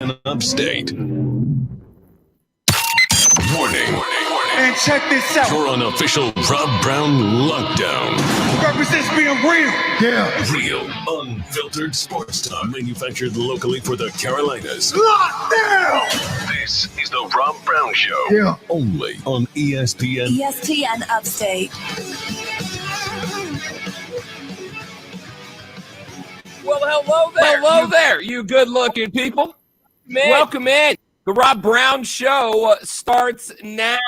Upstate. Warning. And check this out. You're on official Rob Brown lockdown. Represents being real. Yeah. Real, unfiltered sports talk manufactured locally for the Carolinas. Lockdown! This is the Rob Brown Show. Yeah. Only on ESPN. ESPN Upstate. Well, hello there, you good-looking people. Welcome in. The Rob Brown Show starts now.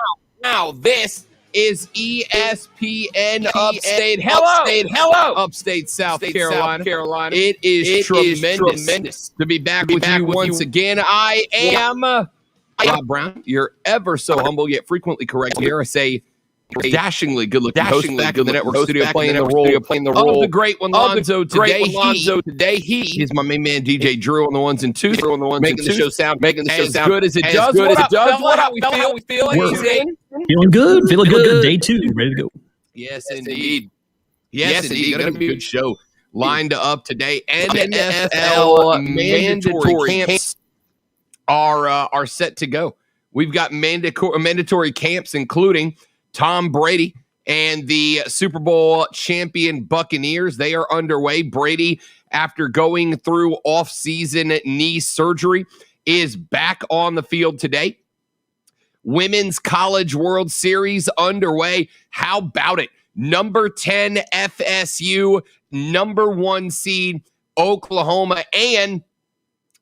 This is ESPN Upstate. Hello. Upstate South Carolina. It is tremendous to be back with you once again. I am Rob Brown, your ever so humble yet frequently correct, dare I say, dashingly good-looking host back in the network studio playing the role of the great one, Lonzo. Today, he is my main man, DJ Drew, on the ones and twos, making the show sound as good as it does. How we feeling? Feeling good. Day 2, ready to go. Yes, indeed. Gonna be a good show lined up today. NFL mandatory camps are set to go. We've got mandatory camps, including Tom Brady and the Super Bowl champion Buccaneers. They are underway. Brady, after going through off-season knee surgery, is back on the field today. Women's College World Series underway. How about it? Number 10 FSU, number 1 seed Oklahoma. And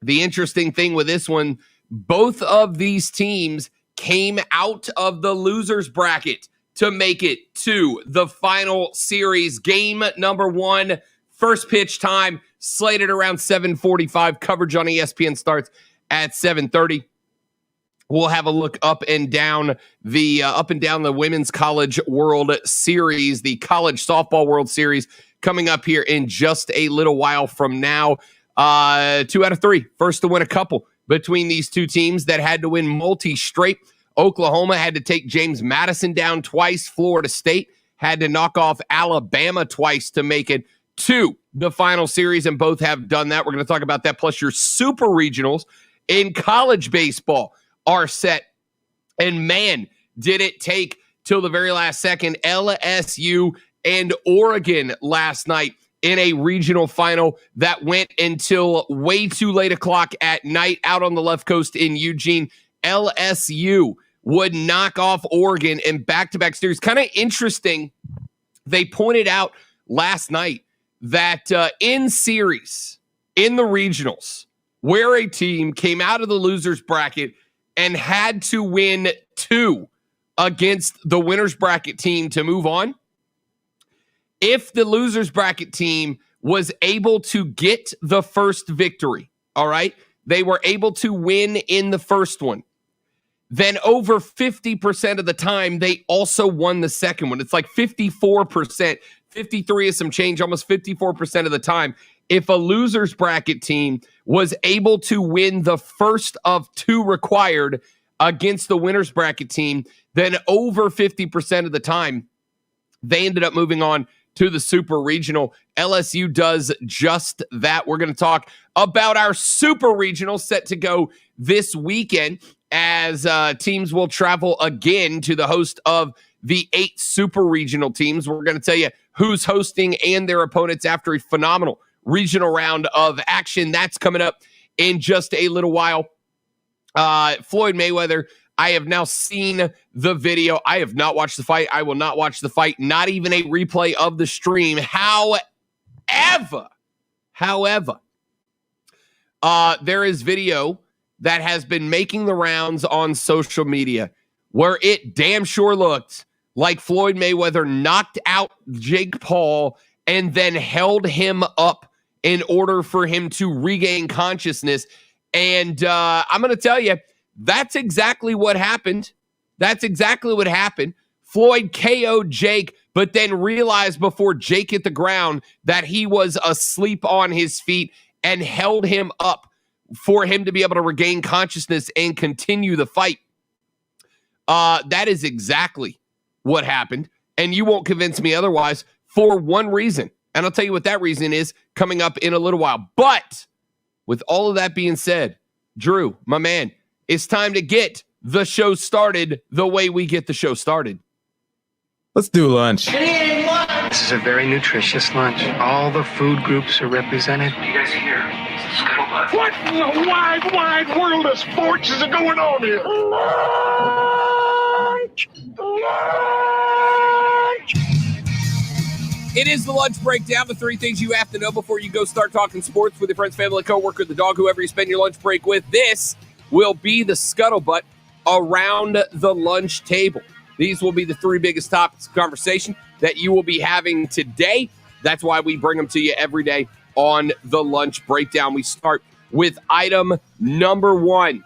the interesting thing with this one, both of these teams came out of the losers bracket to make it to the final series. Game number 1, first pitch time, slated around 7:45. Coverage on ESPN starts at 7:30. We'll have a look up and down the Women's College World Series, the College Softball World Series, coming up here in just a little while from now. 2 out of 3, first to win a couple between these two teams that had to win multi-straight. Oklahoma had to take James Madison down twice. Florida State had to knock off Alabama twice to make it to the final series, and both have done that. We're going to talk about that. Plus, your super regionals in college baseball are set. And man, did it take till the very last second. LSU and Oregon last night in a regional final that went until way too late o'clock at night out on the left coast in Eugene. LSU would knock off Oregon in back-to-back series. Kind of interesting. They pointed out last night that in series, in the regionals, where a team came out of the losers bracket and had to win 2 against the winners bracket team to move on, if the losers bracket team was able to get the first victory, all right, they were able to win in the first one, then over 50% of the time, they also won the second one. It's like 54%, 53 is some change, almost 54% of the time. If a losers bracket team was able to win the first of 2 required against the winners bracket team, then over 50% of the time, they ended up moving on to the super regional. LSU does just that. We're going to talk about our super regional set to go this weekend as teams will travel again to the host of the 8 super regional teams. We're going to tell you who's hosting and their opponents after a phenomenal regional round of action. That's coming up in just a little while. Floyd Mayweather, I have now seen the video. I have not watched the fight. I will not watch the fight, not even a replay of the stream. However, there is video that has been making the rounds on social media where it damn sure looked like Floyd Mayweather knocked out Jake Paul and then held him up in order for him to regain consciousness. And I'm going to tell you, that's exactly what happened. Floyd KO'd Jake, but then realized before Jake hit the ground that he was asleep on his feet and held him up for him to be able to regain consciousness and continue the fight. That is exactly what happened. And you won't convince me otherwise for one reason. And I'll tell you what that reason is coming up in a little while. But with all of that being said, Drew, my man, it's time to get the show started the way we get the show started. Let's do lunch. This is a very nutritious lunch. All the food groups are represented. You guys hear? Scuttlebutt. What in the wide, wide world of sports is going on here? Lunch! It is the lunch breakdown, the 3 things you have to know before you go start talking sports with your friends, family, coworker, the dog, whoever you spend your lunch break with. This will be the scuttlebutt around the lunch table. These will be the 3 biggest topics of conversation that you will be having today. That's why we bring them to you every day on the lunch breakdown. We start with item number 1.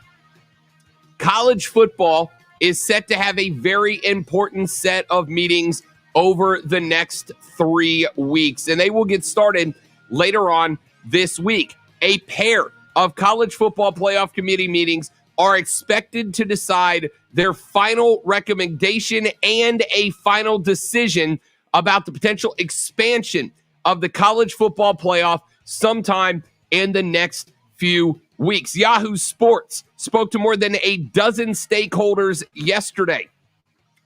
College football is set to have a very important set of meetings over the next 3 weeks, and they will get started later on this week. A pair of college football playoff committee meetings are expected to decide their final recommendation and a final decision about the potential expansion of the college football playoff sometime in the next few weeks. Yahoo Sports spoke to more than a dozen stakeholders yesterday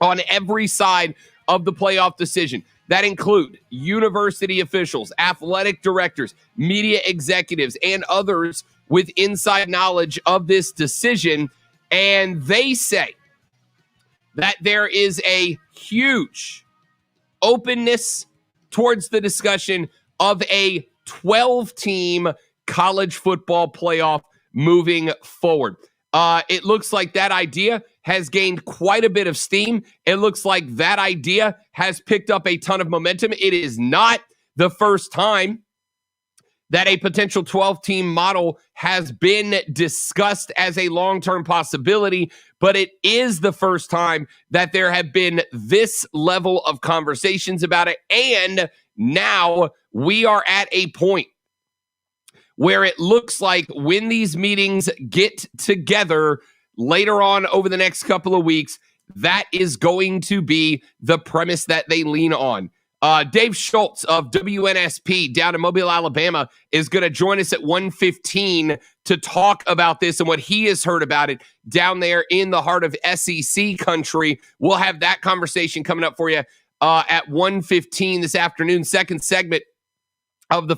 on every side of the playoff decision. That include university officials, athletic directors, media executives, and others with inside knowledge of this decision. And they say that there is a huge openness towards the discussion of a 12-team college football playoff moving forward. It looks like that idea has gained quite a bit of steam. It looks like that idea has picked up a ton of momentum. It is not the first time that a potential 12-team model has been discussed as a long-term possibility, but it is the first time that there have been this level of conversations about it. And now we are at a point where it looks like when these meetings get together later on over the next couple of weeks, that is going to be the premise that they lean on. Dave Schultz of WNSP down in Mobile, Alabama, is going to join us at 1:15 to talk about this and what he has heard about it down there in the heart of SEC country. We'll have that conversation coming up for you at 1:15 this afternoon. Second segment of the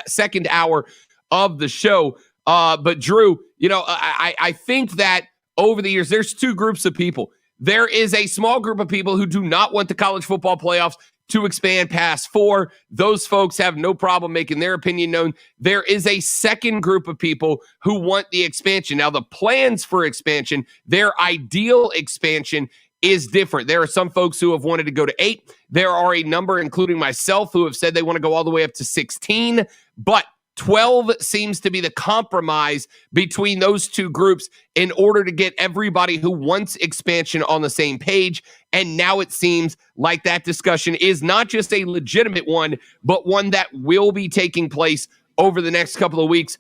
second hour of the show. But Drew, I think that over the years, there's 2 groups of people. There is a small group of people who do not want the college football playoffs to expand past 4. Those folks have no problem making their opinion known. There is a second group of people who want the expansion. Now, the plans for expansion, their ideal expansion is different. There are some folks who have wanted to go to 8. There are a number, including myself, who have said they want to go all the way up to 16. But 12 seems to be the compromise between those 2 groups in order to get everybody who wants expansion on the same page. And now it seems like that discussion is not just a legitimate one, but one that will be taking place over the next couple of weeks.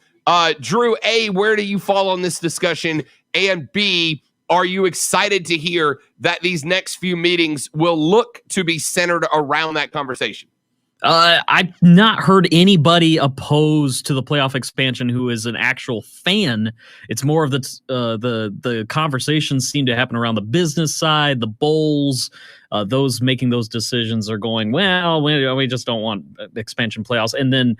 Drew, A, where do you fall on this discussion? And B, are you excited to hear that these next few meetings will look to be centered around that conversation? I've not heard anybody opposed to the playoff expansion who is an actual fan. It's more of the conversations seem to happen around the business side, the bowls. Those making those decisions are going, well, we just don't want expansion playoffs. And then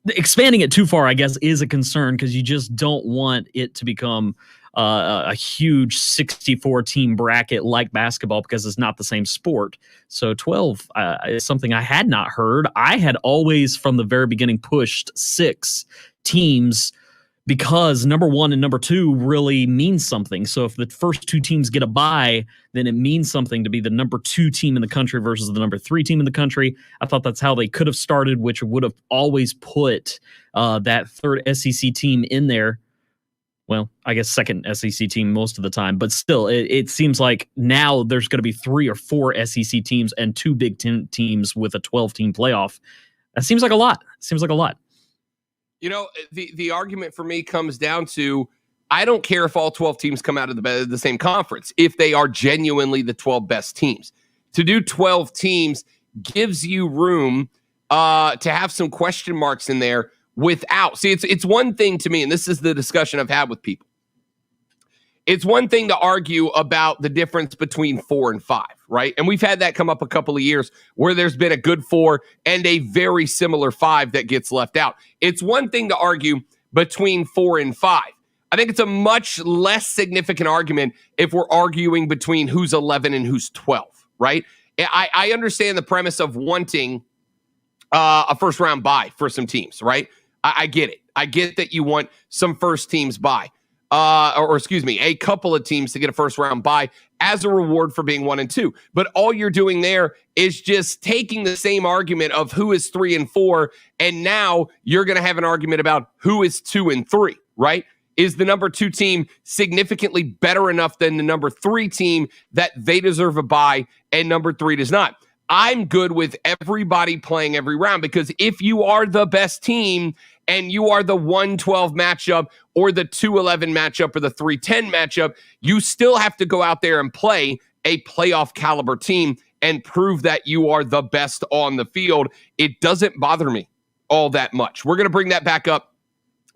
expanding it too far, I guess, is a concern because you just don't want it to become a huge 64-team bracket like basketball because it's not the same sport. So 12 is something I had not heard. I had always, from the very beginning, pushed 6 teams because number 1 and number 2 really means something. So if the first 2 teams get a bye, then it means something to be the number 2 team in the country versus the number 3 team in the country. I thought that's how they could have started, which would have always put that third SEC team in there. Well, I guess second SEC team most of the time, but still, it seems like now there's going to be 3 or 4 SEC teams and 2 Big Ten teams with a 12-team playoff. That seems like a lot. The argument for me comes down to, I don't care if all 12 teams come out of the same conference, if they are genuinely the 12 best teams. To do 12 teams gives you room to have some question marks in there without. See, it's one thing to me, and this is the discussion I've had with people. It's one thing to argue about the difference between 4 and 5, right? And we've had that come up a couple of years where there's been a good 4 and a very similar 5 that gets left out. It's one thing to argue between 4 and 5. I think it's a much less significant argument if we're arguing between who's 11 and who's 12, right? I understand the premise of wanting a first-round bye for some teams, right? I get it. I get that you want some first teams bye. A couple of teams to get a first-round bye as a reward for being 1 and 2. But all you're doing there is just taking the same argument of who is 3 and 4, and now you're going to have an argument about who is 2 and 3, right? Is the number 2 team significantly better enough than the number 3 team that they deserve a bye and number 3 does not? I'm good with everybody playing every round, because if you are the best team and you are the 1-12 matchup or the 2-11 matchup or the 3-10 matchup, you still have to go out there and play a playoff caliber team and prove that you are the best on the field. It doesn't bother me all that much. We're going to bring that back up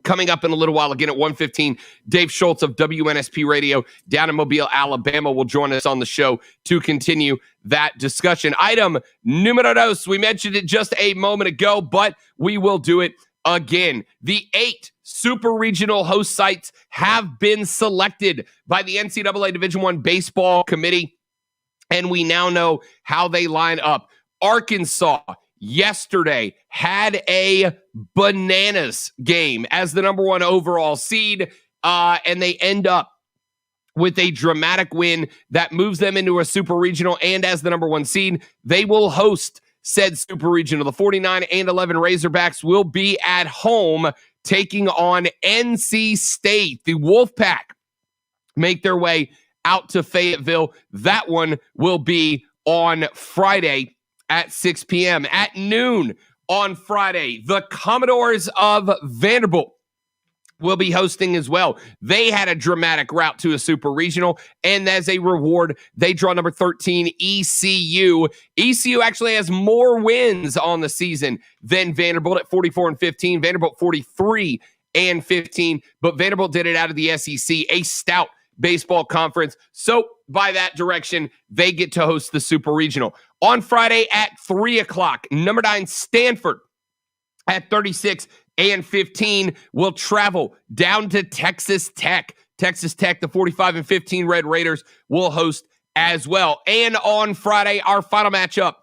coming up in a little while. Again at 1:15, Dave Schultz of WNSP Radio down in Mobile, Alabama will join us on the show to continue that discussion. Item numero dos, we mentioned it just a moment ago, but we will do it again. The 8 super regional host sites have been selected by the NCAA Division I Baseball Committee, and we now know how they line up. Arkansas yesterday had a bananas game as the number 1 overall seed, and they end up with a dramatic win that moves them into a super regional, and as the number 1 seed, they will host said super regional. The 49 and 11 Razorbacks will be at home taking on NC State. The Wolfpack make their way out to Fayetteville. That one will be on Friday at 6 p.m. At noon on Friday, the Commodores of Vanderbilt will be hosting as well. They had a dramatic route to a super regional, and as a reward, they draw number 13, ECU. ECU actually has more wins on the season than Vanderbilt at 44-15. Vanderbilt 43-15, but Vanderbilt did it out of the SEC, a stout baseball conference. So by that direction, they get to host the super regional. On Friday at 3 o'clock, number 9 Stanford at 36-15 will travel down to Texas Tech. Texas Tech, the 45-15 Red Raiders, will host as well. And on Friday, our final matchup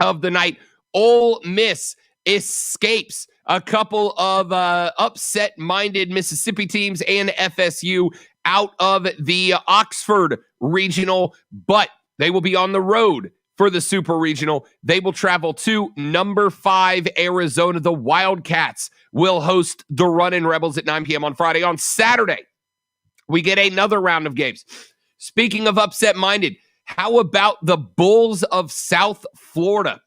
of the night, Ole Miss escapes a couple of upset-minded Mississippi teams and FSU out of the Oxford Regional, but they will be on the road for the Super Regional. They will travel to number 5 Arizona. The Wildcats will host the Runnin' Rebels at 9 p.m. on Friday. On Saturday, we get another round of games. Speaking of upset-minded, how about the Bulls of South Florida?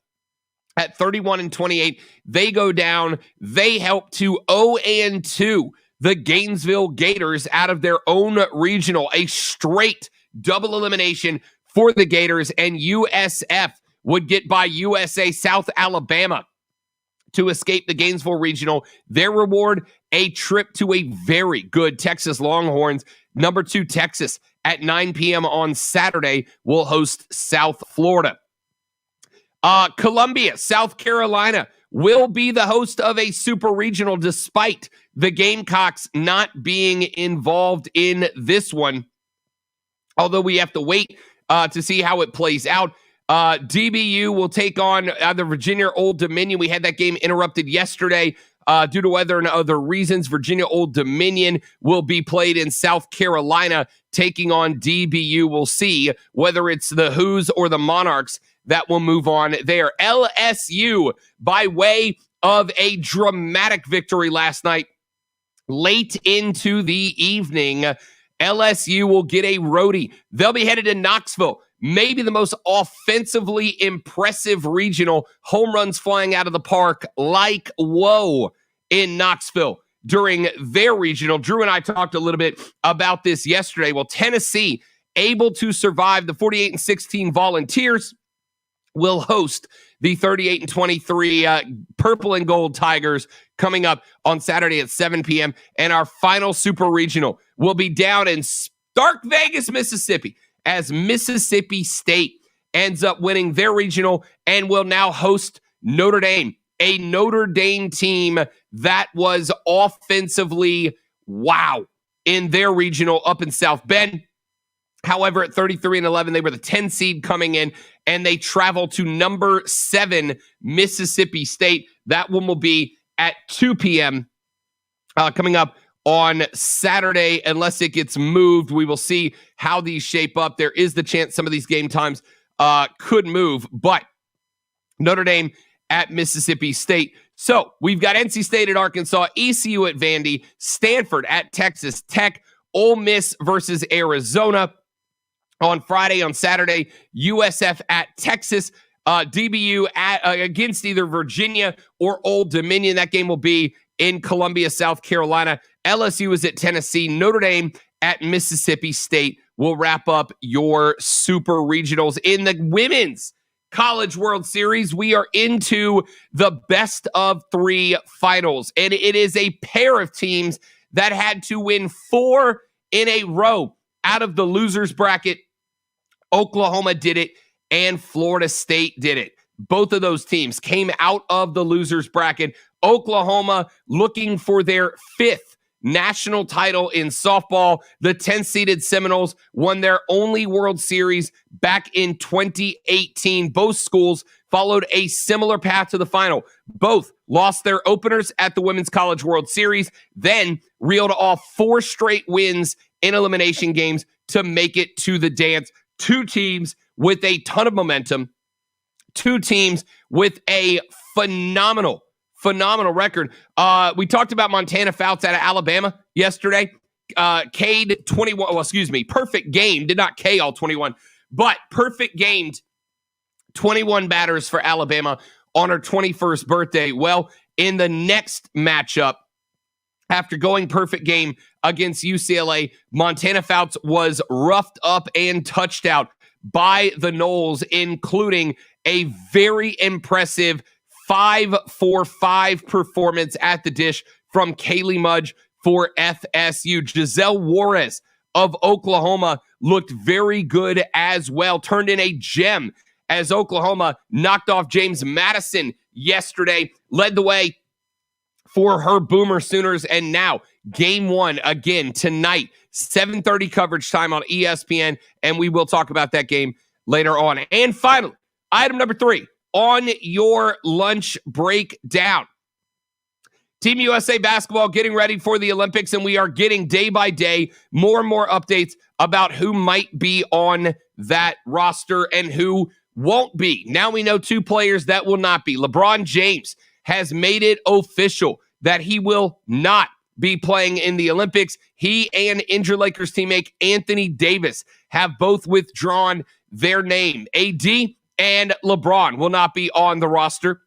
At 31-28, they go down. They help to 0-2 the Gainesville Gators out of their own regional. A straight double elimination for the Gators, and USF would get by USA South Alabama to escape the Gainesville Regional. Their reward, a trip to a very good Texas Longhorns. Number 2 Texas at 9 p.m. on Saturday will host South Florida. Columbia, South Carolina will be the host of a super regional despite the Gamecocks not being involved in this one. Although we have to wait to see how it plays out. DBU will take on either Virginia or Old Dominion. We had that game interrupted yesterday due to weather and other reasons. Virginia Old Dominion will be played in South Carolina, taking on DBU. We'll see whether it's the Who's or the Monarchs that will move on there. LSU, by way of a dramatic victory last night, late into the evening, LSU will get a roadie. They'll be headed to Knoxville. Maybe the most offensively impressive regional. Home runs flying out of the park like whoa in Knoxville during their regional. Drew and I talked a little bit about this yesterday. Well, Tennessee, able to survive the 48-16 Volunteers, will host the 38-23 Purple and Gold Tigers coming up on Saturday at 7 p.m. And our final super regional will be down in Stark Vegas, Mississippi, as Mississippi State ends up winning their regional and will now host Notre Dame, a Notre Dame team that was offensively wow in their regional up in South Bend. However, at 33-11, they were the 10 seed coming in, and they travel to number 7 Mississippi State. That one will be at 2 p.m. Coming up on Saturday. Unless it gets moved, we will see how these shape up. There is the chance some of these game times could move, but Notre Dame at Mississippi State. So we've got NC State at Arkansas, ECU at Vandy, Stanford at Texas Tech, Ole Miss versus Arizona on Friday. On Saturday, USF at Texas, DBU against either Virginia or Old Dominion. That game will be in Columbia, South Carolina. LSU is at Tennessee. Notre Dame at Mississippi State will wrap up your super regionals. In the women's College World Series, we are into the best of 3 finals, and it is a pair of teams that had to win 4 in a row out of the losers bracket. Oklahoma did it, and Florida State did it. Both of those teams came out of the losers bracket. Oklahoma looking for their 5th national title in softball. The 10th-seeded Seminoles won their only World Series back in 2018. Both schools followed a similar path to the final. Both lost their openers at the Women's College World Series, then reeled off 4 straight wins in elimination games to make it to the dance. 2 teams with a ton of momentum, 2 teams with a phenomenal record. We talked about Montana Fouts out of Alabama yesterday. K'd 21, perfect game, did not K all 21, but perfect gamed 21 batters for Alabama on her 21st birthday. Well, in the next matchup, after going perfect game against UCLA, Montana Fouts was roughed up and touched out by the Noles, including a very impressive 5-for-5 performance at the dish from Kaylee Mudge for FSU. Giselle Juarez of Oklahoma looked very good as well, turned in a gem as Oklahoma knocked off James Madison yesterday, led the way for her Boomer Sooners, and now game 1 again tonight, 7:30 coverage time on ESPN, and we will talk about that game later on. And finally, item number 3 on your lunch breakdown. Team USA basketball getting ready for the Olympics, and we are getting day by day more and more updates about who might be on that roster and who won't be. Now we know 2 players that will not be. LeBron James has made it official that he will not be playing in the Olympics. He and injured Lakers teammate Anthony Davis have both withdrawn their name. AD and LeBron will not be on the roster.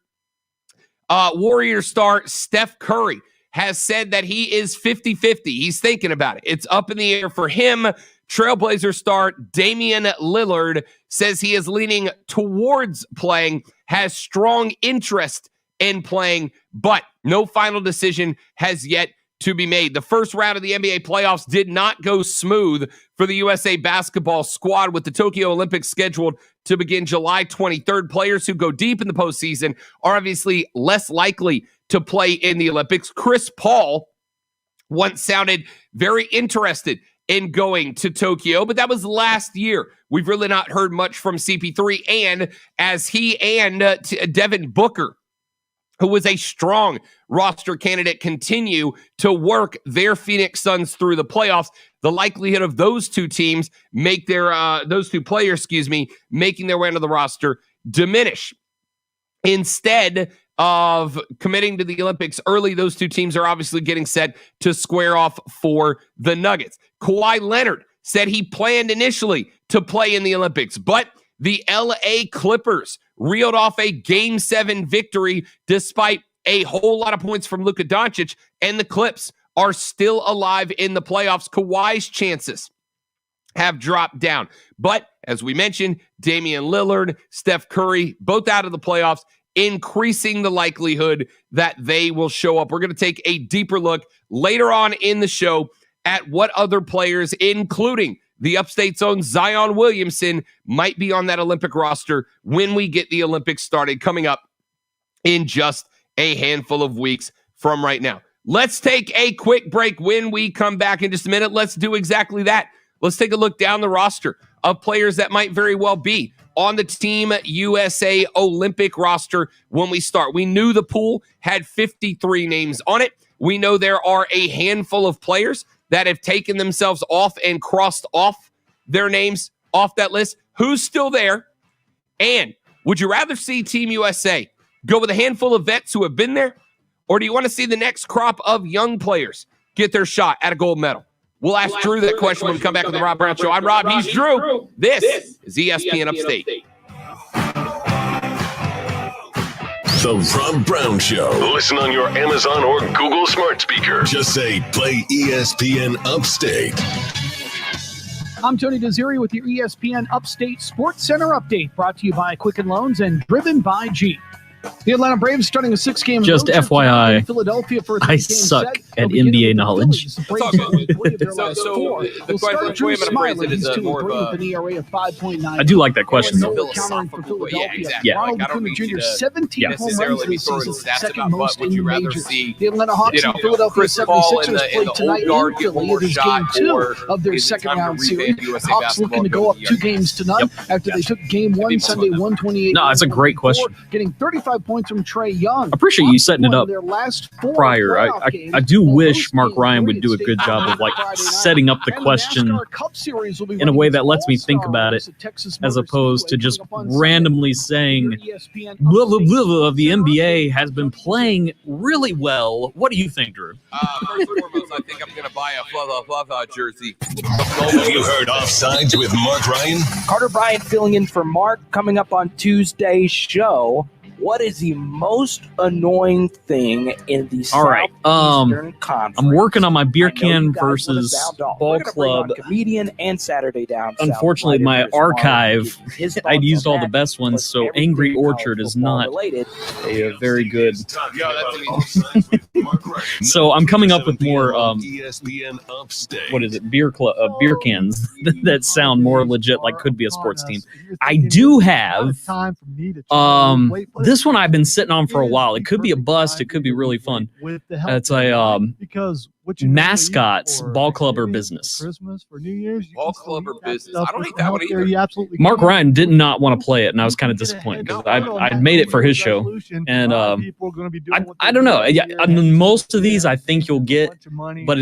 Warrior star Steph Curry has said that he is 50-50. He's thinking about it. It's up in the air for him. Trailblazer star Damian Lillard says he is leaning towards playing, has strong interest in playing, but no final decision has yet to be made. The first round of the NBA playoffs did not go smooth for the USA basketball squad, with the Tokyo Olympics scheduled to begin July 23rd. Players who go deep in the postseason are obviously less likely to play in the Olympics. Chris Paul once sounded very interested in going to Tokyo, but that was last year. We've really not heard much from CP3, and as he and Devin Booker, who was a strong roster candidate, continue to work their Phoenix Suns through the playoffs, the likelihood of those 2 teams make their those 2 players, making their way into the roster diminish. Instead of committing to the Olympics early, those 2 teams are obviously getting set to square off for the Nuggets. Kawhi Leonard said he planned initially to play in the Olympics, but the LA Clippers reeled off a Game 7 victory despite a whole lot of points from Luka Doncic, and the Clips are still alive in the playoffs. Kawhi's chances have dropped down. But as we mentioned, Damian Lillard, Steph Curry, both out of the playoffs, increasing the likelihood that they will show up. We're going to take a deeper look later on in the show at what other players, including the Upstate's own Zion Williamson, might be on that Olympic roster when we get the Olympics started, coming up in just a handful of weeks from right now. Let's take a quick break. When we come back in just a minute, let's do exactly that. Let's take a look down the roster of players that might very well be on the Team USA Olympic roster when we start. We knew the pool had 53 names on it. We know there are a handful of players that have taken themselves off and crossed off their names off that list. Who's still there? And would you rather see Team USA go with a handful of vets who have been there? Or do you want to see the next crop of young players get their shot at a gold medal? We'll ask Drew that question when we come back on the Rob Brown Show. I'm Rob. He's Drew. This is ESPN Upstate. The Rob Brown Show. Listen on your Amazon or Google smart speaker. Just say, play ESPN Upstate. I'm Tony Desiri with your ESPN Upstate Sports Center update, brought to you by Quicken Loans and driven by Jeep. The Atlanta Braves starting a 6-game Just road trip FYI, to Philadelphia for a I 3-game suck set. at They'll begin NBA with the knowledge. Phillies. The Braves have won 3 of their last 4. the They'll question start Drew I'm gonna phrase Smiley. it is He's a 2 more of with an ERA of 5.9. I do like that question, Noah though. countering for Philadelphia. exactly. Ronald Like, I don't Acuna need Jr. you to 17 home runs necessarily be this throwing season, stats second about, but most would in the you rather majors. see, The Atlanta Hawks and Philadelphia Chris Paul in 76ers the played tonight old guard in get one Philly. more It is shot, game 2 or of their is it time second to round revamp series. USA Hawks basketball looking to go going up the 2 other games to none after they took game 1 Sunday 128. No, it's a great question. Getting 35 points from Trae Young. I appreciate you setting it up Their last 4 prior. playoff games. I do They'll wish host Mark Game Ryan 3 would do a at good State job Farm of like Friday night. setting up the And question NASCAR Cup Series will be in a way running that lets me think All-Star about it, Race at Texas as Motor opposed to Speedway just coming up on randomly Sunday. saying Your ESPN blah blah Upstate blah blah. The Sports NBA Center has been playing really well. What do you think, Drew? First and foremost, I think I'm going to buy a Flava jersey. Have you heard Offsides with Mark Ryan? Carter Bryant filling in for Mark coming up on Tuesday's show. What is the most annoying thing in the Southeastern Conference? I'm working on my beer I know can you guys wanna versus sound off. ball We're gonna bring on club. comedian and Saturday Down South Unfortunately, writer my Chris Marlowe to archive, give you his thoughts I'd used on all the that, best ones, plus so everything Angry college Orchard is football not related. a very good. Yo, that's an easy. So I'm coming up with more ESPN Upstate. what is it, beer cans that sound more legit, like could be a sports team. I do have this one I've been sitting on for a while. It could be a bust, it could be really fun. It's a mascots, ball club or business. Christmas for New Year's, Ball club or business. I don't hate that one either. Mark Ryan did not want to play it, and I was kind of disappointed because I'd made it for his show, and I don't know. Yeah, I mean, most of these I think you'll get, but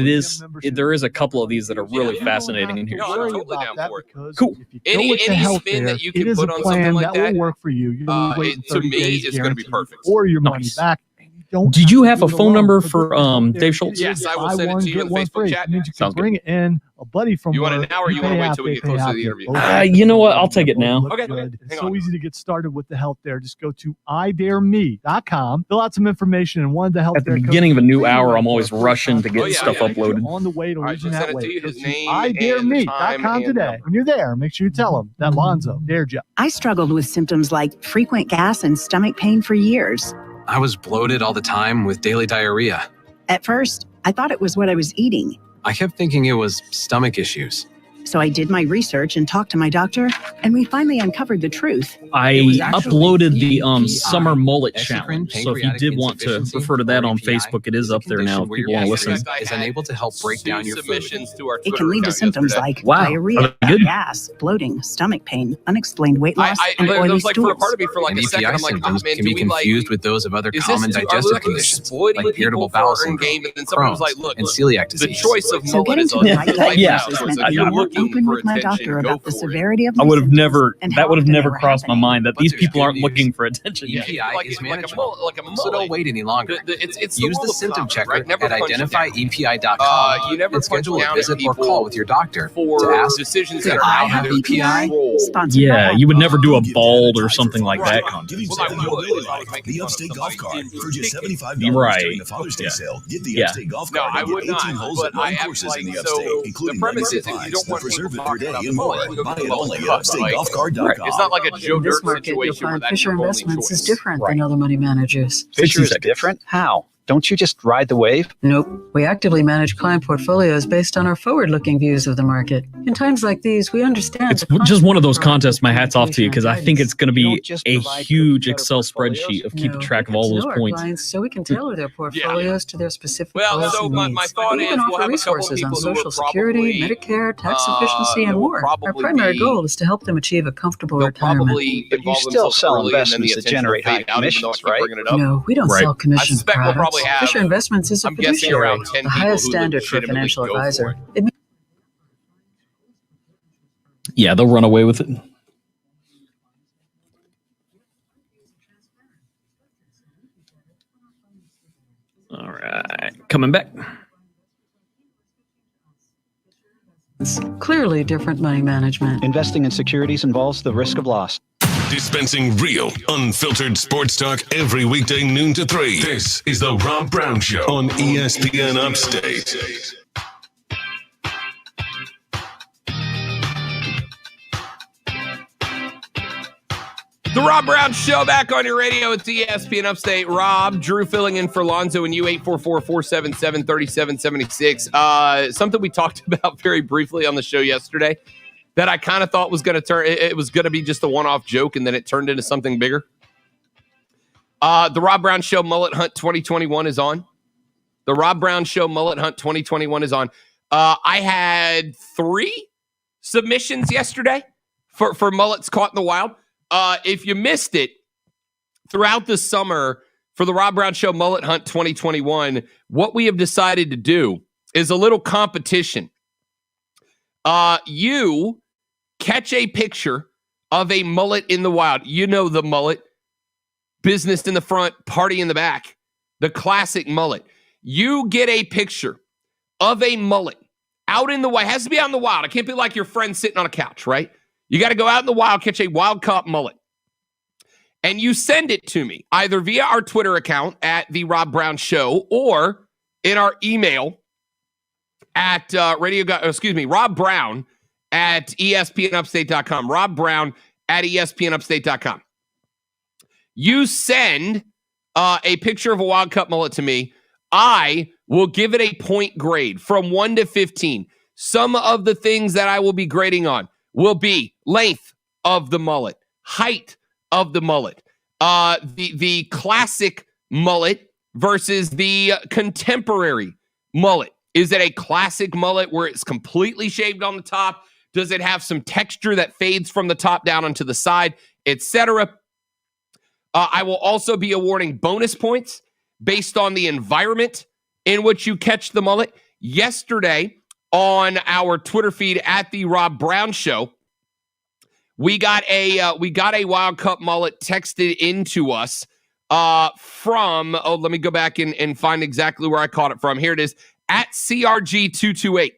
there is a couple of these that are really fascinating in here. No, I'm totally down for it. Cool. Any spin that you can put on something like that will work for you. to me, is going to be perfect. Or your money Nice. back. Did you have a phone number for Dave Schultz? Yes, I will send it to you in the Facebook chat. Sounds bring it in. A buddy from You want it work, now, or you want to wait till we they get pay closer to half, the they interview? both You know what? I'll take it now. look Okay, good. hang It's on. so easy to get started with the help there. Just go to idareme.com, fill out some information, and one of the help At the there beginning of a new hour, I'm always rushing to get stuff uploaded. on the way to All right, reaching so that send it to way. you, Go his to name and the idareme.com time today. and When you're there, make sure you tell them that Lonzo dared you. I struggled with symptoms like frequent gas and stomach pain for years. I was bloated all the time with daily diarrhea. At first, I thought it was what I was eating. I kept thinking it was stomach issues. So I did my research and talked to my doctor, and we finally uncovered the truth. I was actually uploaded the EPI, summer mullet exocrine challenge. So if you pancreatic did want to insufficiency, refer to that or on EPI, Facebook, it is up there now if where your people want to listen. pancreas is unable to help break down your food. submissions to our It Twitter can lead to account symptoms yesterday. like Wow. diarrhea, Are they good? gas, bloating, stomach pain, unexplained weight loss, and there oily was like for a stools. part of me for like And a second, EPI I'm like, oh symptoms man, can do be we like? confused with those of other Is common this, are we digestive like conditions, exploiting like irritable people bowel for earn syndrome, game? And then someone was Crohn's, like, look, and celiac the disease. choice of So mullet getting is to a the right life diagnosis now. meant So if I you're got more looking open for with my attention, doctor go about the for it. severity of I my would have symptoms never, and that how would have often they never were crossed my happening. mind that But these there's people good aren't news. looking for attention yet. EPI is manageable, like a so don't mullet. wait any longer. It's Use rule the of symptom thumb, checker right? Never at punch it down. identifyepi.com You never and schedule punch a down visit or people call with your doctor for to ask, decisions "Could that are I out have of their EPI?" control. Sponsored by Yeah, Apple. you would never do a bald or something like that. Give each Well, I sale you would really if I was like. making The fun of Upstate somebody Golf Card. in For just particular. $75 Right. during the Father's Day Yeah. sale. Get the Yeah. Upstate Golf No, Card I and get would 18 not. holes But at I one have courses like in the so. Upstate, The including premise is legacy if you finds, don't the want preserve it for day and more. Buy it only at upstategolfcard.com. It's not like a Joe In this Dirt market, you'll situation where find that's Fisher your only Investments choice. is different than other money managers. Fisher is different? How? Don't you just ride the wave? Nope. We actively manage client portfolios based on our forward-looking views of the market. In times like these, we understand It's just one of those contests. My hat's off to you because I think it's going to be a huge Excel spreadsheet of keeping track of all those points. clients so we can tailor their portfolios to their specific Well, goals so and my needs. thought We is even we'll offer have a couple resources on people who Social will Security, probably, Medicare, tax efficiency, and will more. Our probably primary be- goal is to help them achieve a comfortable retirement. Probably But you involve still themselves sell early and then the investments that attention generate will high fade out, even though I commissions, keep right? bringing it up. No, we don't Right. sell commission I suspect we'll products. probably have, Fisher Investments is a I'm guessing fiduciary, around 10 the highest people who standard for a legitimately financial go for advisor. it. Yeah, they'll run away with it. All right, coming back. It's clearly different money management. Investing in securities involves the risk of loss. Dispensing real, unfiltered sports talk every weekday noon to 3. This is The Rob Brown Show on ESPN Upstate. The Rob Brown Show back on your radio. It's ESPN Upstate. Rob, Drew filling in for Lonzo and you, 844-477-3776. Something we talked about very briefly on the show yesterday that I kind of thought was going to turn, it was going to be just a one-off joke, and then it turned into something bigger. The Rob Brown Show Mullet Hunt 2021 is on. The Rob Brown Show Mullet Hunt 2021 is on. I had 3 submissions yesterday for mullets caught in the wild. If you missed it, throughout the summer for the Rob Brown Show Mullet Hunt 2021, what we have decided to do is a little competition. You catch a picture of a mullet in the wild. You know the mullet. Business in the front, party in the back. The classic mullet. You get a picture of a mullet out in the wild. It has to be out in the wild. It can't be like your friend sitting on a couch, right? You got to go out in the wild, catch a wild-caught mullet. And you send it to me, either via our Twitter account at The Rob Brown Show or in our email at Rob Brown at ESPNUpstate.com. Rob Brown at ESPNUpstate.com. You send a picture of a wild-caught mullet to me. I will give it a point grade from 1 to 15. Some of the things that I will be grading on will be length of the mullet, height of the mullet, the classic mullet versus the contemporary mullet. Is it a classic mullet where it's completely shaved on the top? Does it have some texture that fades from the top down onto the side, etc.? I will also be awarding bonus points based on the environment in which you catch the mullet. Yesterday, on our Twitter feed at the Rob Brown Show, we got a wild cup mullet texted into us from. Oh, let me go back and find exactly where I caught it from. Here it is at CRG228.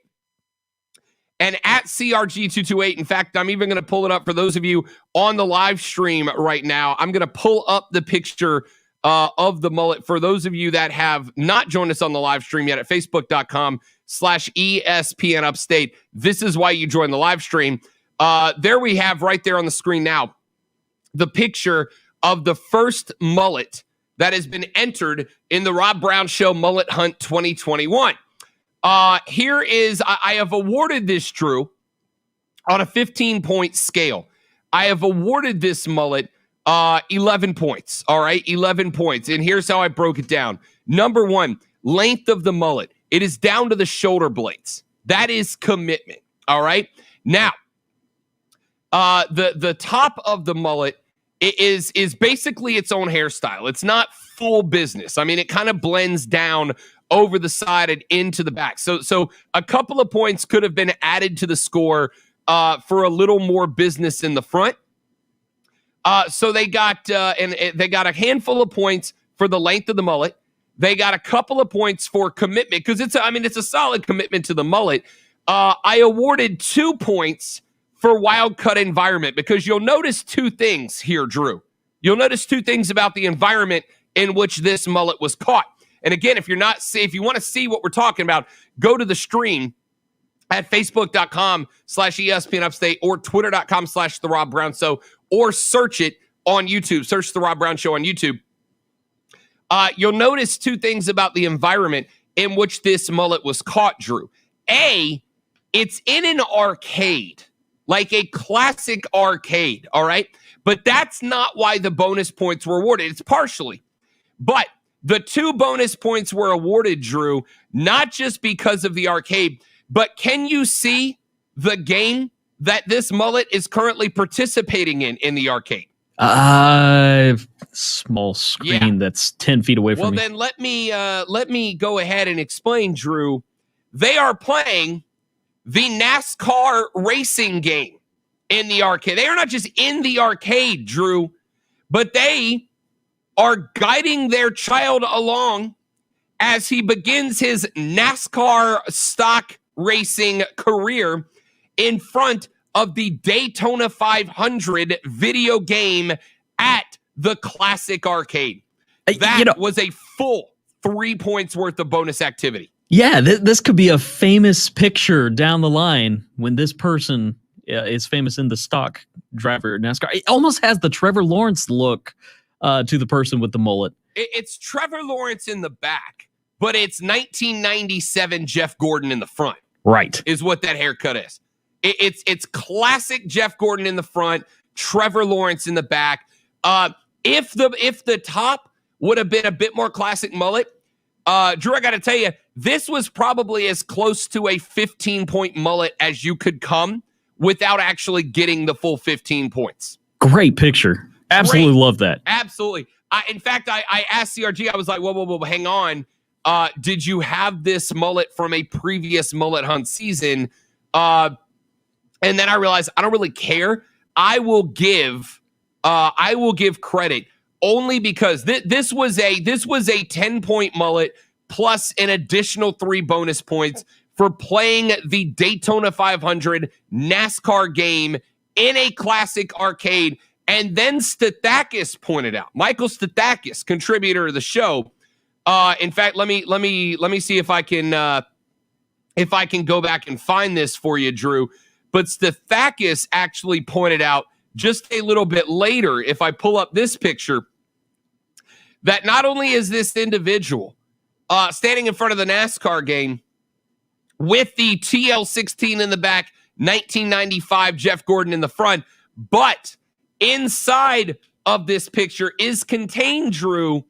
And at CRG228, in fact, I'm even going to pull it up for those of you on the live stream right now. I'm going to pull up the picture of the mullet for those of you that have not joined us on the live stream yet at facebook.com/ESPN Upstate. This is why you join the live stream. There we have right there on the screen now the picture of the first mullet that has been entered in the Rob Brown Show Mullet Hunt 2021. Here is, I have awarded this, Drew, on a 15-point scale. I have awarded this mullet 11 points, all right? 11 points. And here's how I broke it down. Number 1, length of the mullet. It is down to the shoulder blades. That is commitment, all right? Now, the top of the mullet is basically its own hairstyle. It's not full business. I mean, it kind of blends down over the side and into the back. So a couple of points could have been added to the score for a little more business in the front. So they got they got a handful of points for the length of the mullet. They got a couple of points for commitment because it's a solid commitment to the mullet. I awarded 2 points for wild cut environment because you'll notice 2 things here, Drew. You'll notice 2 things about the environment in which this mullet was caught. And again, if you want to see what we're talking about, go to the stream at facebook.com/ESPN Upstate or twitter.com/The Rob Brown Show, or search it on YouTube. Search The Rob Brown Show on YouTube. You'll notice two things about the environment in which this mullet was caught, Drew. A, it's in an arcade, like a classic arcade, all right? But that's not why the bonus points were awarded. It's partially. But the 2 bonus points were awarded, Drew, not just because of the arcade, but can you see the game that this mullet is currently participating in the arcade? Small screen that's 10 feet away from me. Well, then let me go ahead and explain, Drew. They are playing the NASCAR racing game in the arcade. They are not just in the arcade, Drew, but they are guiding their child along as he begins his NASCAR stock racing career in front of the Daytona 500 video game at the Classic Arcade. That was a full 3 points worth of bonus activity. Yeah, this could be a famous picture down the line when this person is famous in the stock driver NASCAR. It almost has the Trevor Lawrence look to the person with the mullet. It's Trevor Lawrence in the back, but it's 1997 Jeff Gordon in the front. Right. Is what that haircut is. It's classic Jeff Gordon in the front, Trevor Lawrence in the back. If the top would have been a bit more classic mullet, Drew, I got to tell you, this was probably as close to a 15-point mullet as you could come without actually getting the full 15 points. Great picture. Absolutely love that. Absolutely. In fact, I asked CRG, I was like, whoa, hang on. Did you have this mullet from a previous mullet hunt season? And then I realized I don't really care. I will give credit only because this was a 10-point mullet plus an additional 3 bonus points for playing the Daytona 500 NASCAR game in a classic arcade. And then Stathakis pointed out, Michael Stathakis, contributor of the show. In fact, let me see if I can go back and find this for you, Drew. But Stathakis actually pointed out just a little bit later, if I pull up this picture, that not only is this individual standing in front of the NASCAR game with the TL16 in the back, 1995 Jeff Gordon in the front, but inside of this picture is contained, Drew,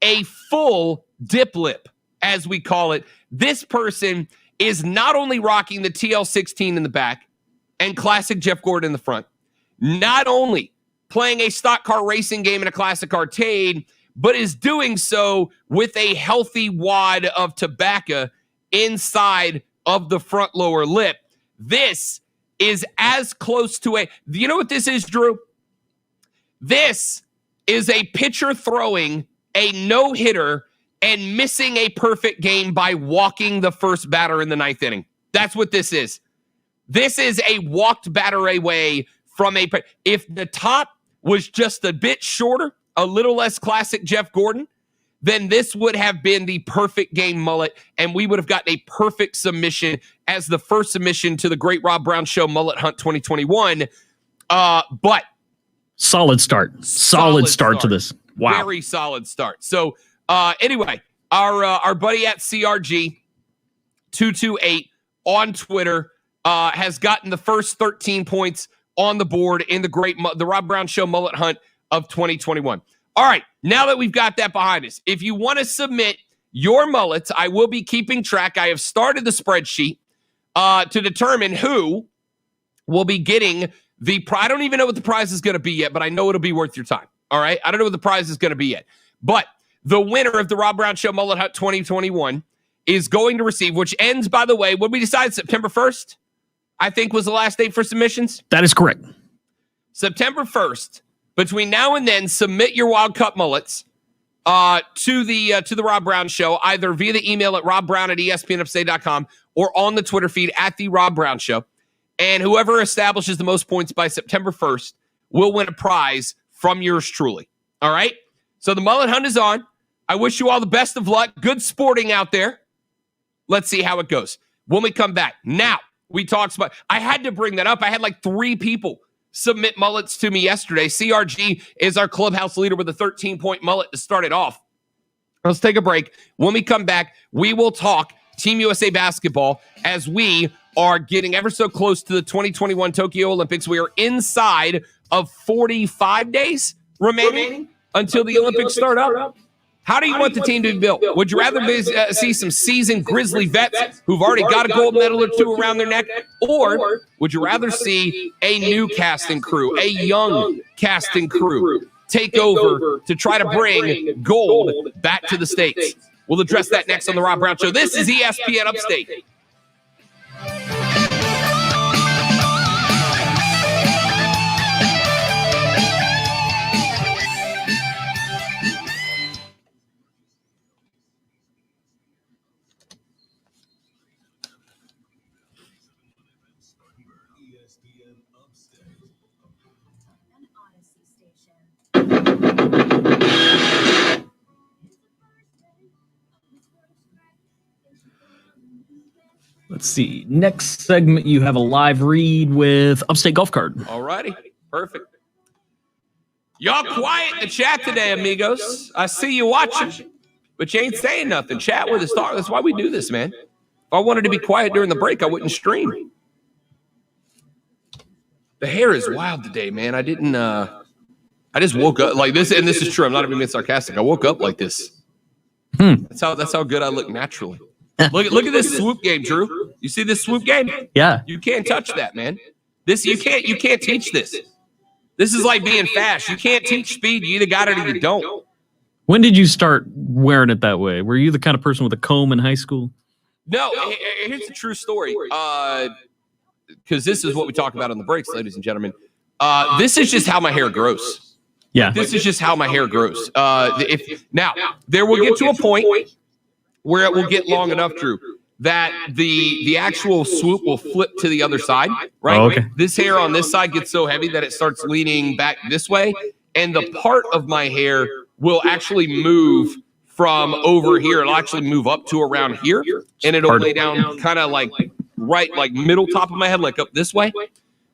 a full dip lip, as we call it. This person is not only rocking the TL16 in the back and classic Jeff Gordon in the front, not only playing a stock car racing game in a classic arcade, but is doing so with a healthy wad of tobacco inside of the front lower lip. This is as close to you know what this is, Drew? This is a pitcher throwing a no-hitter and missing a perfect game by walking the first batter in the 9th inning. That's what this is. This is a walked batter away from if the top was just a bit shorter, a little less classic Jeff Gordon, then this would have been the perfect game mullet, and we would have gotten a perfect submission as the first submission to the Great Rob Brown Show Mullet Hunt 2021. But solid start. Solid start to this. Wow. Very solid start. So anyway, our buddy at CRG228 on Twitter has gotten the first 13 points on the board in the Rob Brown Show Mullet Hunt of 2021. All right, now that we've got that behind us, if you want to submit your mullets, I will be keeping track. I have started the spreadsheet to determine who will be getting the prize. I don't even know what the prize is going to be yet, but I know it'll be worth your time. All right, I don't know what the prize is going to be yet, but the winner of the Rob Brown Show Mullet Hunt 2021 is going to receive, which ends, by the way, what we decided, September 1st, I think was the last date for submissions. That is correct. September 1st. Between now and then, submit your Wild Cup mullets to the Rob Brown Show, either via the email at robbrown@espnupstate.com or on the Twitter feed at the Rob Brown Show. And whoever establishes the most points by September 1st will win a prize from yours truly. All right? So the mullet hunt is on. I wish you all the best of luck. Good sporting out there. Let's see how it goes. when we come back. Now, we talked about, I had to bring that up. I had like 3 people submit mullets to me yesterday. CRG is our clubhouse leader with a 13-point mullet to start it off. Let's take a break. When we come back, we will talk Team USA basketball as we are getting ever so close to the 2021 Tokyo Olympics. We are inside of 45 days remaining until the Olympics start up. How do you want the team to be built? Would you rather see some seasoned Grizzly vets who've already got a gold medal or 2 around their neck? Or would you rather see a new casting crew, a young casting crew, take over to try to bring gold back to the States? We'll address that next on the Rob Brown Show. This is ESPN Upstate. Let's see. Next segment, you have a live read with Upstate Golf Cart. All righty. Perfect. Y'all quiet in the chat today, amigos. I see you watching, but you ain't saying nothing. Chat with us. That's why we do this, man. If I wanted to be quiet during the break, I wouldn't stream. The hair is wild today, man. I didn't, I just woke up like this, and this is true. I'm not even being sarcastic. I woke up like this. That's how good I look naturally. Look at this swoop game, Drew. You see this swoop game? Yeah. You can't touch that, man. You can't teach this. This is like being fast. You can't teach speed. You either got it or you don't. When did you start wearing it that way? Were you the kind of person with a comb in high school? No, here's the true story. Because this is what we talk about on the breaks, ladies and gentlemen. This is just how my hair grows. Yeah. This is just how my hair grows. Now, there will get to a point where it will get long enough, Drew, that the actual swoop will flip to the other side, right? Oh, okay. This hair on this side gets so heavy that it starts leaning back this way, and the part of my hair will actually move from over here. It'll actually move up to around here, and it'll lay down kind of like right, like middle top of my head, like up this way.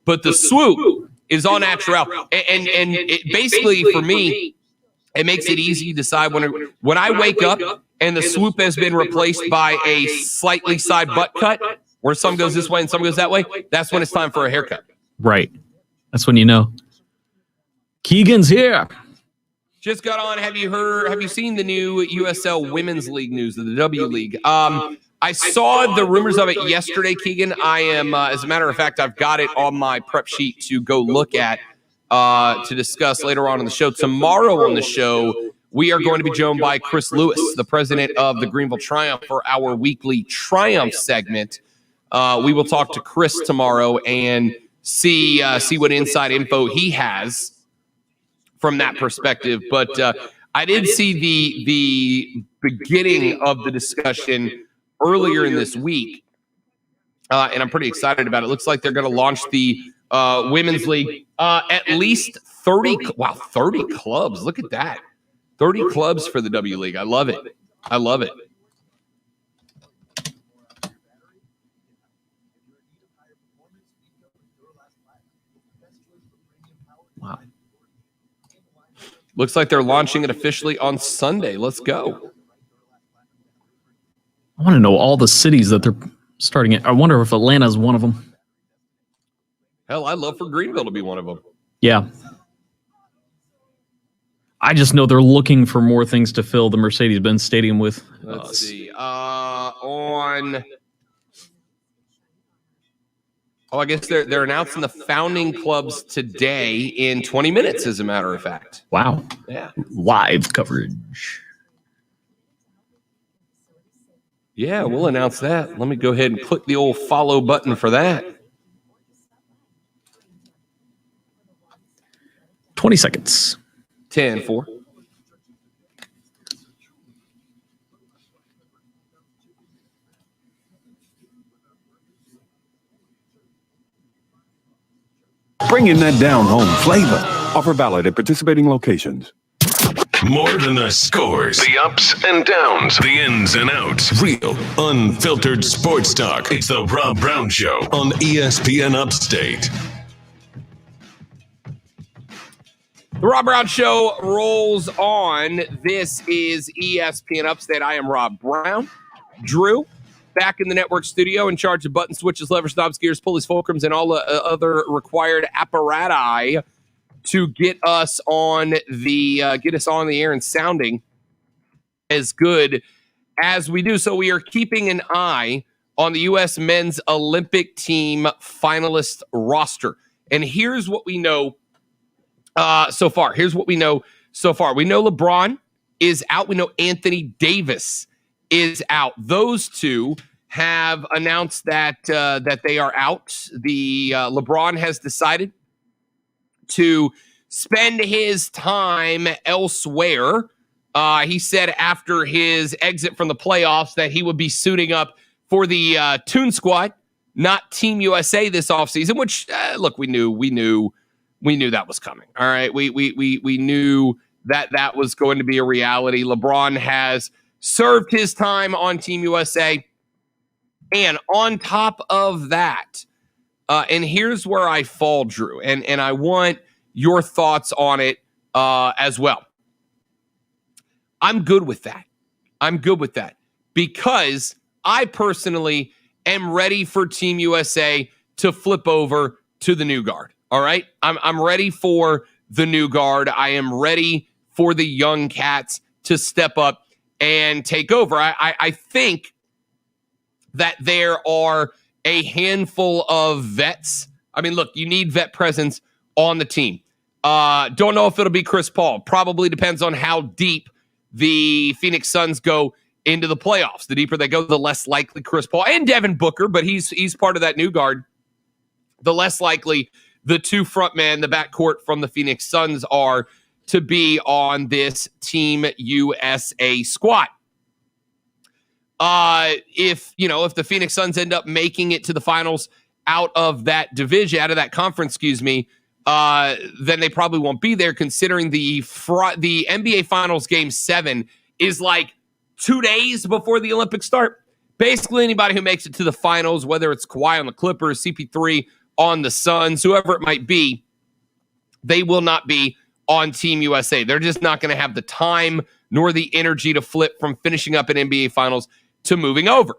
But the swoop is all natural, and it basically, for me, it makes it easy to decide when I wake up and the swoop has been replaced by a slightly side butt cut, where some goes this way and some goes that way. That's when it's time for a haircut. Right. That's when you know. Keegan's here. Just got on. Have you seen the new USL Women's League news, the W League? I saw the rumors of it yesterday, Keegan. I am, as a matter of fact, I've got it on my prep sheet to go look at to discuss later on in the show. Tomorrow on the show, we are going to be joined by Chris Lewis, the president of the Greenville Triumph, for our weekly Triumph segment. We will talk to Chris tomorrow and see what inside info he has from that perspective. But I did see the beginning of the discussion earlier in this week, and I'm pretty excited about it. It looks like they're going to launch the Women's League. At least 30 clubs. Look at that. 30 clubs for the W League. I love it. I love it. Wow. Looks like they're launching it officially on Sunday. Let's go. I want to know all the cities that they're starting at. I wonder if Atlanta's one of them. Hell, I'd love for Greenville to be one of them. Yeah. I just know they're looking for more things to fill the Mercedes-Benz Stadium with. Let's see. I guess they're announcing the founding clubs today in 20 minutes, as a matter of fact. Wow. Yeah. Live coverage. Yeah, we'll announce that. Let me go ahead and click the old follow button for that. 20 seconds. 10-4. Bringing that down home flavor. Offer valid at participating locations. More than the scores, the ups and downs, the ins and outs. Real, unfiltered sports talk. It's the Rob Brown Show on ESPN Upstate. The Rob Brown Show rolls on. This is ESPN Upstate. I am Rob Brown. Drew, back in the network studio, in charge of button switches, levers, knobs, gears, pulleys, fulcrums, and all the other required apparatus to get us on the air and sounding as good as we do. So we are keeping an eye on the U.S. men's Olympic team finalist roster. And here's what we know so far. We know LeBron is out. We know Anthony Davis is out. Those two have announced that they are out. The LeBron has decided to spend his time elsewhere. He said after his exit from the playoffs that he would be suiting up for the Toon Squad, not Team USA this offseason, which look, we knew that was coming. All right. We knew that was going to be a reality. LeBron has served his time on Team USA. And on top of that, and here's where I fall, Drew, and I want your thoughts on it as well. I'm good with that. Because I personally am ready for Team USA to flip over to the new guard. All right? I'm ready for the new guard. I am ready for the young cats to step up and take over. I think that there are a handful of vets. I mean, look, you need vet presence on the team. Don't know if it'll be Chris Paul. Probably depends on how deep the Phoenix Suns go into the playoffs. The deeper they go, the less likely Chris Paul and Devin Booker, but he's part of that new guard. The less likely the two front men, the backcourt from the Phoenix Suns are to be on this Team USA squad. If the Phoenix Suns end up making it to the finals out of that division, out of that conference, then they probably won't be there, considering the NBA Finals Game 7 is like 2 days before the Olympics start. Basically, anybody who makes it to the finals, whether it's Kawhi on the Clippers, CP3 on the Suns, whoever it might be, they will not be on Team USA. They're just not going to have the time nor the energy to flip from finishing up an NBA Finals to moving over.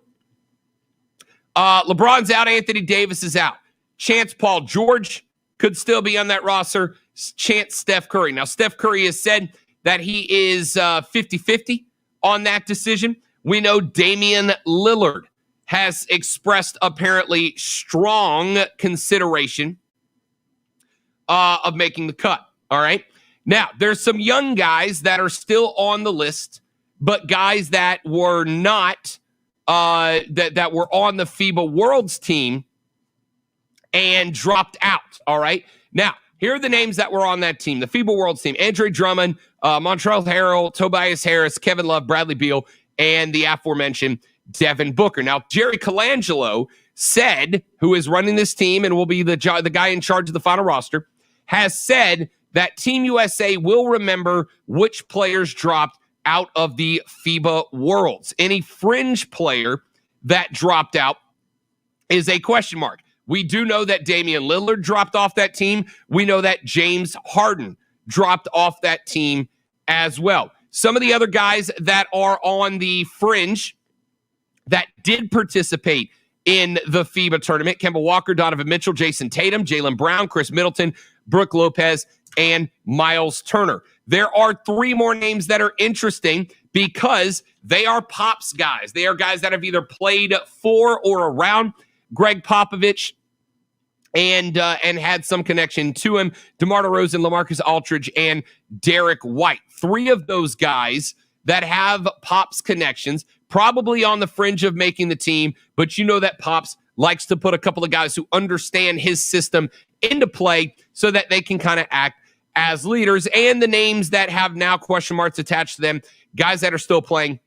LeBron's out. Anthony Davis is out. Chance Paul George could still be on that roster. Chance Steph Curry. Now, Steph Curry has said that he is 50-50 on that decision. We know Damian Lillard has expressed apparently strong consideration of making the cut. All right. Now, there's some young guys that are still on the list, but guys that were not that were on the FIBA Worlds team and dropped out. All right. Now, here are the names that were on that team, the FIBA Worlds team: Andre Drummond, Montrezl Harrell, Tobias Harris, Kevin Love, Bradley Beal, and the aforementioned Devin Booker. Now, Jerry Colangelo said, who is running this team and will be the guy in charge of the final roster, has said that Team USA will remember which players dropped out of the FIBA Worlds. Any fringe player that dropped out is a question mark. We do know that Damian Lillard dropped off that team. We know that James Harden dropped off that team as well. Some of the other guys that are on the fringe that did participate in the FIBA tournament: Kemba Walker, Donovan Mitchell, Jason Tatum, Jaylen Brown, Chris Middleton, Brooke Lopez, and Miles Turner. There are 3 more names that are interesting because they are Pops guys. They are guys that have either played for or around Greg Popovich and had some connection to him: DeMar DeRozan, LaMarcus Aldridge, and Derek White. 3 of those guys that have Pops connections, probably on the fringe of making the team, but you know that Pops likes to put a couple of guys who understand his system into play so that they can kind of act as leaders. And the names that have now question marks attached to them, guys that are still playing: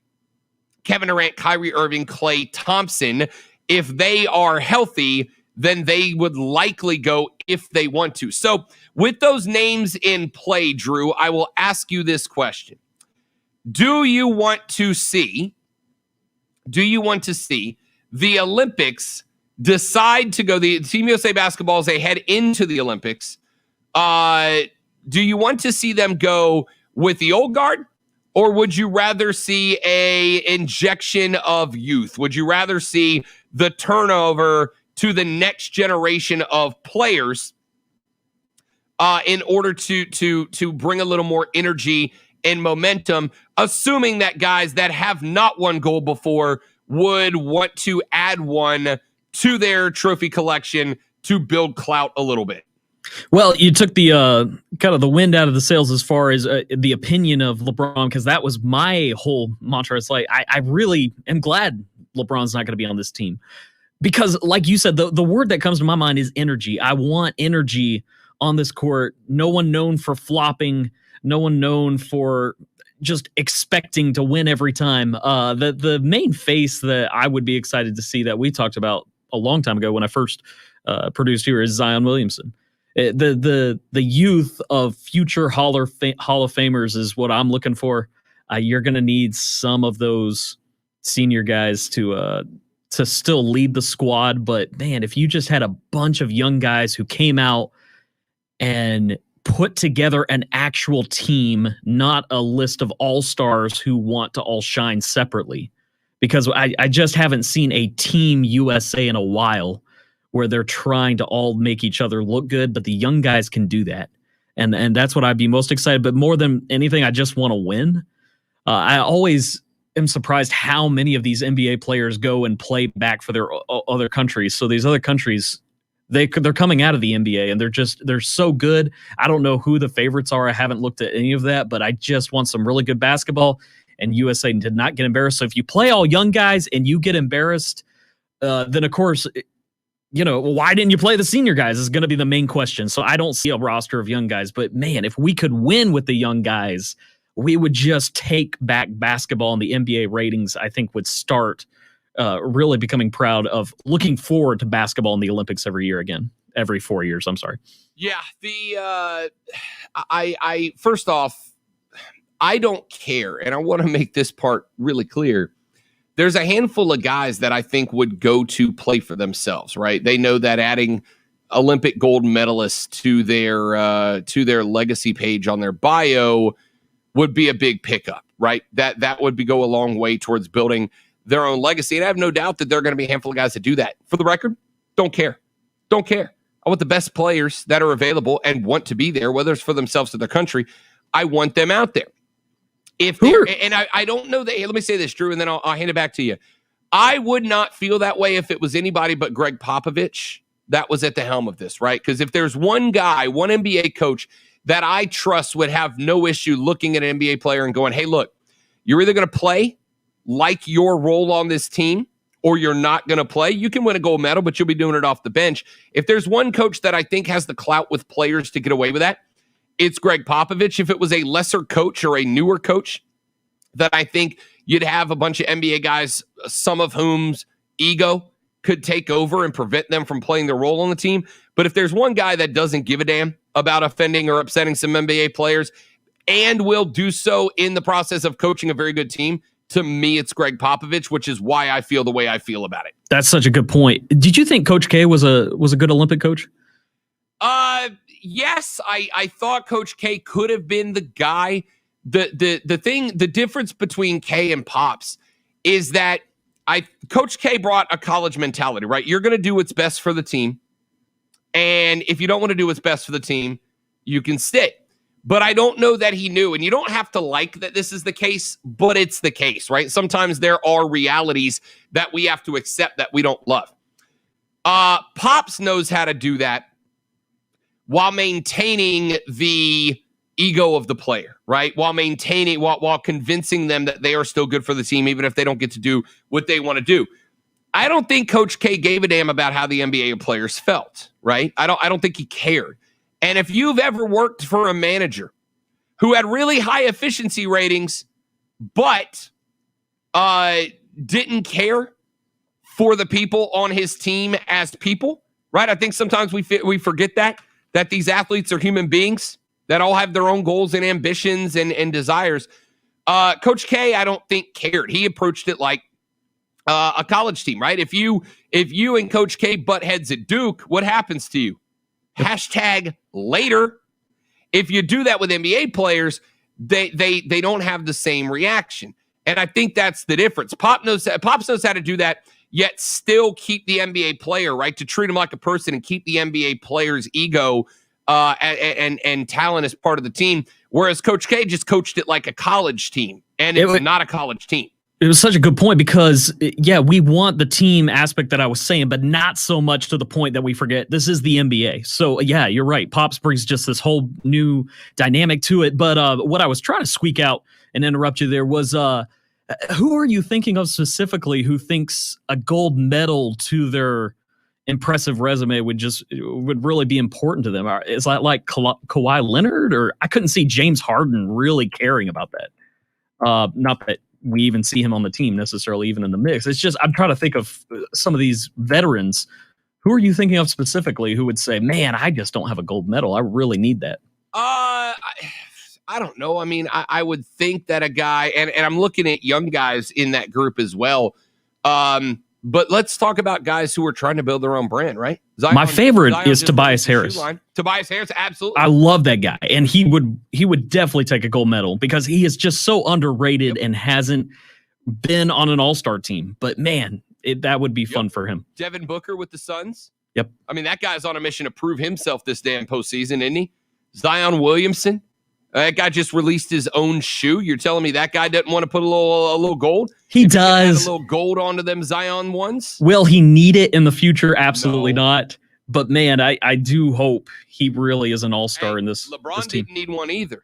Kevin Durant, Kyrie Irving, Klay Thompson. If they are healthy, then they would likely go if they want to. So with those names in play, Drew, I will ask you this question. Do you want to see the Olympics decide to go, the Team USA basketball as they head into the Olympics? Do you want to see them go with the old guard, or would you rather see a injection of youth? Would you rather see the turnover to the next generation of players in order to bring a little more energy and momentum, assuming that guys that have not won gold before would want to add one to their trophy collection to build clout a little bit? Well, you took the kind of the wind out of the sails as far as the opinion of LeBron, because that was my whole mantra. It's like, I really am glad LeBron's not going to be on this team, because like you said, the word that comes to my mind is energy. I want energy on this court. No one known for flopping, no one known for just expecting to win every time. The main face that I would be excited to see, that we talked about a long time ago when I first produced here, is Zion Williamson. The youth of future Hall of Famers is what I'm looking for. You're going to need some of those senior guys to still lead the squad. But man, if you just had a bunch of young guys who came out and put together an actual team, not a list of all-stars who want to all shine separately, because I just haven't seen a Team USA in a while where they're trying to all make each other look good, but the young guys can do that. And that's what I'd be most excited. But more than anything, I just want to win. I always am surprised how many of these NBA players go and play back for their other countries. So these other countries, they're coming out of the NBA and they're so good. I don't know who the favorites are. I haven't looked at any of that, but I just want some really good basketball, and USA did not get embarrassed. So if you play all young guys and you get embarrassed, then of course, why didn't you play the senior guys is going to be the main question. So I don't see a roster of young guys, but man, if we could win with the young guys, we would just take back basketball, and the NBA ratings, I think, would start really becoming proud of looking forward to basketball in the Olympics every 4 years. I'm sorry. Yeah. I first off, I don't care. And I want to make this part really clear. There's a handful of guys that I think would go to play for themselves, right? They know that adding Olympic gold medalists to their legacy page on their bio would be a big pickup, right? That would go a long way towards building their own legacy. And I have no doubt that there are going to be a handful of guys that do that. For the record, don't care. I want the best players that are available and want to be there, whether it's for themselves or their country. I want them out there. I don't know that. Let me say this, Drew, and then I'll hand it back to you. I would not feel that way if it was anybody but Greg Popovich that was at the helm of this, right? Because if there's one guy, one NBA coach that I trust would have no issue looking at an NBA player and going, hey, look, you're either going to play like your role on this team, or you're not going to play. You can win a gold medal, but you'll be doing it off the bench. If there's one coach that I think has the clout with players to get away with that, it's Greg Popovich. If it was a lesser coach or a newer coach, that I think you'd have a bunch of NBA guys, some of whom's ego could take over and prevent them from playing their role on the team. But if there's one guy that doesn't give a damn about offending or upsetting some NBA players and will do so in the process of coaching a very good team, to me, it's Greg Popovich, which is why I feel the way I feel about it. That's such a good point. Did you think Coach K was a good Olympic coach? Yes, I thought Coach K could have been the guy. The difference between K and Pops is that Coach K brought a college mentality, right? You're going to do what's best for the team. And if you don't want to do what's best for the team, you can stay. But I don't know that he knew, and you don't have to like that this is the case, but it's the case, right? Sometimes there are realities that we have to accept that we don't love. Pops knows how to do that while maintaining the ego of the player, right? While convincing them that they are still good for the team, even if they don't get to do what they want to do. I don't think Coach K gave a damn about how the NBA players felt, right? I don't think he cared. And if you've ever worked for a manager who had really high efficiency ratings, but didn't care for the people on his team as people, right? I think sometimes we forget that these athletes are human beings that all have their own goals and ambitions and desires. Coach K, I don't think cared. He approached it like a college team, right? If you and Coach K butt heads at Duke, what happens to you? Hashtag later. If you do that with NBA players, they don't have the same reaction. And I think that's the difference. Pops knows how to do that, yet still keep the NBA player, right? To treat him like a person and keep the NBA player's ego and talent as part of the team. Whereas Coach K just coached it like a college team, and it's not a college team. It was such a good point because, yeah, we want the team aspect that I was saying, but not so much to the point that we forget this is the NBA. So, yeah, you're right. Pops brings just this whole new dynamic to it. But what I was trying to squeak out and interrupt you there was, who are you thinking of specifically who thinks a gold medal to their impressive resume would really be important to them? Is that like Kawhi Leonard? Or I couldn't see James Harden really caring about that. Not that we even see him on the team necessarily, even in the mix. It's just, I'm trying to think of some of these veterans. Who are you thinking of specifically who would say, man, I just don't have a gold medal. I really need that. I don't know. I mean, I would think that a guy, and I'm looking at young guys in that group as well. But let's talk about guys who are trying to build their own brand, right? My favorite is Tobias Harris. Tobias Harris, absolutely. I love that guy, and he would definitely take a gold medal because he is just so underrated and hasn't been on an all-star team. But man, that would be fun for him. Devin Booker with the Suns. Yep. I mean, that guy's on a mission to prove himself this damn postseason, isn't he? Zion Williamson. That guy just released his own shoe. You're telling me that guy doesn't want to put a little gold? He does. Add a little gold onto them Zion ones? Will he need it in the future? Absolutely not. But man, I do hope he really is an all-star in this LeBron this team. didn't need one either,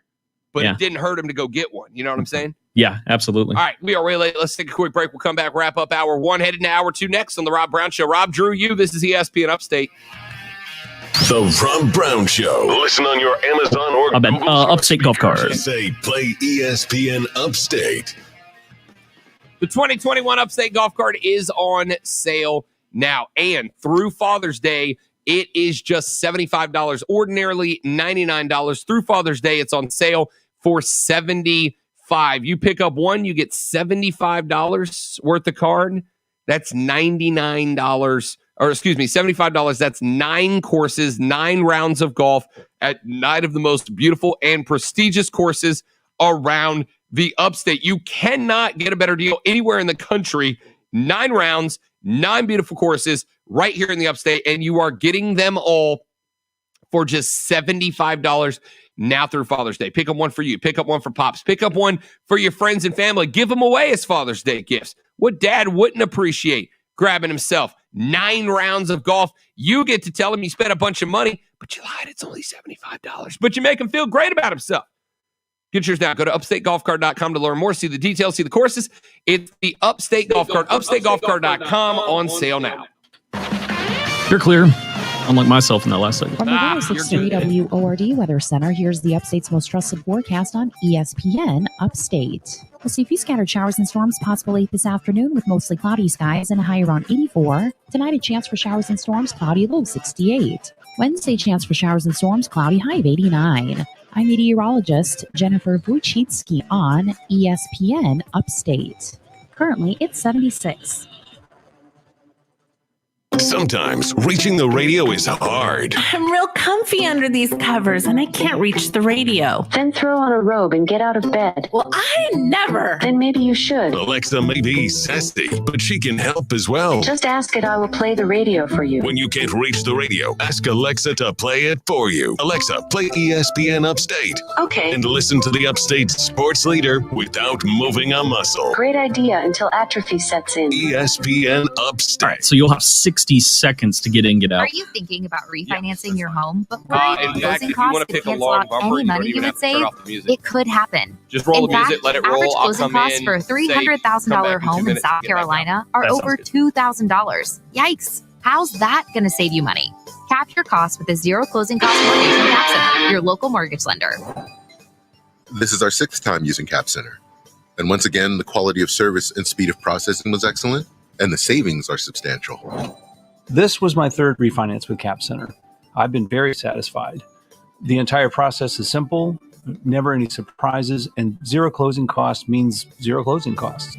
but it didn't hurt him to go get one. You know what I'm saying? Yeah, absolutely. All right, we are way late. Let's take a quick break. We'll come back, wrap up hour one, headed to hour two next on the Rob Brown Show. Rob, Drew, this is ESPN Upstate. The Rob Brown Show. Listen on your Amazon or Google Upstate Golf Cart. Say play ESPN Upstate. The 2021 Upstate Golf Cart is on sale now, and through Father's Day, it is just $75. Ordinarily $99. Through Father's Day, it's on sale for $75. You pick up one, you get $75 worth of card. That's $99. Or excuse me, $75. That's 9 courses, 9 rounds of golf at 9 of the most beautiful and prestigious courses around the Upstate. You cannot get a better deal anywhere in the country. 9 rounds, 9 beautiful courses right here in the Upstate, and you are getting them all for just $75 now through Father's Day. Pick up one for you. Pick up one for Pops. Pick up one for your friends and family. Give them away as Father's Day gifts. What dad wouldn't appreciate grabbing himself 9 rounds of golf? You get to tell him you spent a bunch of money, but you lied. It's only $75. But you make him feel great about himself. Get yours now. Go to upstategolfcart.com to learn more. See the details. See the courses. It's the Upstate Golf Cart. Upstategolfcart.com on sale now. You're clear. Unlike myself in that last segment. From the 106.3 WORD Weather Center, here's the Upstate's most trusted forecast on ESPN Upstate. We'll see a few scattered showers and storms possible late this afternoon with mostly cloudy skies and a high around 84. Tonight, a chance for showers and storms, cloudy, low 68. Wednesday, chance for showers and storms, cloudy, high of 89. I'm meteorologist Jennifer Wojcicki on ESPN Upstate. Currently, it's 76. Sometimes reaching the radio is hard. I'm real comfy under these covers and I can't reach the radio. Then throw on a robe and get out of bed. Well, I never. Then maybe you should. Alexa may be sassy, but she can help as well. Just ask it, I will play the radio for you. When you can't reach the radio, ask Alexa to play it for you. Alexa, play ESPN Upstate. Okay. And listen to the Upstate sports leader without moving a muscle. Great idea until atrophy sets in. ESPN Upstate. All right, so you'll have 60 seconds to get in, get out. Are you thinking about refinancing your home, but worried In that fact, closing if you want costs to could pick a cancel long out bumper, any you don't money even you have would to turn save? off the music. It could happen. Just roll in the music, fact, let it roll. Average I'll closing come costs in, for a say, $300,000 come back in 2 home in minutes, South get back Carolina are That sounds over good. $2,000. Yikes! How's that going to save you money? Cap your costs with a zero closing cost mortgage from Cap Center, your local mortgage lender. This is our 6th time using Cap Center. And once again, the quality of service and speed of processing was excellent, and the savings are substantial. This was my 3rd refinance with Cap Center. I've been very satisfied. The entire process is simple, never any surprises, and zero closing costs means zero closing costs.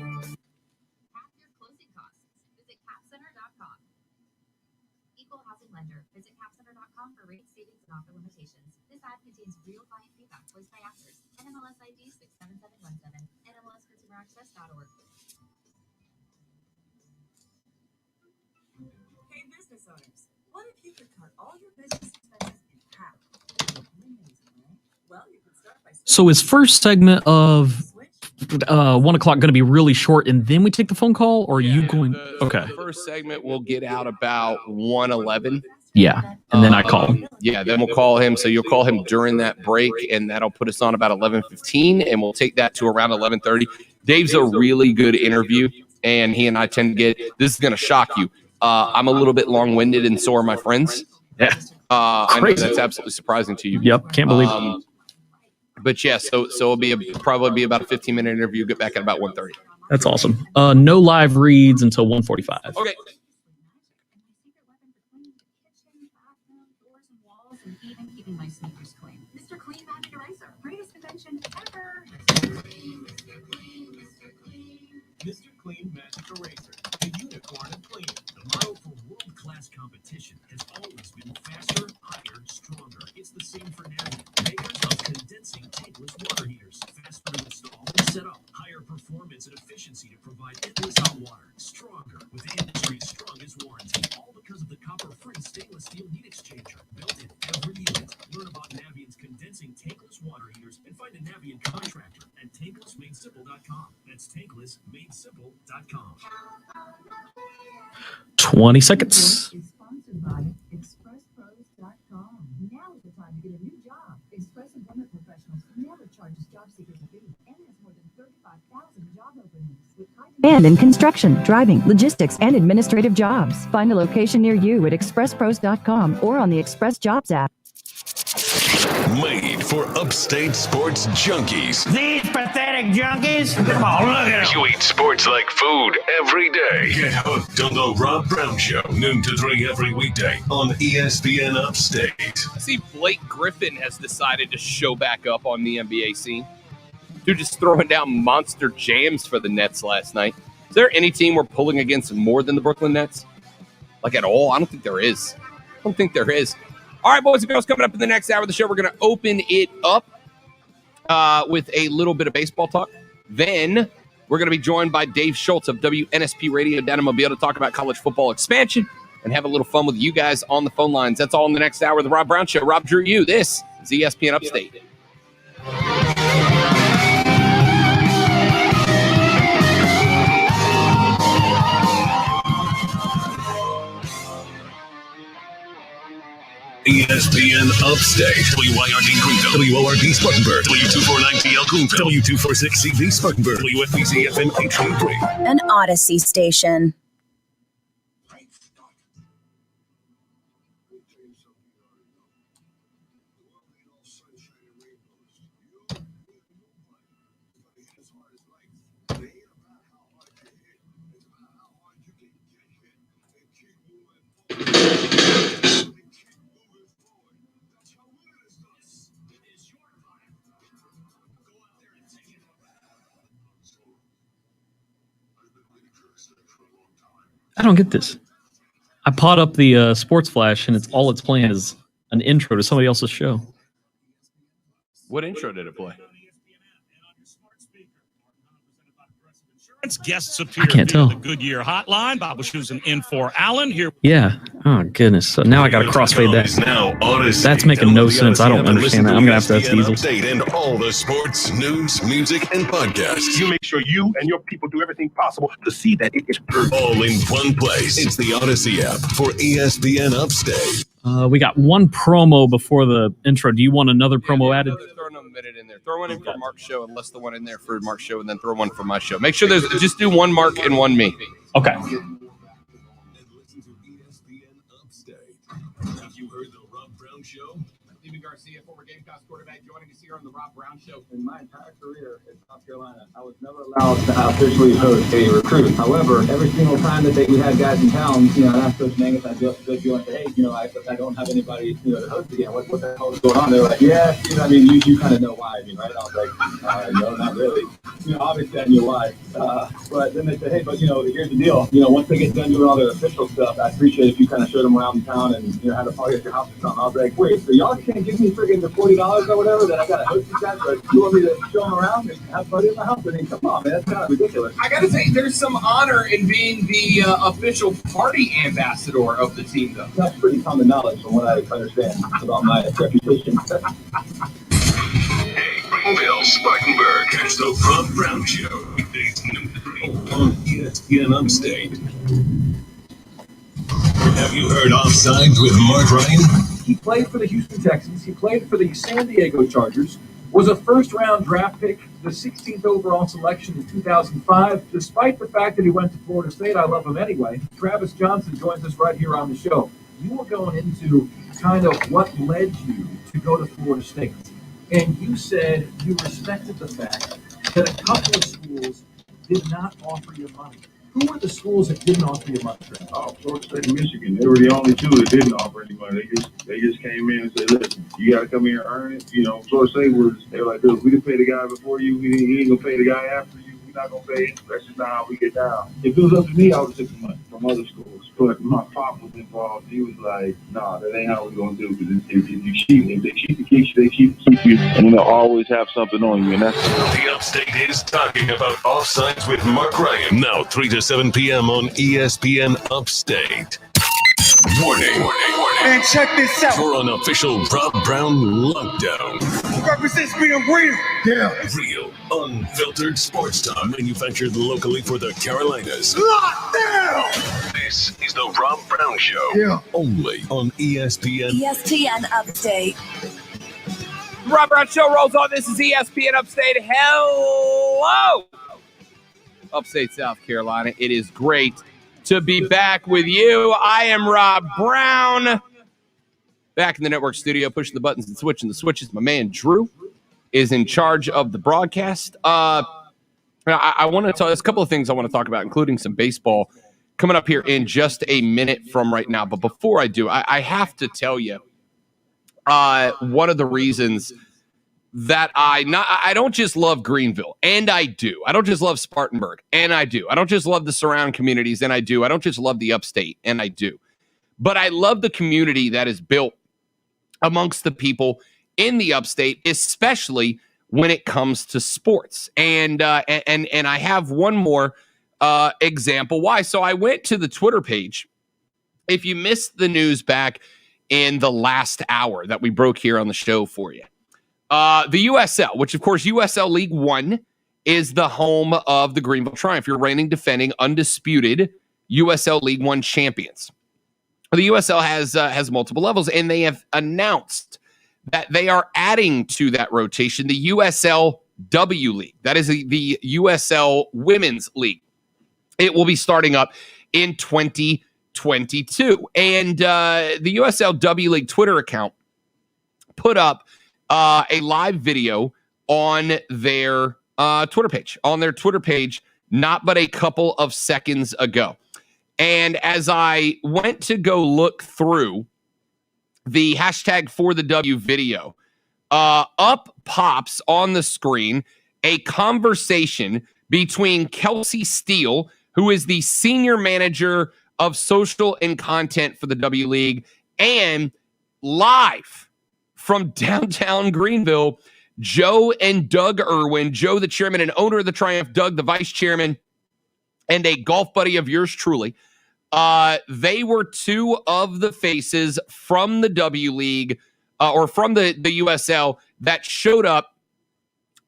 Equal housing lender. Visit capcenter.com for rate savings and offer limitations. This ad contains real client feedback voiced by actors. NMLS ID 67717. NMLSConsumerAccess.org. Hey, business owners. What if you could cut all your business expenses in half? Well, you can start by So is first segment of 1 o'clock going to be really short, and then we take the phone call, or are you going? Okay. The first segment will get out about 1:11. Yeah, and then I call him. Yeah, then we'll call him. So you'll call him during that break, and that'll put us on about 11:15, and we'll take that to around 11:30. Dave's a really good interview, and he and I tend to get. This is going to shock you. I'm a little bit long-winded, and so are my friends. Yeah, I know that's absolutely surprising to you. Yep, can't believe it. But yeah, so it'll be probably be about a 15-minute interview. Get back at about 1:30. That's awesome. No live reads until 1:45. Okay. even keeping my sneakers clean. Mr. Clean Magic Eraser, greatest invention ever. Mr. Clean Magic Eraser, the unicorn of clean. The model for world-class competition has always been faster, higher, stronger. It's the same for Navient, makers of condensing tankless water heaters. Faster to install and set up. Higher performance and efficiency to provide endless hot water. Stronger with the industry's strongest warranty. All because of the copper-free stainless steel heat exchanger built in every unit. Learn about Navient's condensing tankless water heaters and find a Navient contractor at tanklessmadesimple.com. That's tanklessmadesimple.com. 20 seconds. Is sponsored by ExpressPros.com. Now is the time to get a new job. Express Employment Professionals never charges job seekers a fee and has more than 35,000 job openings. With And in construction, driving, logistics, and administrative jobs. Find a location near you at expresspros.com or on the Express Jobs app. Made for upstate sports junkies. These pathetic junkies? Oh, look at them. You eat sports like food every day. Get hooked on the Rob Brown Show, noon to 3 every weekday on ESPN Upstate. I see Blake Griffin has decided to show back up on the NBA scene. Dude just throwing down monster jams for the Nets last night. Is there any team we're pulling against more than the Brooklyn Nets? Like at all? I don't think there is. All right, boys and girls, coming up in the next hour of the show, we're going to open it up with a little bit of baseball talk. Then we're going to be joined by Dave Schultz of WNSP Radio down in Mobile to talk about college football expansion and have a little fun with you guys on the phone lines. That's all in the next hour of the Rob Brown Show. Rob Drew you. This is ESPN Upstate. ESPN Upstate, WYRD Greenville, WORD Spartanburg, W249TL Greenville, W246CV Spartanburg, WFBC FM HD3. An Odyssey station. I don't get this. I pot up the Sports Flash, and it's playing is an intro to somebody else's show. What intro did it play? Guests appear I can't via tell. the Goodyear hotline. Bob Wischusen in for Allen here. Yeah. Oh, goodness. So now I got to crossfade that. That's making no sense. I don't understand that. I'm going to have to ask Diesel. Update and all the sports, news, music, and podcasts. You make sure you and your people do everything possible to see that it is perfect. All in one place. It's the Odyssey app for ESPN Upstate. We got one promo before the intro. Do you want another promo added? Throw another minute in there. Throw one in for Mark's show, and list the one in there for Mark's show, and then throw one for my show. Make sure there's just do one Mark and one me. Okay. Have you heard the Rob Brown Show? Leave a Garcia, former Gamecocks quarterback, joining us here on the Rob Brown Show. In my entire career in South Carolina, I was never allowed to officially host a recruit. However, every single time that we had guys in town, I'd ask Coach Mangus, I'd go and say, hey, I don't have anybody, to host again. What the hell is going on? They were like, yeah, you kind of know why, right? I was like, no, not really. Obviously I knew why. But then they said, hey, but here's the deal. Once they get done doing all their official stuff, I appreciate if you kind of showed them around town and had a party at your house or something. I was like, wait, so y'all can't give me friggin' the $40 or whatever that I got to host you guys, but you want me to show them around and have a party at my house? I mean, come on, man, that's kind of ridiculous. I gotta say, there's some honor in being the official party ambassador of the team, though. That's pretty common knowledge from what I understand about my reputation. Bill Spartanburg. Catch the Rob Brown Show. Weekdays noon to 3 on ESPN Upstate. Have you heard Offsides with Mark Ryan? He played for the Houston Texans. He played for the San Diego Chargers. Was a first-round draft pick, the 16th overall selection in 2005. Despite the fact that he went to Florida State, I love him anyway. Travis Johnson joins us right here on the show. You were going into kind of what led you to go to Florida State. And you said you respected the fact that a couple of schools did not offer you money. Who were the schools that didn't offer you money? Florida State and Michigan. They were the only two that didn't offer any money. They just came in and said, listen, you got to come here and earn it. Florida State they were like, look, we can pay the guy before you. We ain't going to pay the guy after you. We're not going to pay it. That's just not how we get down. If it was up to me, I would have took the money from other schools. But my pop was involved. He was like, nah, that ain't how we're going to do. Because if you cheat, if they cheat to keep you, they cheat to keep you. And they'll always have something on you. And that's The Upstate is talking about Offsides with Mark Ryan. Now 3 to 7 p.m. on ESPN Upstate. Warning. Man, check this out. For an official Rob Brown lockdown. Represents being real. Yeah. Real, unfiltered sports talk manufactured locally for the Carolinas. Lockdown! This is the Rob Brown Show. Yeah. Only on ESPN. ESPN Upstate. Rob Brown Show rolls on. This is ESPN Upstate. Hello, Upstate South Carolina. It is great to be back with you. I am Rob Brown. Back in the network studio, pushing the buttons and switching the switches. My man Drew is in charge of the broadcast. I want to tell you a couple of things I want to talk about, including some baseball coming up here in just a minute from right now. But before I do, I have to tell you one of the reasons that I don't just love Greenville, and I do. I don't just love Spartanburg, and I do. I don't just love the surround communities, and I do. I don't just love the Upstate, and I do. But I love the community that is built amongst the people in the Upstate, especially when it comes to sports. And I have one more example why. So I went to the Twitter page. If you missed the news back in the last hour that we broke here on the show for you, the USL, which of course USL League One is the home of the Greenville Triumph, your reigning, defending, undisputed USL League One champions. The USL has multiple levels, and they have announced that they are adding to that rotation the USLW League. That is the USL Women's League. It will be starting up in 2022. And the USLW League Twitter account put up a live video on their Twitter page, not but a couple of seconds ago. And as I went to go look through the hashtag for the W video, up pops on the screen a conversation between Kelsey Steele, who is the senior manager of social and content for the W League, and live from downtown Greenville, Joe and Doug Irwin. Joe, the chairman and owner of the Triumph, Doug, the vice chairman, and a golf buddy of yours truly. They were two of the faces from the W League or from the USL that showed up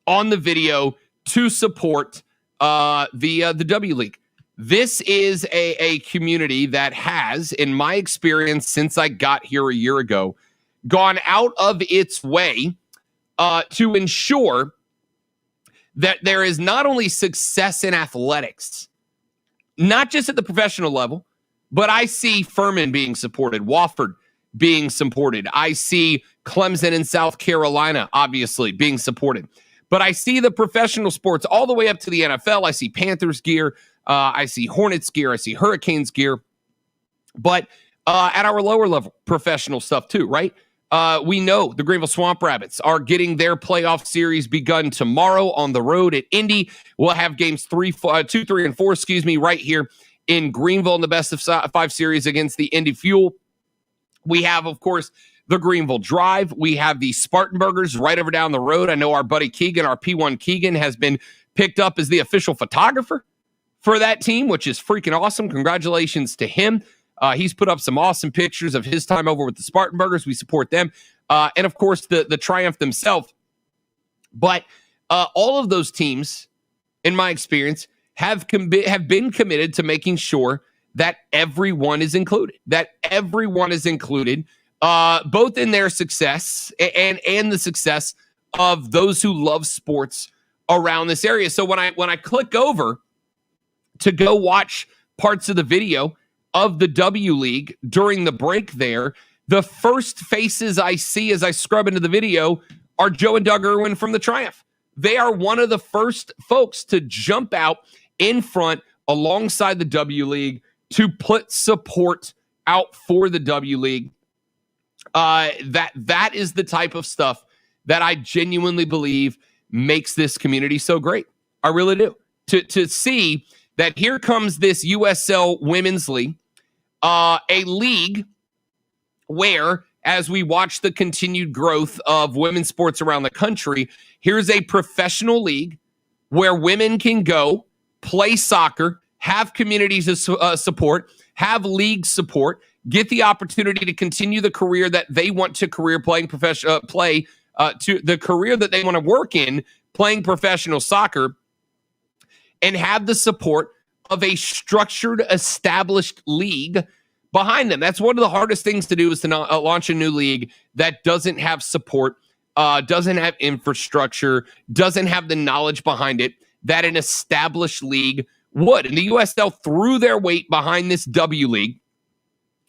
on the video to support the W League. This is a community that has, in my experience since I got here a year ago, gone out of its way to ensure that there is not only success in athletics, not just at the professional level, but I see Furman being supported, Wofford being supported. I see Clemson and South Carolina, obviously, being supported. But I see the professional sports all the way up to the NFL. I see Panthers gear. I see Hornets gear. I see Hurricanes gear. But at our lower level, professional stuff too, right? We know the Greenville Swamp Rabbits are getting their playoff series begun tomorrow on the road at Indy. We'll have games 2, 3, and 4, right here in Greenville in the best of 5 series against the Indy Fuel. We have, of course, the Greenville Drive. We have the Spartanburgers right over down the road. I know our buddy Keegan, our P1 Keegan, has been picked up as the official photographer for that team, which is freaking awesome. Congratulations to him. He's put up some awesome pictures of his time over with the Spartanburgers. We support them. And, of course, the Triumph themselves. But all of those teams, in my experience, have been committed to making sure that everyone is included, both in their success and the success of those who love sports around this area. So when I click over to go watch parts of the video of the W League during the break there, the first faces I see as I scrub into the video are Joe and Doug Irwin from the Triumph. They are one of the first folks to jump out in front alongside the W League to put support out for the W League. That is the type of stuff that I genuinely believe makes this community so great. I really do. To see that here comes this USL Women's League, a league where, as we watch the continued growth of women's sports around the country, here's a professional league where women can go play soccer, have communities of support, have league support, get the opportunity to continue the career that they want to to the career that they want to work in, playing professional soccer, and have the support of a structured, established league behind them. That's one of the hardest things to do, is to launch a new league that doesn't have support, doesn't have infrastructure, doesn't have the knowledge behind it that an established league would. And the USL threw their weight behind this W League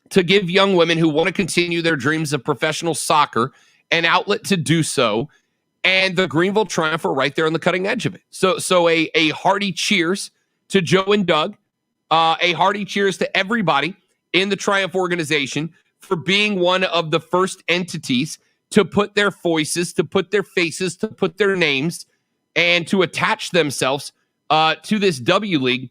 to give young women who want to continue their dreams of professional soccer an outlet to do so. And the Greenville Triumph are right there on the cutting edge of it. So a hearty cheers to Joe and Doug, a hearty cheers to everybody in the Triumph organization for being one of the first entities to put their voices, to put their faces, to put their names, and to attach themselves to this W League.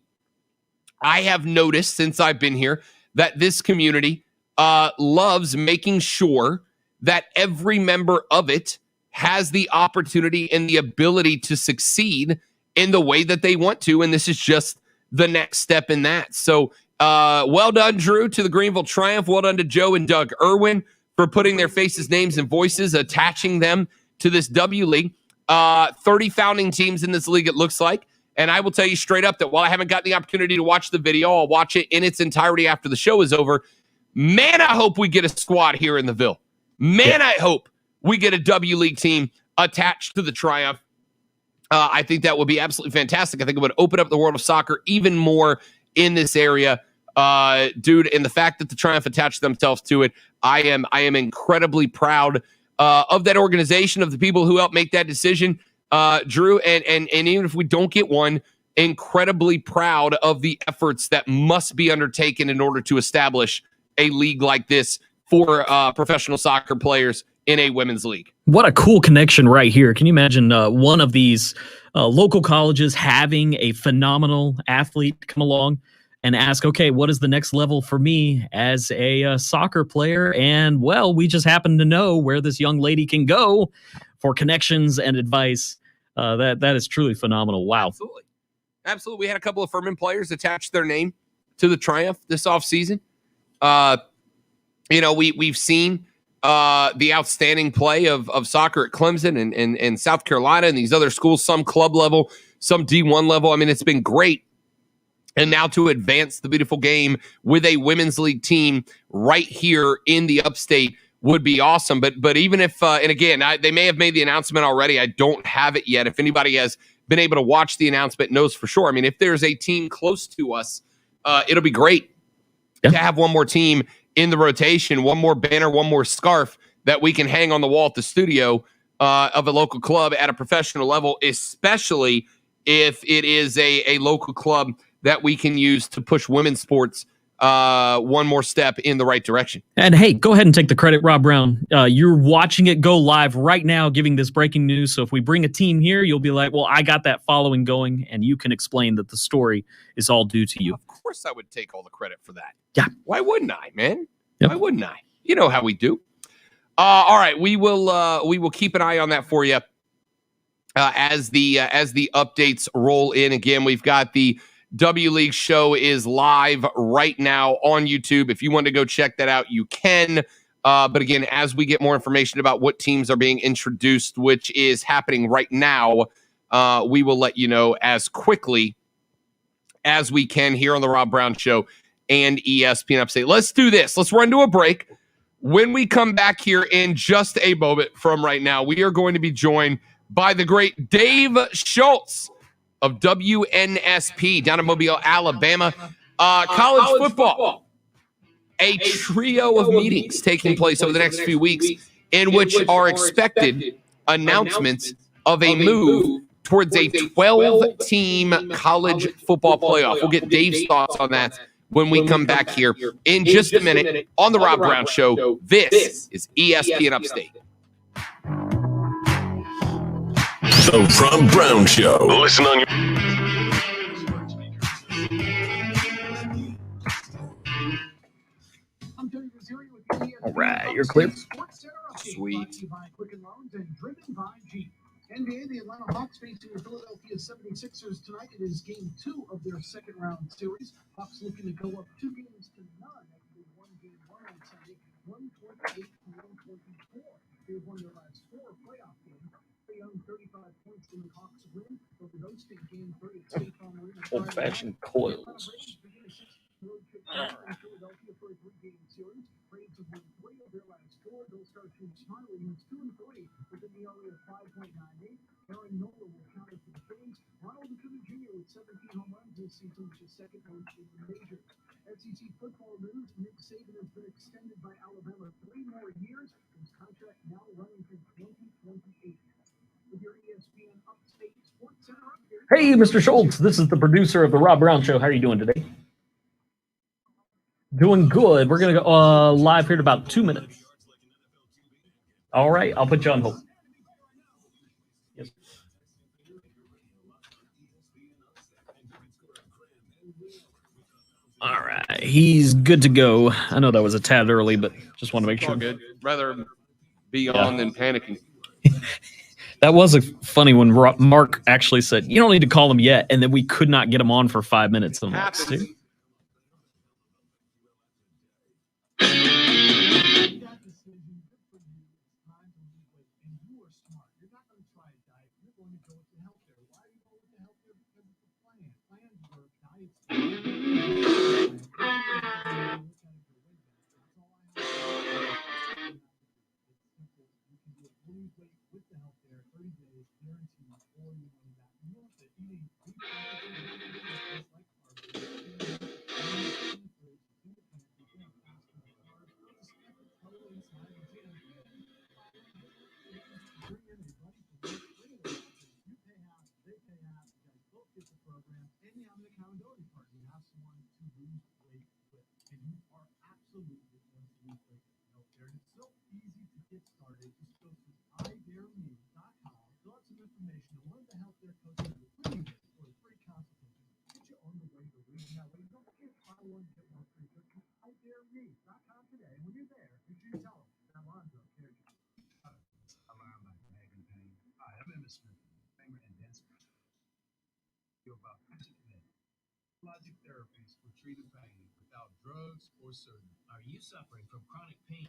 I have noticed since I've been here that this community loves making sure that every member of it has the opportunity and the ability to succeed in the way that they want to, and this is just the next step in that. So well done, Drew, to the Greenville Triumph. Well done to Joe and Doug Irwin for putting their faces, names, and voices, attaching them to this W League. 30 founding teams in this league, it looks like. And I will tell you straight up that while I haven't got the opportunity to watch the video, I'll watch it in its entirety after the show is over. Man, I hope we get a squad here in the Ville. Man, I hope we get a W League team attached to the Triumph. I think that would be absolutely fantastic. I think it would open up the world of soccer even more in this area. Dude, and the fact that the Triumph attached themselves to it, I am incredibly proud of that organization, of the people who helped make that decision, Drew, and even if we don't get one, incredibly proud of the efforts that must be undertaken in order to establish a league like this for professional soccer players in a women's league. What a cool connection right here. Can you imagine one of these local colleges having a phenomenal athlete come along and ask, okay, what is the next level for me as a soccer player? And, well, we just happen to know where this young lady can go for connections and advice. That is truly phenomenal. Wow. Absolutely. We had a couple of Furman players attach their name to the Triumph this offseason. We've seen the outstanding play of soccer at Clemson and South Carolina and these other schools, some club level, some D1 level. I mean, it's been great. And now to advance the beautiful game with a women's league team right here in the upstate would be awesome. But even if, and again, they may have made the announcement already. I don't have it yet. If anybody has been able to watch the announcement, knows for sure. I mean, if there's a team close to us, it'll be great to have one more team in the rotation, one more banner, one more scarf that we can hang on the wall at the studio of a local club at a professional level, especially if it is a local club that we can use to push women's sports one more step in the right direction. And hey, go ahead and take the credit, Rob Brown. You're watching it go live right now, giving this breaking news. So if we bring a team here, you'll be like, well, I got that following going, and you can explain that the story is all due to you. Of course I would take all the credit for that. Yeah. Why wouldn't I, man? Yep. Why wouldn't I? You know how we do. All right, we will keep an eye on that for you as the updates roll in. Again, we've got the W League show is live right now on YouTube. If you want to go check that out, you can. But again, as we get more information about what teams are being introduced, which is happening right now, we will let you know as quickly as we can here on the Rob Brown Show and ESPN Upstate. Let's do this. Let's run to a break. When we come back here in just a moment from right now, we are going to be joined by the great Dave Schultz of WNSP down in Mobile, Alabama. College football. A trio of meetings taking place over the next few weeks in which are expected announcements of a move towards a 12-team college football playoff. We'll get Dave's thoughts on that when we come back here in just a minute on the Rob Brown Show. This is ESPN Upstate. The Rob Brown Show. Listen on your... All right, you're clear. Sweet. NBA, the Atlanta Hawks facing the Philadelphia 76ers tonight. It is game 2 of their second round series. Hawks looking to go up 2 games to none after they won game 1 on Sunday, 128 to 124. They've won their last 4 playoff games. They own 35 points in the Hawks win. They'll be hosting game 3 at State Farm Arena. Old-fashioned coils. Philadelphia for a 3-game series. Braves have won 3 of their last 4. They'll start to Smiley, who's 2-3 with an ERA of 5.98. Aaron Nola will counter for the Phillies. Ronald Acuna Jr. with 17 home runs this season, which is second most in the majors. SEC football news: Nick Saban has been extended by Alabama 3 more years. His contract now running through 2028. With your ESPN Upstate Sports Center update. Hey, Mr. Schultz, this is the producer of the Rob Brown Show. How are you doing today? Doing good. We're going to go live here in about 2 minutes. All right, I'll put you on hold. Yes. All right, he's good to go. I know that was a tad early, but just want to make sure. All good. Rather be on than panicking. That was a funny when Mark actually said, you don't need to call him yet, and then we could not get him on for 5 minutes. I'm like, see? Therapies for treating pain without drugs or surgery. Are you suffering from chronic pain?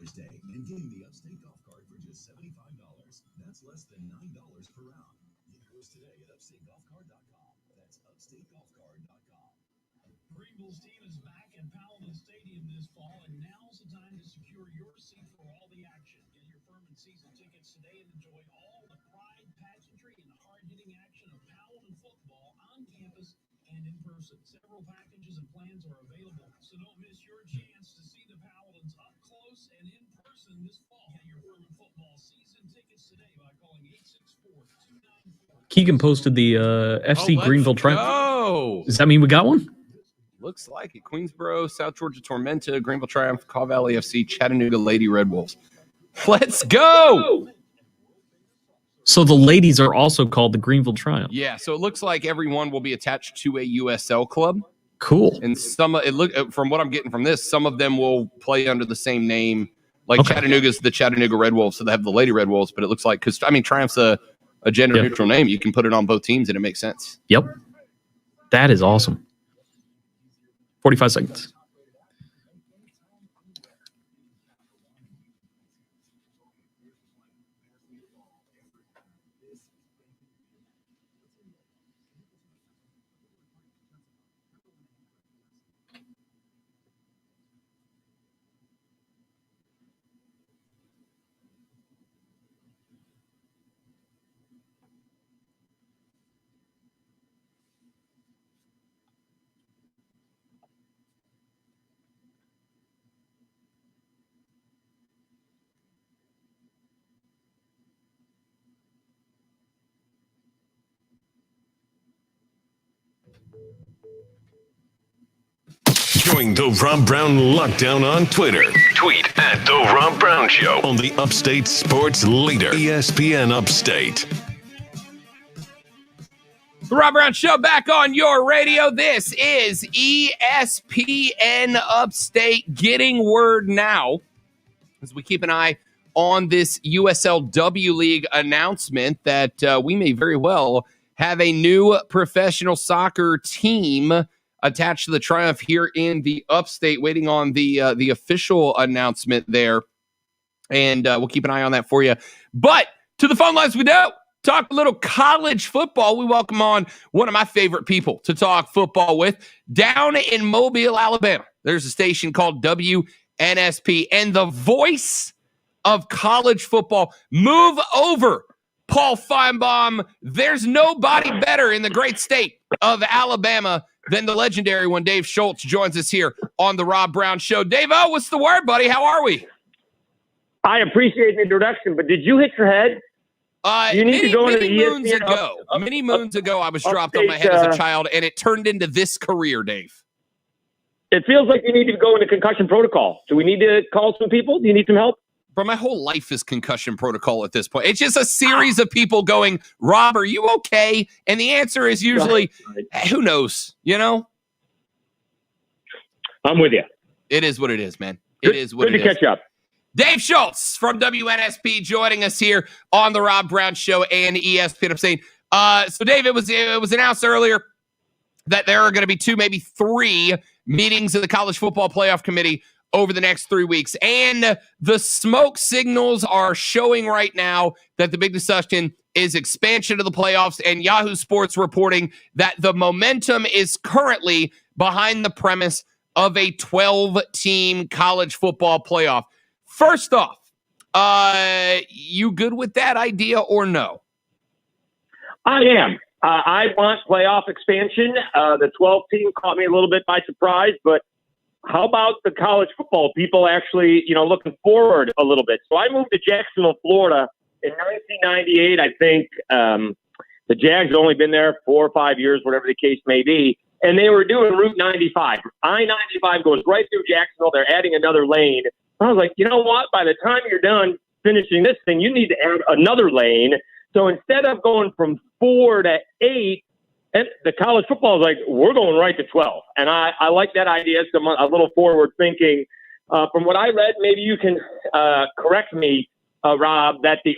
Father's Day and getting the Upstate golf cart for just $75. That's less than $9 per round. Get yours today at upstategolfcart.com. That's upstategolfcart.com. Greenville's team is back at Palmetto Stadium this fall, and now's the time to secure your seat for all the action. Get your Furman season tickets today and enjoy all the pride, pageantry, and hard-hitting action of Paladin football on campus and in person. Several packages and plans are available, so don't miss your chance to see the Paladins up close and in person this fall. Get your Furman football season tickets today by calling 864-294. Keegan posted the FC Greenville Triumph. Does that mean we got one? Looks like it. Queensboro, South Georgia Tormenta, Greenville Triumph, Caw Valley FC, Chattanooga Lady Red Wolves. Let's go! So the ladies are also called the Greenville Triumph. Yeah, so it looks like everyone will be attached to a USL club. Cool. And from what I'm getting from this, some of them will play under the same name. Like Chattanooga's the Chattanooga Red Wolves, so they have the Lady Red Wolves, but it looks like, because, I mean, Triumph's a gender-neutral name. You can put it on both teams, and it makes sense. Yep. That is awesome. 45 seconds. Join the Rob Brown Lockdown on Twitter. Tweet at The Rob Brown Show on the Upstate Sports Leader, ESPN Upstate. The Rob Brown Show back on your radio. This is ESPN Upstate getting word now as we keep an eye on this USLW League announcement that we may very well have a new professional soccer team attached to the Triumph here in the Upstate, waiting on the official announcement there. And we'll keep an eye on that for you. But to the phone lines we go. Talk a little college football. We welcome on one of my favorite people to talk football with down in Mobile, Alabama. There's a station called WNSP, and the voice of college football. Move over, Paul Feinbaum. There's nobody better in the great state of Alabama than the legendary one. Dave Schultz joins us here on the Rob Brown Show. Dave, what's the word, buddy? How are we? I appreciate the introduction, but did you hit your head? You need to go into the ESPN Many moons ago, I was dropped on my head as a child, and it turned into this career, Dave. It feels like you need to go into concussion protocol. Do we need to call some people? Do you need some help? Bro, my whole life is concussion protocol at this point. It's just a series of people going, Rob, are you okay? And the answer is usually, who knows, you know? I'm with you. It is what it is, man. It is what it is. Good to catch up. Dave Schultz from WNSP joining us here on the Rob Brown Show and ESPN Upstate. So, Dave, it was announced earlier that there are going to be 2, maybe 3 meetings of the College Football Playoff Committee over the next 3 weeks. And the smoke signals are showing right now that the big discussion is expansion of the playoffs, and Yahoo Sports reporting that the momentum is currently behind the premise of a 12-team college football playoff. First off, you good with that idea or no? I am. I want playoff expansion. The 12 team caught me a little bit by surprise, but how about the college football people actually, looking forward a little bit? So I moved to Jacksonville, Florida in 1998. I think the Jags only been there 4 or 5 years, whatever the case may be. And they were doing Route 95. I-95 goes right through Jacksonville. They're adding another lane. I was like, you know what? By the time you're done finishing this thing, you need to add another lane. So instead of going from 4 to 8, and the college football is like, we're going right to 12. And I like that idea. So I'm a little forward thinking. From what I read, maybe you can correct me, Rob, that the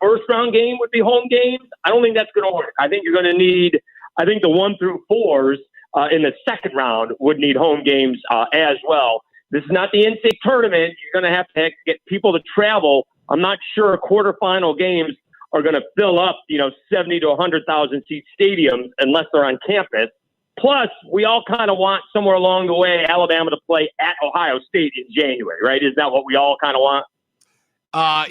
first round game would be home games. I don't think that's going to work. I think you're going to need, the 1 through 4s in the second round would need home games as well. This is not the NCAA tournament. You're going to have to get people to travel. I'm not sure quarterfinal games are going to fill up, 70 to 100,000 seat stadiums unless they're on campus. Plus, we all kind of want somewhere along the way Alabama to play at Ohio State in January, right? Is that what we all kind of want?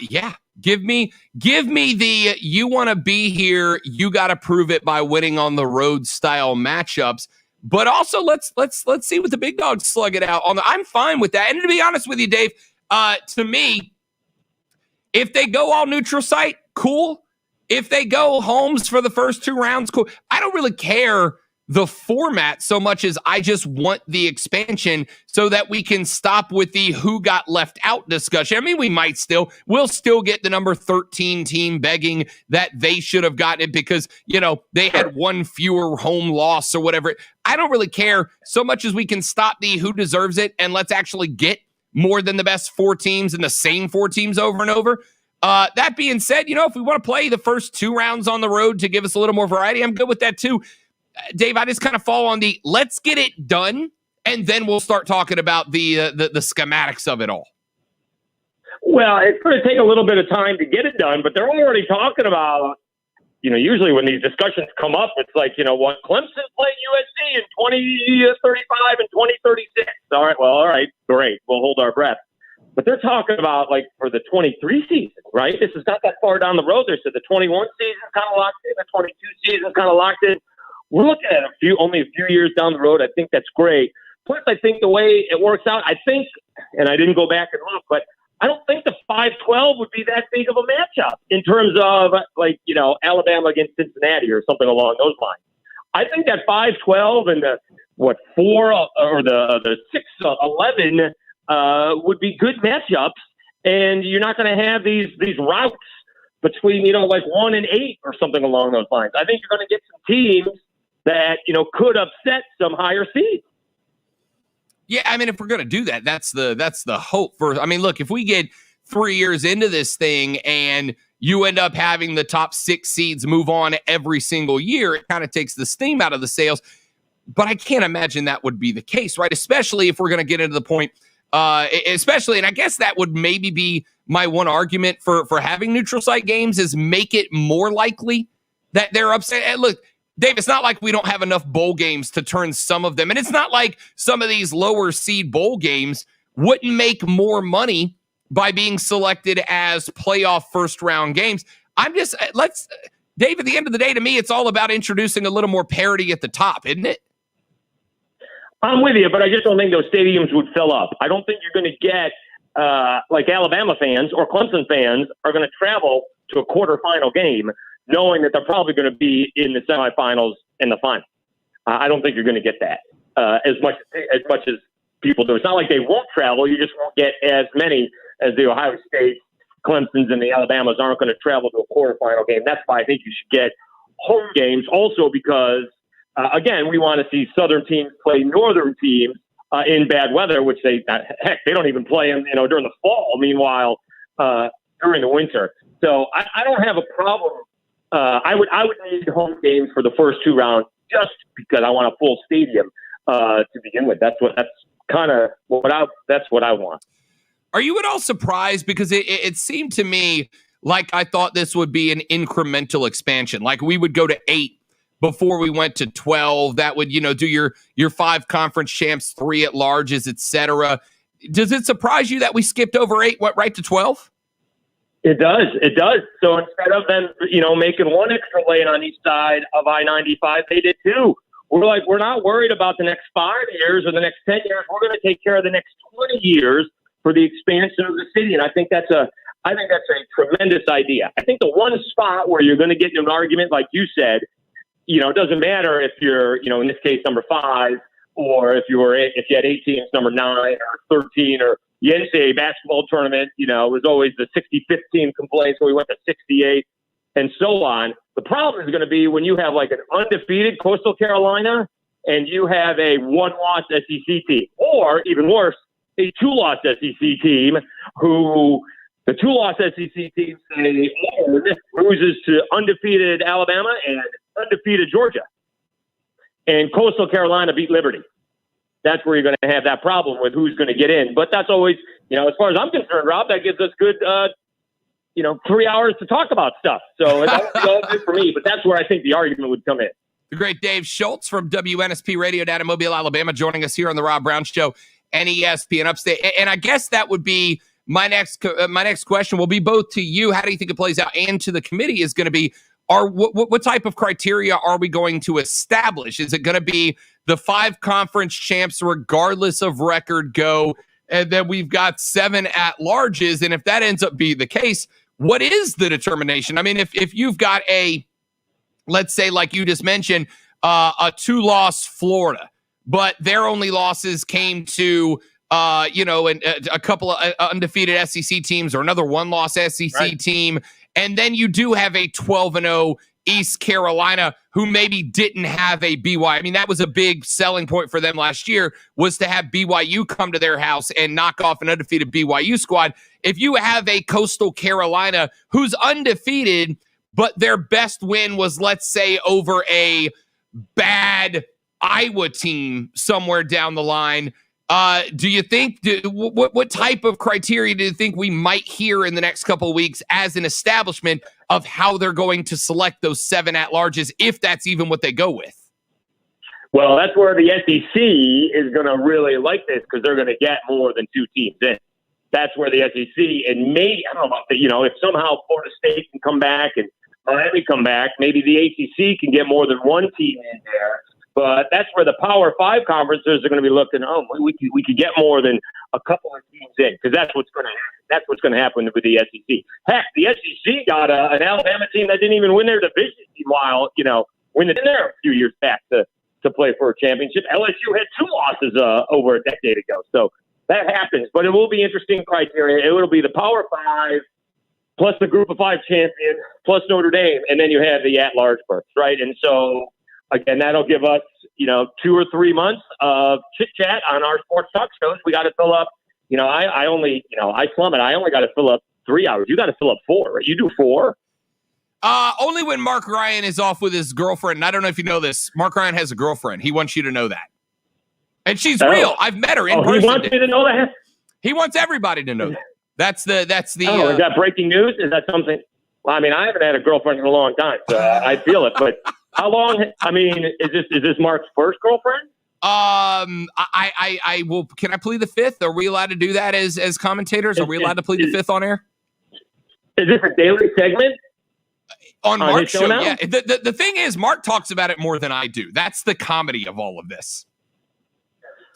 Yeah. Give me the you want to be here, you got to prove it by winning on the road style matchups. But also let's see what the big dogs slug it out on. I'm fine with that. And to be honest with you, Dave, to me, if they go all neutral site, cool. If they go homes for the first 2 rounds, cool. I don't really care the format so much as I just want the expansion so that we can stop with the who got left out discussion. I mean, we'll still get the number 13 team begging that they should have gotten it because, they had one fewer home loss or whatever. I don't really care so much as we can stop the who deserves it and let's actually get more than the best 4 teams and the same 4 teams over and over. That being said, if we want to play the first 2 rounds on the road to give us a little more variety, I'm good with that too. Dave, I just kind of fall on the let's get it done, and then we'll start talking about the schematics of it all. Well, it's going to take a little bit of time to get it done, but they're already talking about, usually when these discussions come up, it's like, what Clemson's playing USC in 2035 and 2036. All right, great. We'll hold our breath. But they're talking about, like, for the 23 season, right? This is not that far down the road. They said the 21 season kind of locked in, the 22 season kind of locked in. We're looking at only a few years down the road. I think that's great. Plus, I think the way it works out, and I didn't go back and look, but I don't think the 5-12 would be that big of a matchup in terms of, Alabama against Cincinnati or something along those lines. I think that 5-12 and the 4 or the 6-11 would be good matchups, and you're not going to have these routes between 1 and 8 or something along those lines. I think you're going to get some teams that, could upset some higher seeds. Yeah, I mean, if we're going to do that, that's the hope for. I mean, look, if we get 3 years into this thing and you end up having the top 6 seeds move on every single year, it kind of takes the steam out of the sails. But I can't imagine that would be the case, right? Especially if we're going to get into the point, and I guess that would maybe be my one argument for having neutral site games is make it more likely that they're upset. And look, Dave, it's not like we don't have enough bowl games to turn some of them. And it's not like some of these lower seed bowl games wouldn't make more money by being selected as playoff first round games. Dave, at the end of the day, to me, it's all about introducing a little more parity at the top, isn't it? I'm with you, but I just don't think those stadiums would fill up. I don't think you're going to get like Alabama fans or Clemson fans are going to travel to a quarterfinal game knowing that they're probably going to be in the semifinals and the final. I don't think you're going to get that as much as people do. It's not like they won't travel. You just won't get as many as the Ohio State, Clemsons, and the Alabamas aren't going to travel to a quarterfinal game. That's why I think you should get home games also because, again, we want to see Southern teams play Northern teams in bad weather, which they don't even play in, during the fall. Meanwhile, during the winter. So I don't have a problem. I would need home games for the first 2 rounds just because I want a full stadium to begin with. That's what I want. Are you at all surprised? Because it seemed to me like I thought this would be an incremental expansion. Like we would go to 8 before we went to 12. That would, do your 5 conference champs, 3 at larges, et cetera. Does it surprise you that we skipped over 8, went right to 12? It does. So instead of them, making 1 extra lane on each side of I-95, they did 2. We're not worried about the next 5 years or the next 10 years. We're going to take care of the next 20 years for the expansion of the city. And I think that's a tremendous idea. I think the one spot where you're going to get into an argument, like you said, it doesn't matter if you're, in this case, number 5, or if you had 8 teams, number 9 or 13, or the NCAA basketball tournament, it was always the 65th team complaint, so we went to 68 and so on. The problem is going to be when you have like an undefeated Coastal Carolina and you have a 1-loss SEC team, or even worse, a 2-loss SEC team who the 2-loss SEC team say loses to undefeated Alabama and undefeated Georgia. And Coastal Carolina beat Liberty. that's where you're going to have that problem with who's going to get in. But that's always, as far as I'm concerned, Rob, that gives us good, 3 hours to talk about stuff. So that would be all good for me. But that's where I think the argument would come in. The great Dave Schultz from WNSP Radio down in Mobile, Alabama, joining us here on the Rob Brown Show and ESPN Upstate. And I guess that would be my next question. Will be both to you. How do you think it plays out, and to the committee is going to be, what type of criteria are we going to establish? Is it going to be the 5 conference champs, regardless of record, go, and then we've got 7 at-larges? And if that ends up being the case, what is the determination? I mean, if you've got let's say, like you just mentioned, a 2-loss Florida, but their only losses came to, a couple of undefeated SEC teams, or another 1-loss SEC team, and then you do have a 12-0 East Carolina who maybe didn't have a BYU. I mean, that was a big selling point for them last year, was to have BYU come to their house and knock off an undefeated BYU squad. If you have a Coastal Carolina who's undefeated, but their best win was, let's say, over a bad Iowa team somewhere down the line, do you think, what type of criteria do you think we might hear in the next couple of weeks as an establishment of how they're going to select those 7 at-larges, if that's even what they go with? Well, that's where the SEC is going to really like this, because they're going to get more than 2 teams in. That's where the SEC, and maybe, I don't know about if somehow Florida State can come back and Miami come back, maybe the ACC can get more than 1 team in there. But that's where the Power 5 conferences are going to be looking, we could get more than a couple of teams in, because that's what's going to happen. That's what's going to happen with the SEC. Heck, the SEC got an Alabama team that didn't even win their division, while, when they're in there a few years back to play for a championship. LSU had 2 losses over a decade ago. So that happens. But it will be interesting criteria. It will be the Power 5 plus the Group of 5 champion, plus Notre Dame, and then you have the at-large berths, right? And so, again, that'll give us, 2 or 3 months of chit-chat on our sports talk shows. We got to fill up, I only got to fill up 3 hours. You got to fill up 4, right? You do 4? Only when Mark Ryan is off with his girlfriend. And I don't know if you know this. Mark Ryan has a girlfriend. He wants you to know that. And she's real. I've met her in person. He wants me to know that? He wants everybody to know that. That's the. Is that breaking news? Is that something? Well, I mean, I haven't had a girlfriend in a long time, so I feel it. But how long? I mean, is this Mark's first girlfriend? I will. Can I plead the 5th? Are we allowed to do that as commentators? Are we allowed to plead the 5th on air? Is this a daily segment on Mark's show? Now? Yeah. The thing is, Mark talks about it more than I do. That's the comedy of all of this.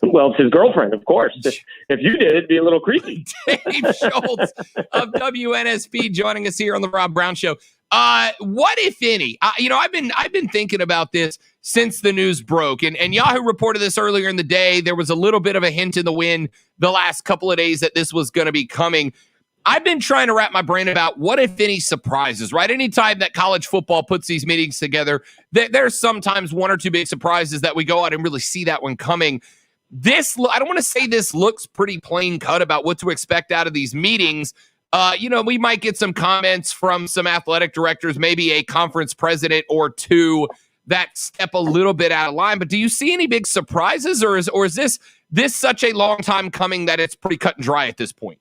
Well, it's his girlfriend, of course. If you did, it'd be a little creepy. Dave Schultz of WNSP joining us here on the Rob Brown Show. What, if any? I've been thinking about this since the news broke, and Yahoo reported this earlier in the day. There was a little bit of a hint in the wind the last couple of days that this was going to be coming. I've been trying to wrap my brain about what, if any, surprises, right? Anytime that college football puts these meetings together, there's sometimes 1 or 2 big surprises that we go out and really see that one coming. I don't want to say this looks pretty plain cut about what to expect out of these meetings. We might get some comments from some athletic directors, maybe a conference president or 2 that step a little bit out of line. But do you see any big surprises, or is this such a long time coming that it's pretty cut and dry at this point?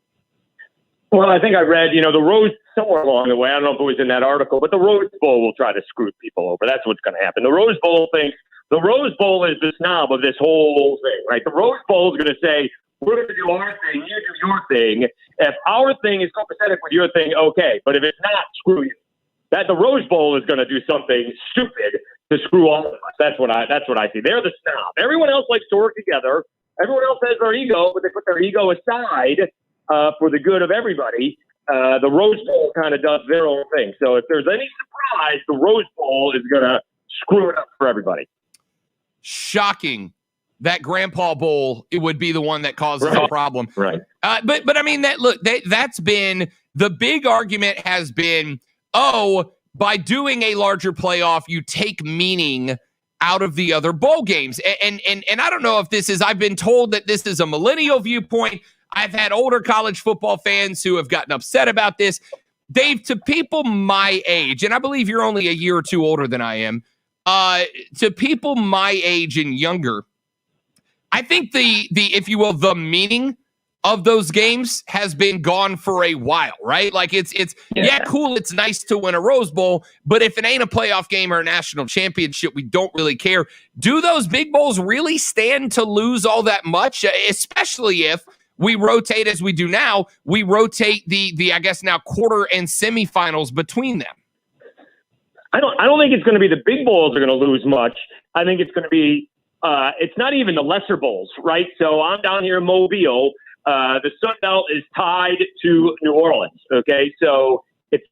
Well, I think I read, the Rose, somewhere along the way, I don't know if it was in that article, but the Rose Bowl will try to screw people over. That's what's going to happen. The Rose Bowl thinks the Rose Bowl is the snob of this whole thing, right? The Rose Bowl is going to say, we're going to do our thing, you do your thing. If our thing is copacetic with your thing, okay. But if it's not, screw you. The Rose Bowl is going to do something stupid to screw all of us. That's what I see. They're the snob. Everyone else likes to work together. Everyone else has their ego, but they put their ego aside for the good of everybody. The Rose Bowl kind of does their own thing. So if there's any surprise, the Rose Bowl is going to screw it up for everybody. Shocking that Grandpa Bowl, it would be the one that causes a problem. Right. But I mean, that's been the big argument, has been, by doing a larger playoff, you take meaning out of the other bowl games. And I don't know if I've been told that this is a millennial viewpoint. I've had older college football fans who have gotten upset about this. Dave, to people my age, and I believe you're only a year or 2 older than I am, to people my age and younger, I think the if you will, the meaning of those games has been gone for a while, right? Like it's cool. It's nice to win a Rose Bowl, but if it ain't a playoff game or a national championship, we don't really care. Do those big bowls really stand to lose all that much? Especially if we rotate as we do now, we rotate the I guess now quarter and semifinals between them. I don't think it's going to be the big bowls are going to lose much. I think it's going to be it's not even the lesser bowls, right? So I'm down here in Mobile. The Sun Belt is tied to New Orleans. Okay, so if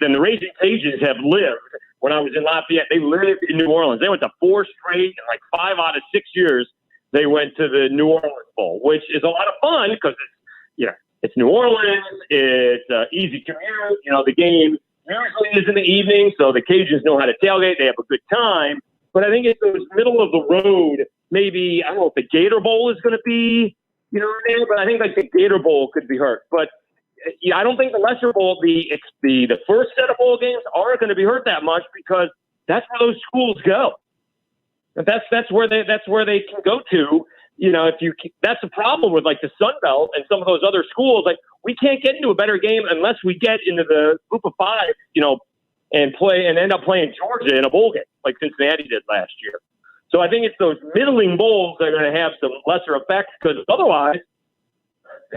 then the Raging Cajuns have lived. When I was in Lafayette, they lived in New Orleans. They went to 4 straight, and like 5 out of 6 years, they went to the New Orleans Bowl, which is a lot of fun because it's New Orleans. It's easy commute. The game usually is in the evening, so the Cajuns know how to tailgate. They have a good time. But I think it's those middle of the road. Maybe I don't know if the Gator Bowl is going to be. You know what I mean? But I think like the Gator Bowl could be hurt. But I don't think the lesser bowl, the first set of bowl games are going to be hurt that much because that's where those schools go. That's where they can go to. That's the problem with like the Sun Belt and some of those other schools. Like we can't get into a better game unless we get into the group of 5, and play and end up playing Georgia in a bowl game like Cincinnati did last year. So I think it's those middling bowls that are going to have some lesser effects because otherwise,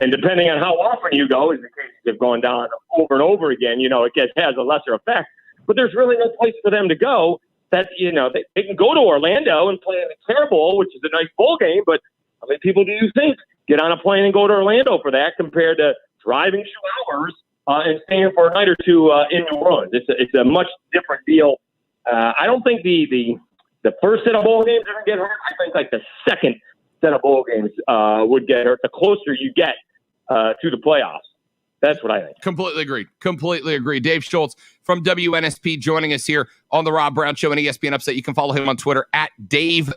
and depending on how often you go, as the cases have gone down over and over again, it has a lesser effect. But there's really no place for them to go. That they can go to Orlando and play in the Care Bowl, which is a nice bowl game. But how many people do you think get on a plane and go to Orlando for that compared to driving 2 hours and staying for a night or two in New Orleans? It's a much different deal. I don't think the first set of bowl games are going to get hurt. I think like the second set of bowl games would get hurt the closer you get to the playoffs. That's what I think. Completely agree. Dave Schultz from WNSP joining us here on the Rob Brown Show and ESPN Upstate. You can follow him on Twitter at DaveWNSP.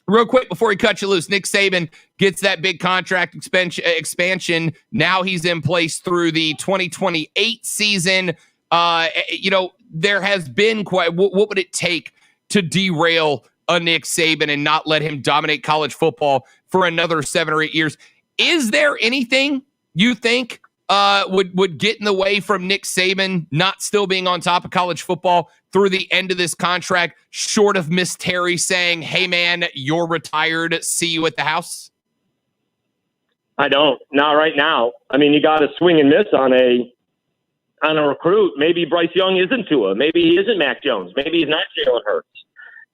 Real quick before he cuts you loose, Nick Saban gets that big contract expansion. Now he's in place through the 2028 season. There has been what would it take to derail a Nick Saban and not let him dominate college football for another 7 or 8 years? Is there anything you think would get in the way from Nick Saban not still being on top of college football through the end of this contract, short of Miss Terry saying, "Hey man, you're retired. See you at the house"? I don't. Not right now. I mean, you got to swing and miss on a recruit. Maybe Bryce Young isn't Tua. Maybe he isn't Mac Jones. Maybe he's not Jalen Hurts.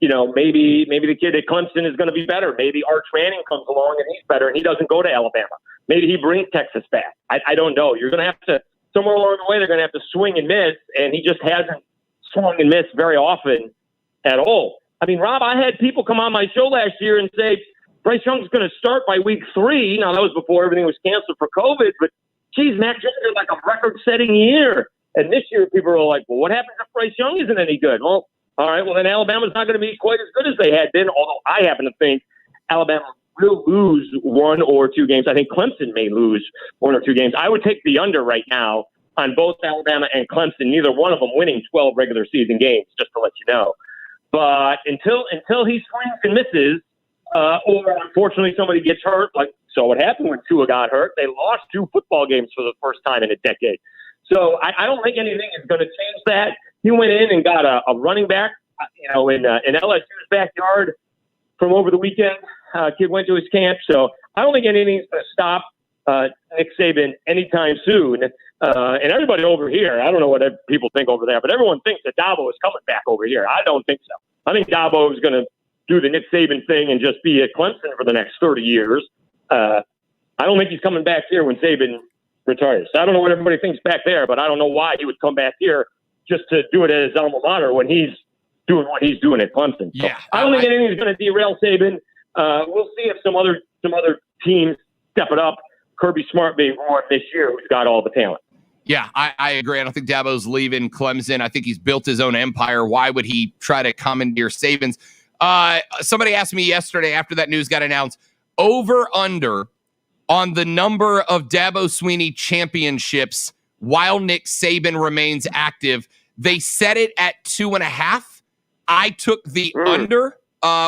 Maybe the kid at Clemson is going to be better. Maybe Arch Manning comes along and he's better and he doesn't go to Alabama. Maybe he brings Texas back. I don't know. You're going to have to, somewhere along the way, they're going to have to swing and miss, and he just hasn't swung and missed very often at all. I mean, Rob, I had people come on my show last year and say, Bryce Young's going to start by week 3. Now, that was before everything was canceled for COVID, but geez, Mac Jones had like a record-setting year. And this year, people are like, well, what happens if Bryce Young isn't any good? Well, all right, well, then Alabama's not going to be quite as good as they had been, although I happen to think Alabama will lose 1 or 2 games. I think Clemson may lose 1 or 2 games. I would take the under right now on both Alabama and Clemson, neither one of them winning 12 regular season games, just to let you know. But until he swings and misses, or unfortunately somebody gets hurt, like so what happened when Tua got hurt, they lost 2 football games for the first time in a decade. So I don't think anything is going to change that. He went in and got a running back, in LSU's backyard from over the weekend. Kid went to his camp. So I don't think anything's going to stop Nick Saban anytime soon. And everybody over here, I don't know what people think over there, but everyone thinks that Dabo is coming back over here. I don't think so. I think Dabo is going to do the Nick Saban thing and just be at Clemson for the next 30 years. I don't think he's coming back here when Saban retires. I don't know what everybody thinks back there, but I don't know why he would come back here just to do it at his alma mater when he's doing what he's doing at Clemson. So yeah, I don't think anything's going to derail Saban. We'll see if some other teams step it up. Kirby Smart being one this year, who's got all the talent. Yeah, I agree. I don't think Dabo's leaving Clemson. I think he's built his own empire. Why would he try to commandeer Saban's? Somebody asked me yesterday after that news got announced, over under on the number of Dabo Swinney championships while Nick Saban remains active. They set it at 2.5. I took the under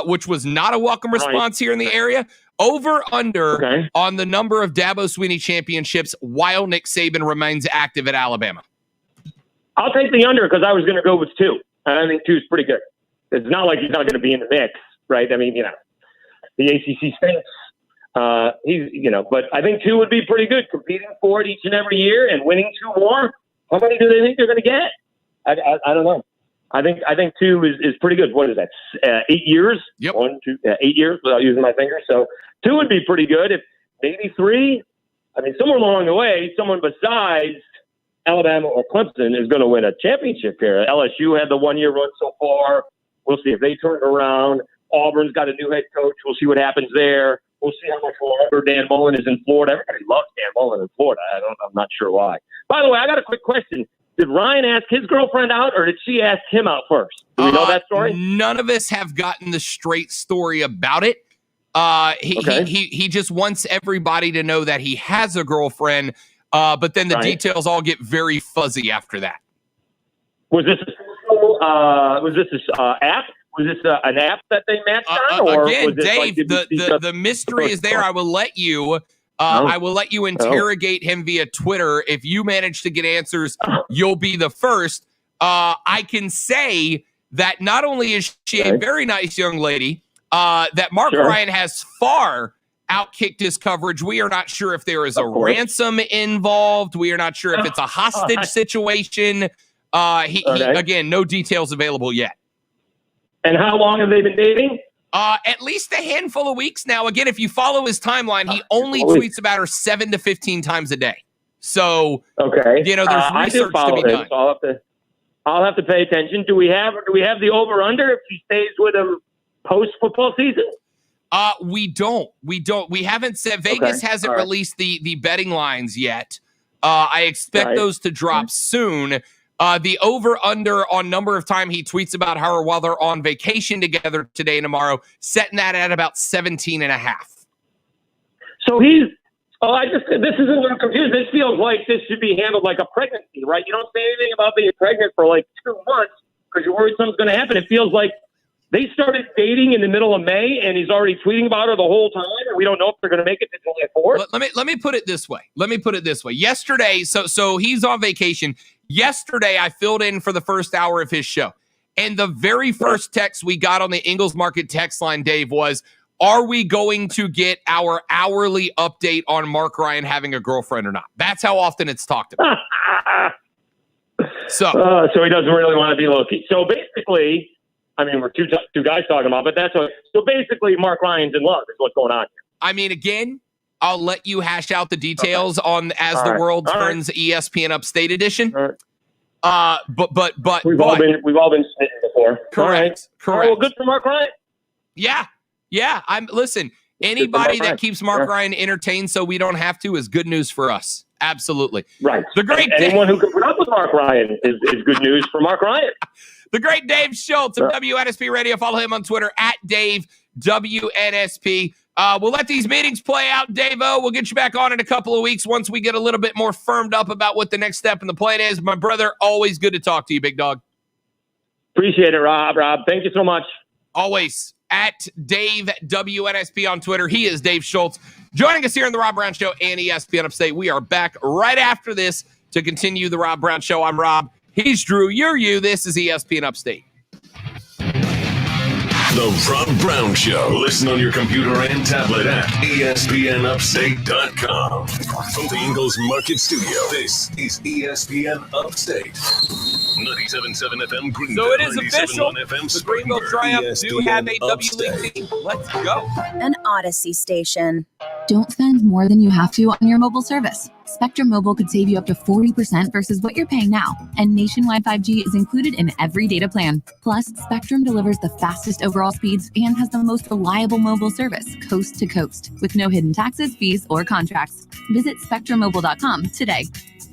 which was not a welcome response here in the area. Over under on the number of Dabo Swinney championships while Nick Saban remains active at Alabama. I'll take the under because I was going to go with 2. And I think 2 is pretty good. It's not like he's not going to be in the mix, right? I mean, the ACC stinks. But I think 2 would be pretty good, competing for it each and every year and winning 2 more. How many do they think they're going to get? I don't know. I think 2 is pretty good. What is that? 8 years? Yep. 1, 2, 8 years without using my fingers. So 2 would be pretty good. If maybe 3, I mean, somewhere along the way, someone besides Alabama or Clemson is going to win a championship here. LSU had the 1-year run so far. We'll see if they turn around. Auburn's got a new head coach. We'll see what happens there. We'll see how much longer Dan Mullen is in Florida. Everybody loves Dan Mullen in Florida. I'm not sure why. By the way, I got a quick question. Did Ryan ask his girlfriend out, or did she ask him out first? Do we know that story? None of us have gotten the straight story about it. He just wants everybody to know that he has a girlfriend, but then the details all get very fuzzy after that. Was this app? Was this an app that they matched on? Or again, was Dave, the mystery is there. I will let you. I will let you interrogate him via Twitter. If you manage to get answers, you'll be the first. I can say that not only is she a very nice young lady, that Mark Ryan has far outkicked his coverage. We are not sure if there is a ransom involved. We are not sure if it's a hostage situation. Again, no details available yet. And how long have they been dating? At least a handful of weeks now. Again, if you follow his timeline, he only tweets about her 7 to 15 times a day. So, there's research to be done. So I'll have to pay attention. Do we have the over under if she stays with him post football season? We don't. We haven't said Vegas hasn't released the betting lines yet. I expect those to drop soon. The over-under on number of time he tweets about her while they're on vacation together today and tomorrow, setting that at about 17.5. So this isn't what I'm confused. This feels like this should be handled like a pregnancy, right? You don't say anything about being pregnant for like 2 months because you're worried something's going to happen. It feels like they started dating in the middle of May and he's already tweeting about her the whole time. And we don't know if they're going to make it to July 4th. Let me put it this way. Yesterday, so he's on vacation. Yesterday, I filled in for the first hour of his show. And the very first text we got on the Ingalls Market text line, Dave, was, are we going to get our hourly update on Mark Ryan having a girlfriend or not? That's how often it's talked about. So he doesn't really want to be low-key. So basically, I mean, we're two guys talking about, but so basically Mark Ryan's in love is what's going on here. I mean, again, I'll let you hash out the details on As the World Turns ESPN Upstate Edition. But we've all been smitten before. Correct. All right, well, good for Mark Ryan. Yeah. Listen, anybody that keeps Mark Ryan entertained so we don't have to is good news for us. Absolutely. Right. Anyone who can put up with Mark Ryan is good news for Mark Ryan. The great Dave Schultz of WNSP Radio. Follow him on Twitter at Dave WNSP. We'll let these meetings play out, Dave-O. We'll get you back on in a couple of weeks once we get a little bit more firmed up about what the next step in the plan is. My brother, always good to talk to you, big dog. Appreciate it, Rob. Thank you so much. Always at Dave WNSP on Twitter. He is Dave Schultz. Joining us here on the Rob Brown Show and ESPN Upstate. We are back right after this to continue the Rob Brown Show. I'm Rob. He's Drew. You're you. This is ESPN Upstate. The Rob Brown Show. Listen on your computer and tablet at ESPNUpstate.com. From the Ingalls Market Studio, this is ESPN Upstate. 97.7 FM Greenville. So it is official. FM the Greenville Triumph do have a W League team. Let's go. An Odyssey station. Don't spend more than you have to on your mobile service. Spectrum Mobile could save you up to 40% versus what you're paying now. And nationwide 5G is included in every data plan. Plus, Spectrum delivers the fastest overall speeds and has the most reliable mobile service, coast to coast, with no hidden taxes, fees, or contracts. Visit SpectrumMobile.com today.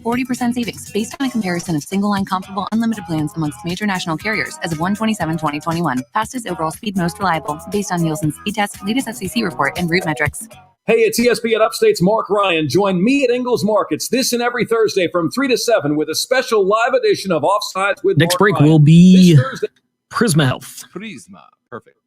40% savings based on a comparison of single-line comparable unlimited plans amongst major national carriers as of 1/27/2021. Fastest overall speed, most reliable, based on Nielsen speed test, latest FCC report, and route metrics. Hey, it's ESPN Upstate's Mark Ryan. Join me at Ingalls Markets this and every Thursday from 3 to 7 with a special live edition of Offsides with Next Mark break Ryan. will be Prisma Health. Prisma. Perfect.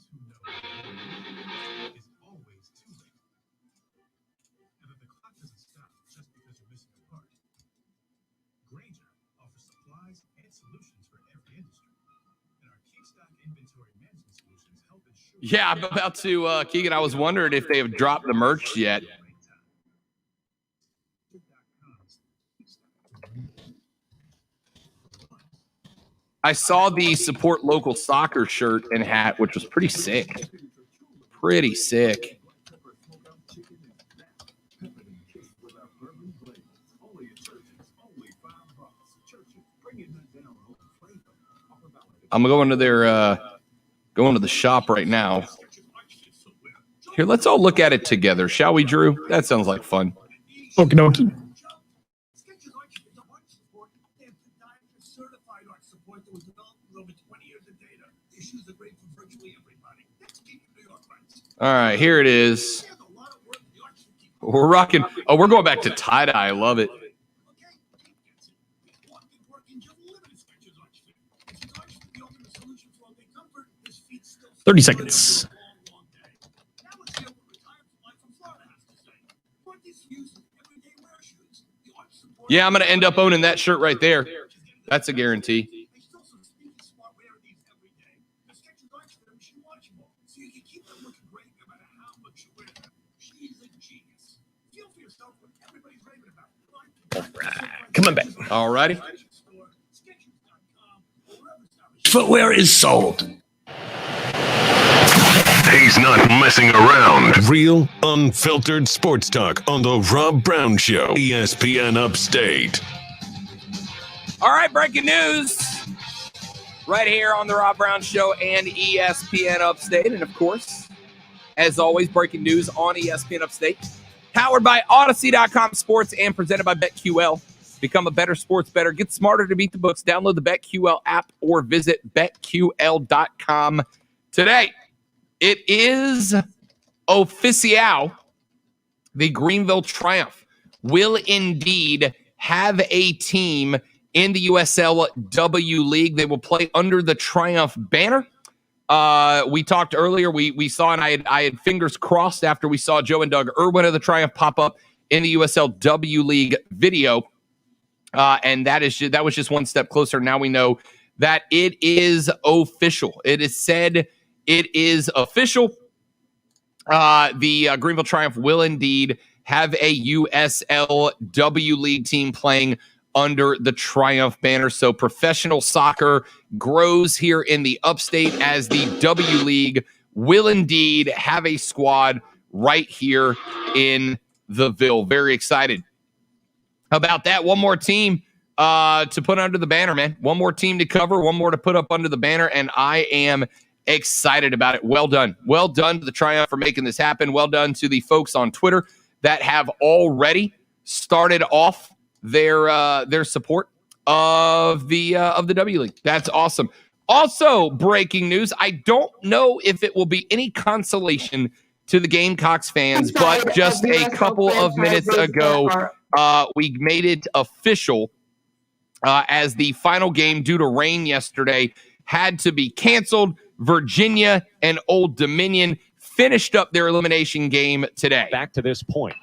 ones who know that is always too late, and that the clock doesn't stop just because you're missing a part. Grainger offers supplies and solutions for every industry, and our Keystock inventory management solutions help ensure. Yeah, I'm about to, Keegan, I was wondering if they have dropped the merch yet. I saw the support local soccer shirt and hat, which was pretty sick. Pretty sick. I'm going to their going to the shop right now. Here, let's all look at it together, shall we, Drew? That sounds like fun. Okie dokie. All right, here it is. We're rocking. Oh, we're going back to tie-dye. I love it. "30 seconds. Yeah, I'm going to end up owning that shirt right there. That's a guarantee. Come on back. All righty. Footwear is sold. He's not messing around. Real, unfiltered sports talk on the Rob Brown Show, ESPN Upstate. All right, breaking news right here on the Rob Brown Show and ESPN Upstate. And, of course, as always, breaking news on ESPN Upstate. Powered by Odyssey.com Sports and presented by BetQL. Become a better sports bettor. Get smarter to beat the books. Download the BetQL app or visit BetQL.com today. It is official. The Greenville Triumph will indeed have a team in the USLW League. They will play under the Triumph banner. We talked earlier. We saw, and I had fingers crossed after we saw Joe and Doug Irwin of the Triumph pop up in the USLW League video. And that was just one step closer. Now we know that it is official. It is said it is official. The Greenville Triumph will indeed have a USLW League team playing under the Triumph banner. So professional soccer grows here in the Upstate as the W League will indeed have a squad right here in the Ville. Very excited about that. One more team to put under the banner, man. One more team to cover, one more to put up under the banner, and I am excited about it. Well done. Well done to the Triumph for making this happen. Well done to the folks on Twitter that have already started off their support of the W League. That's awesome. Also, breaking news. I don't know if it will be any consolation to the Gamecocks fans, but just a couple of minutes ago, we made it official as the final game due to rain yesterday had to be canceled. Virginia and Old Dominion finished up their elimination game today. Back to this point.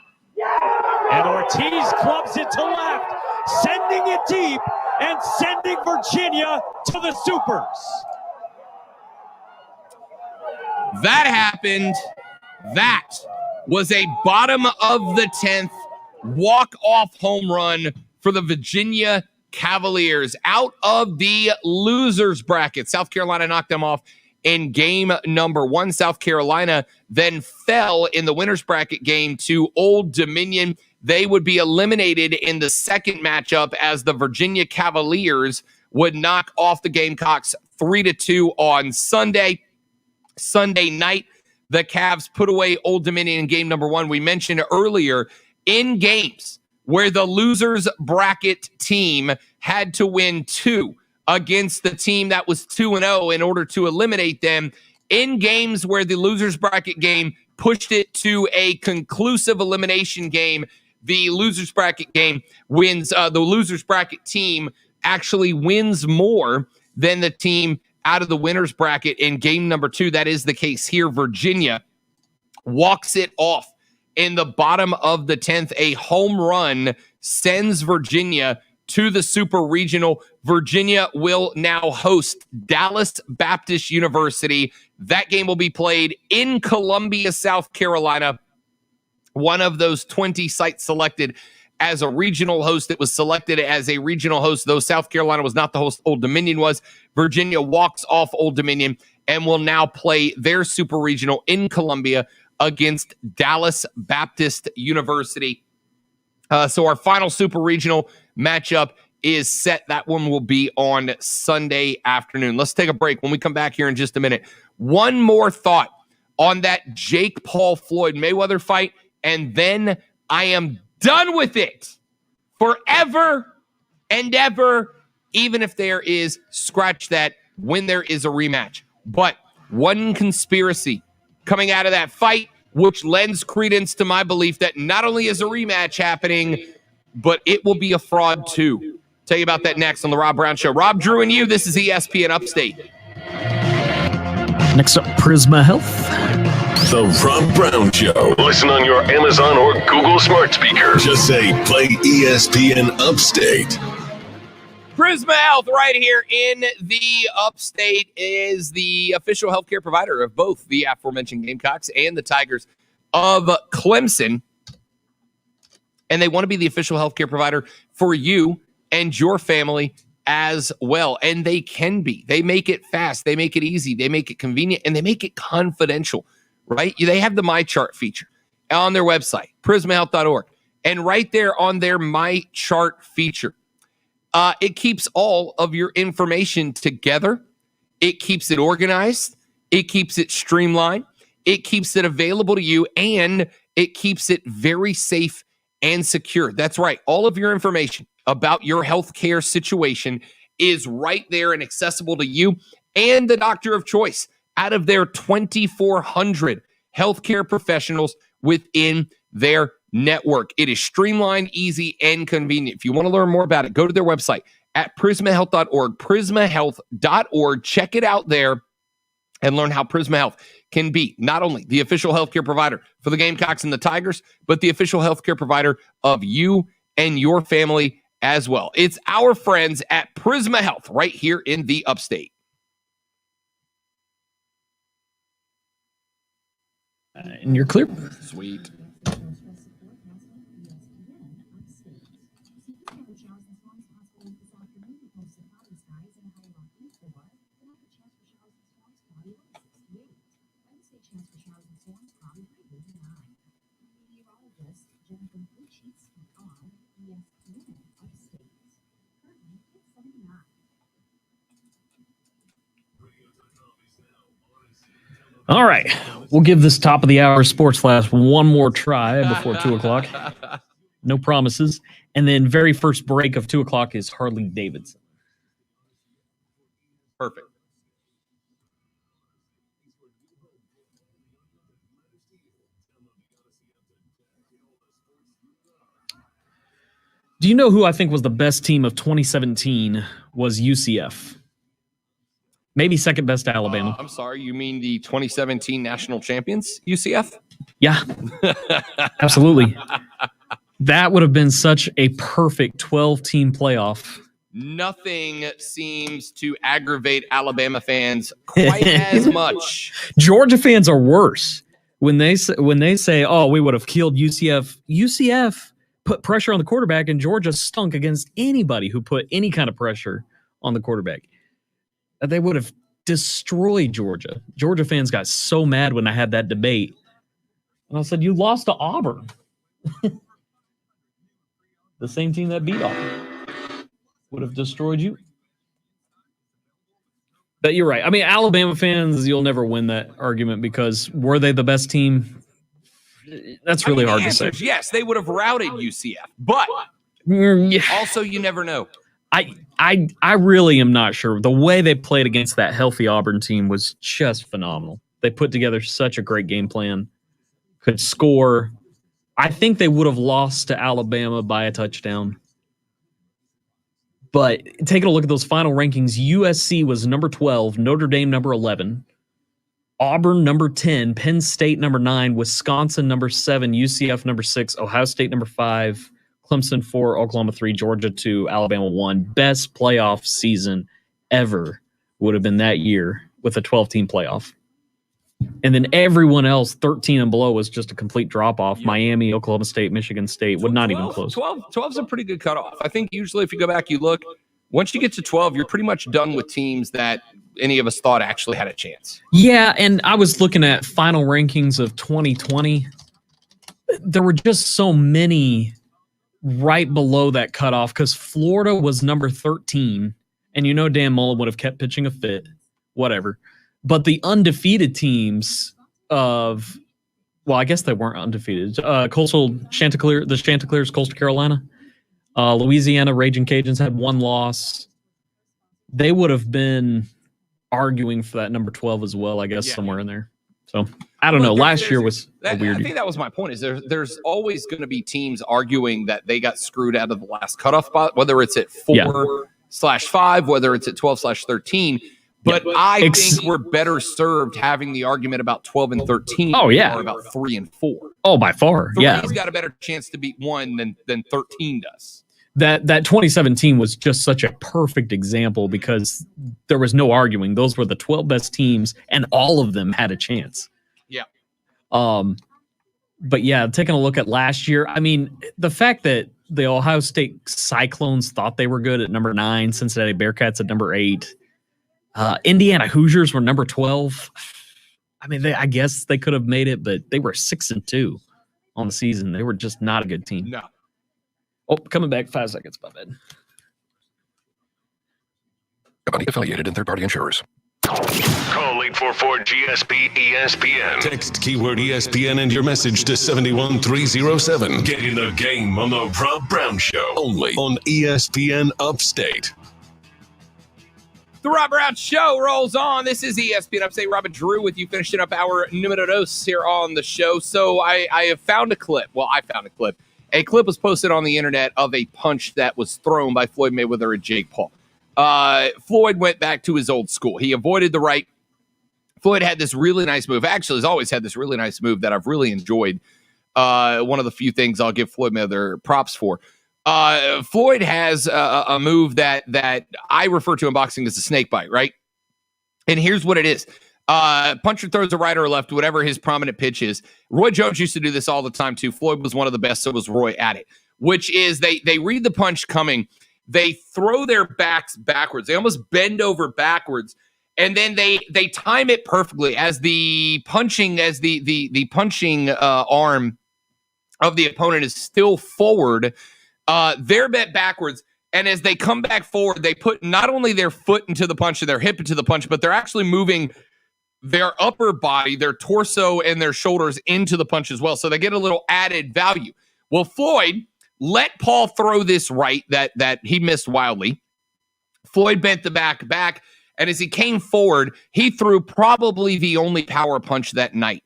And Ortiz clubs it to left, sending it deep and sending Virginia to the Supers. That happened. That was a bottom of the 10th walk-off home run for the Virginia Cavaliers out of the losers bracket. South Carolina knocked them off in game number 1. South Carolina then fell in the winners bracket game to Old Dominion. They would be eliminated in the second matchup as the Virginia Cavaliers would knock off the Gamecocks 3-2 on Sunday. Sunday night, the Cavs put away Old Dominion in game number 1. We mentioned earlier, in games where the losers bracket team had to win 2 against the team that was 2-0 in order to eliminate them, in games where the losers bracket game pushed it to a conclusive elimination game, the losers bracket game wins. The losers bracket team actually wins more than the team out of the winner's bracket in game number 2. That is the case here. Virginia walks it off in the bottom of the 10th. A home run sends Virginia to the Super Regional. Virginia will now host Dallas Baptist University. That game will be played in Columbia, South Carolina. One of those 20 sites selected as a regional host. It was selected as a regional host, though South Carolina was not the host. Old Dominion was. Virginia walks off Old Dominion and will now play their Super Regional in Columbia against Dallas Baptist University. So our final Super Regional matchup is set. That one will be on Sunday afternoon. Let's take a break. When we come back here in just a minute, one more thought on that Jake Paul Floyd Mayweather fight, and then I am done with it forever and ever, even if there is, scratch that, when there is a rematch. But one conspiracy coming out of that fight, which lends credence to my belief that not only is a rematch happening, but it will be a fraud too. Tell you about that next on the Rob Brown Show. Rob, Drew, and you, this is ESPN Upstate. Next up, Prisma Health. The Rob Brown Show. Listen on your Amazon or Google smart speaker. Just say, play ESPN Upstate. Prisma Health right here in the Upstate is the official healthcare provider of both the aforementioned Gamecocks and the Tigers of Clemson. And they want to be the official healthcare provider for you and your family as well. And they can be. They make it fast. They make it easy. They make it convenient. And they make it confidential, right? They have the My Chart feature on their website, prismahealth.org. And right there on their My Chart feature, it keeps all of your information together. It keeps it organized. It keeps it streamlined. It keeps it available to you. And it keeps it very safe and secure. That's right. All of your information about your healthcare situation is right there and accessible to you and the doctor of choice out of their 2,400 healthcare professionals within their network. It is streamlined, easy, and convenient. If you want to learn more about it, go to their website at prismahealth.org, prismahealth.org. Check it out there and learn how Prisma Health can be not only the official healthcare provider for the Gamecocks and the Tigers, but the official healthcare provider of you and your family as well. It's our friends at Prisma Health right here in the Upstate. And you're clear. Sweet. All right. We'll give this top of the hour sports flash one more try before 2 o'clock. No promises. And then very first break of 2 o'clock is Harley Davidson. Perfect. Do you know who I think was the best team of 2017 was UCF? Maybe second best to Alabama. I'm sorry, you mean the 2017 national champions, UCF? Yeah, absolutely. That would have been such a perfect 12-team playoff. Nothing seems to aggravate Alabama fans quite as much. Georgia fans are worse. When they say, oh, we would have killed UCF. UCF put pressure on the quarterback, and Georgia stunk against anybody who put any kind of pressure on the quarterback. They would have destroyed Georgia. Georgia fans got so mad when I had that debate. And I said, you lost to Auburn. The same team that beat Auburn would have destroyed you. But you're right. I mean, Alabama fans, you'll never win that argument because were they the best team? That's really hard to say. Yes, they would have routed UCF. But also, you never know. I really am not sure. The way they played against that healthy Auburn team was just phenomenal. They put together such a great game plan, could score. I think they would have lost to Alabama by a touchdown. But taking a look at those final rankings, USC was number 12, Notre Dame number 11, Auburn number 10, Penn State number 9, Wisconsin number 7, UCF number 6, Ohio State number 5, Clemson 4, Oklahoma 3, Georgia 2, Alabama 1. Best playoff season ever would have been that year with a 12-team playoff. And then everyone else, 13 and below, was just a complete drop-off. Yeah. Miami, Oklahoma State, Michigan State, would not even close. 12 is a pretty good cutoff. I think usually if you go back, you look, once you get to 12, you're pretty much done with teams that any of us thought actually had a chance. Yeah, and I was looking at final rankings of 2020. There were just so many right below that cutoff because Florida was number 13, and Dan Mullen would have kept pitching a fit, whatever. But the undefeated teams of, well, I guess they weren't undefeated. The Chanticleers, Coastal Carolina, Louisiana, Raging Cajuns had one loss. They would have been arguing for that number 12 as well, I guess, somewhere in there. So I don't know. Last year was a weird. I think that was my point. Is there's always going to be teams arguing that they got screwed out of the last cutoff spot, whether it's at 4/5, whether it's at 12/13. But I think we're better served having the argument about 12 and 13 or about 3 and 4. Oh, by far. 3's got a better chance to beat 1 than 13 does. That 2017 was just such a perfect example because there was no arguing. Those were the 12 best teams, and all of them had a chance. Yeah. But yeah, taking a look at last year, I mean, the fact that the Ohio State Cyclones thought they were good at number 9, Cincinnati Bearcats at number 8, Indiana Hoosiers were number 12. I mean, I guess they could have made it, but they were 6-2 on the season. They were just not a good team. No. Oh, coming back 5 seconds, my bad. Company affiliated and third-party insurers. Call 844-GSP-ESPN. Text keyword ESPN and your message to 71307. Get in the game on the Rob Brown Show. Only on ESPN Upstate. The Rob Brown Show rolls on. This is ESPN Upstate. Robin Drew with you, finishing up our numero dos here on the show. So I have found a clip. Well, I found a clip. A clip was posted on the internet of a punch that was thrown by Floyd Mayweather and Jake Paul. Floyd went back to his old school. He avoided the right. Floyd had this really nice move. Actually, he's always had this really nice move that I've really enjoyed. One of the few things I'll give Floyd Mayweather props for. Floyd has a move that I refer to in boxing as a snake bite, right? And here's what it is. Puncher throws a right or a left, whatever his prominent pitch is. Roy Jones used to do this all the time, too. Floyd was one of the best, so was Roy at it, which is they read the punch coming. They throw their backs backwards. They almost bend over backwards, and then they time it perfectly as the punching arm of the opponent is still forward. They're bent backwards, and as they come back forward, they put not only their foot into the punch and their hip into the punch, but they're actually moving their upper body, their torso, and their shoulders into the punch as well. So they get a little added value. Well, Floyd let Paul throw this right that he missed wildly. Floyd bent the back, and as he came forward, he threw probably the only power punch that night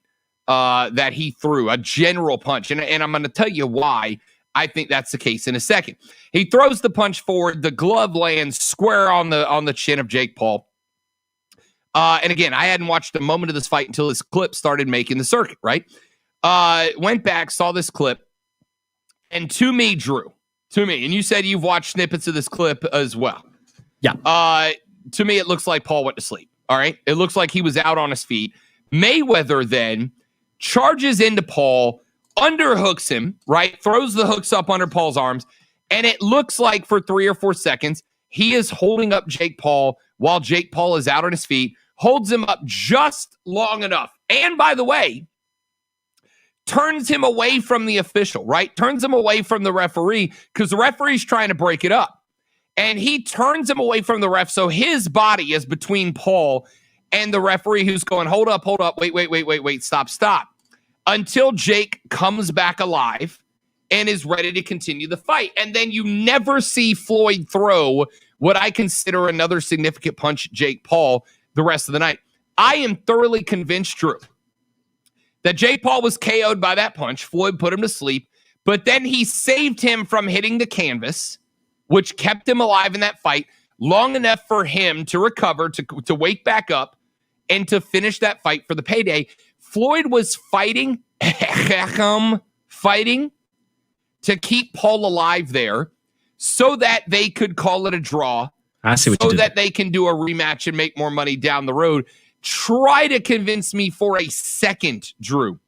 that he threw, a general punch. And I'm going to tell you why I think that's the case in a second. He throws the punch forward. The glove lands square on the chin of Jake Paul. And again, I hadn't watched a moment of this fight until this clip started making the circuit, right? Went back, saw this clip. And to me, Drew, and you said you've watched snippets of this clip as well. Yeah. To me, it looks like Paul went to sleep. All right. It looks like he was out on his feet. Mayweather then charges into Paul, underhooks him, right? Throws the hooks up under Paul's arms. And it looks like for 3 or 4 seconds, he is holding up Jake Paul while Jake Paul is out on his feet, holds him up just long enough. And by the way, turns him away from the official, right? Turns him away from the referee because the referee's trying to break it up. And he turns him away from the ref, so his body is between Paul and the referee who's going, hold up, wait, stop. Until Jake comes back alive and is ready to continue the fight. And then you never see Floyd throw what I consider another significant punch at Jake Paul the rest of the night. I am thoroughly convinced, Drew, that Jake Paul was KO'd by that punch. Floyd put him to sleep, but then he saved him from hitting the canvas which kept him alive in that fight long enough for him to recover, to wake back up, and to finish that fight for the payday. Floyd was fighting to keep Paul alive there so that they could call it a draw, so that they can do a rematch and make more money down the road. Try to convince me for a second, Drew,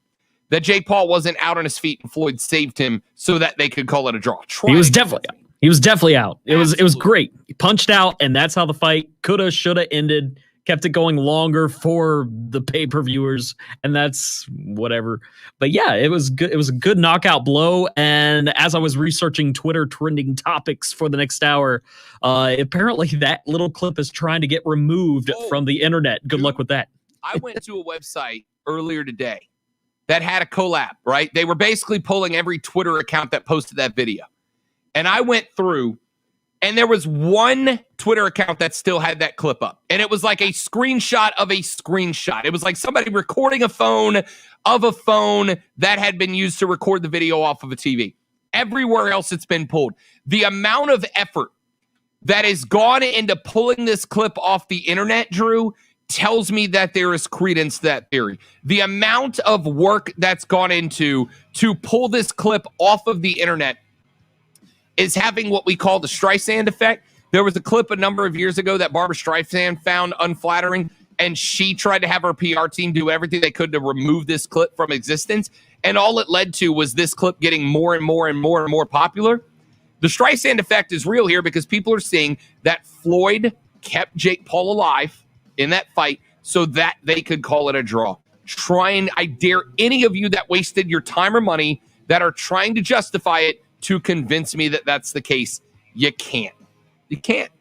that Jake Paul wasn't out on his feet and Floyd saved him so that they could call it a draw. He was definitely out. He was definitely out. It was great. He punched out, and that's how the fight coulda, shoulda ended. Kept it going longer for the pay-per-viewers, and that's whatever. But yeah, it was good. It was a good knockout blow. And as I was researching Twitter trending topics for the next hour, apparently that little clip is trying to get removed from the internet. Good luck with that. I went to a website earlier today that had a collab, right? They were basically pulling every Twitter account that posted that video. And I went through, and there was one Twitter account that still had that clip up. And it was like a screenshot of a screenshot. It was like somebody recording a phone of a phone that had been used to record the video off of a TV. Everywhere else it's been pulled. The amount of effort that has gone into pulling this clip off the internet, Drew, tells me that there is credence to that theory. The amount of work that's gone into to pull this clip off of the internet is having what we call the Streisand effect. There was a clip a number of years ago that Barbara Streisand found unflattering, and she tried to have her PR team do everything they could to remove this clip from existence, and all it led to was this clip getting more and more and more and more popular. The Streisand effect is real here because people are seeing that Floyd kept Jake Paul alive in that fight so that they could call it a draw. I dare any of you that wasted your time or money that are trying to justify it to convince me that that's the case. You can't. You can't.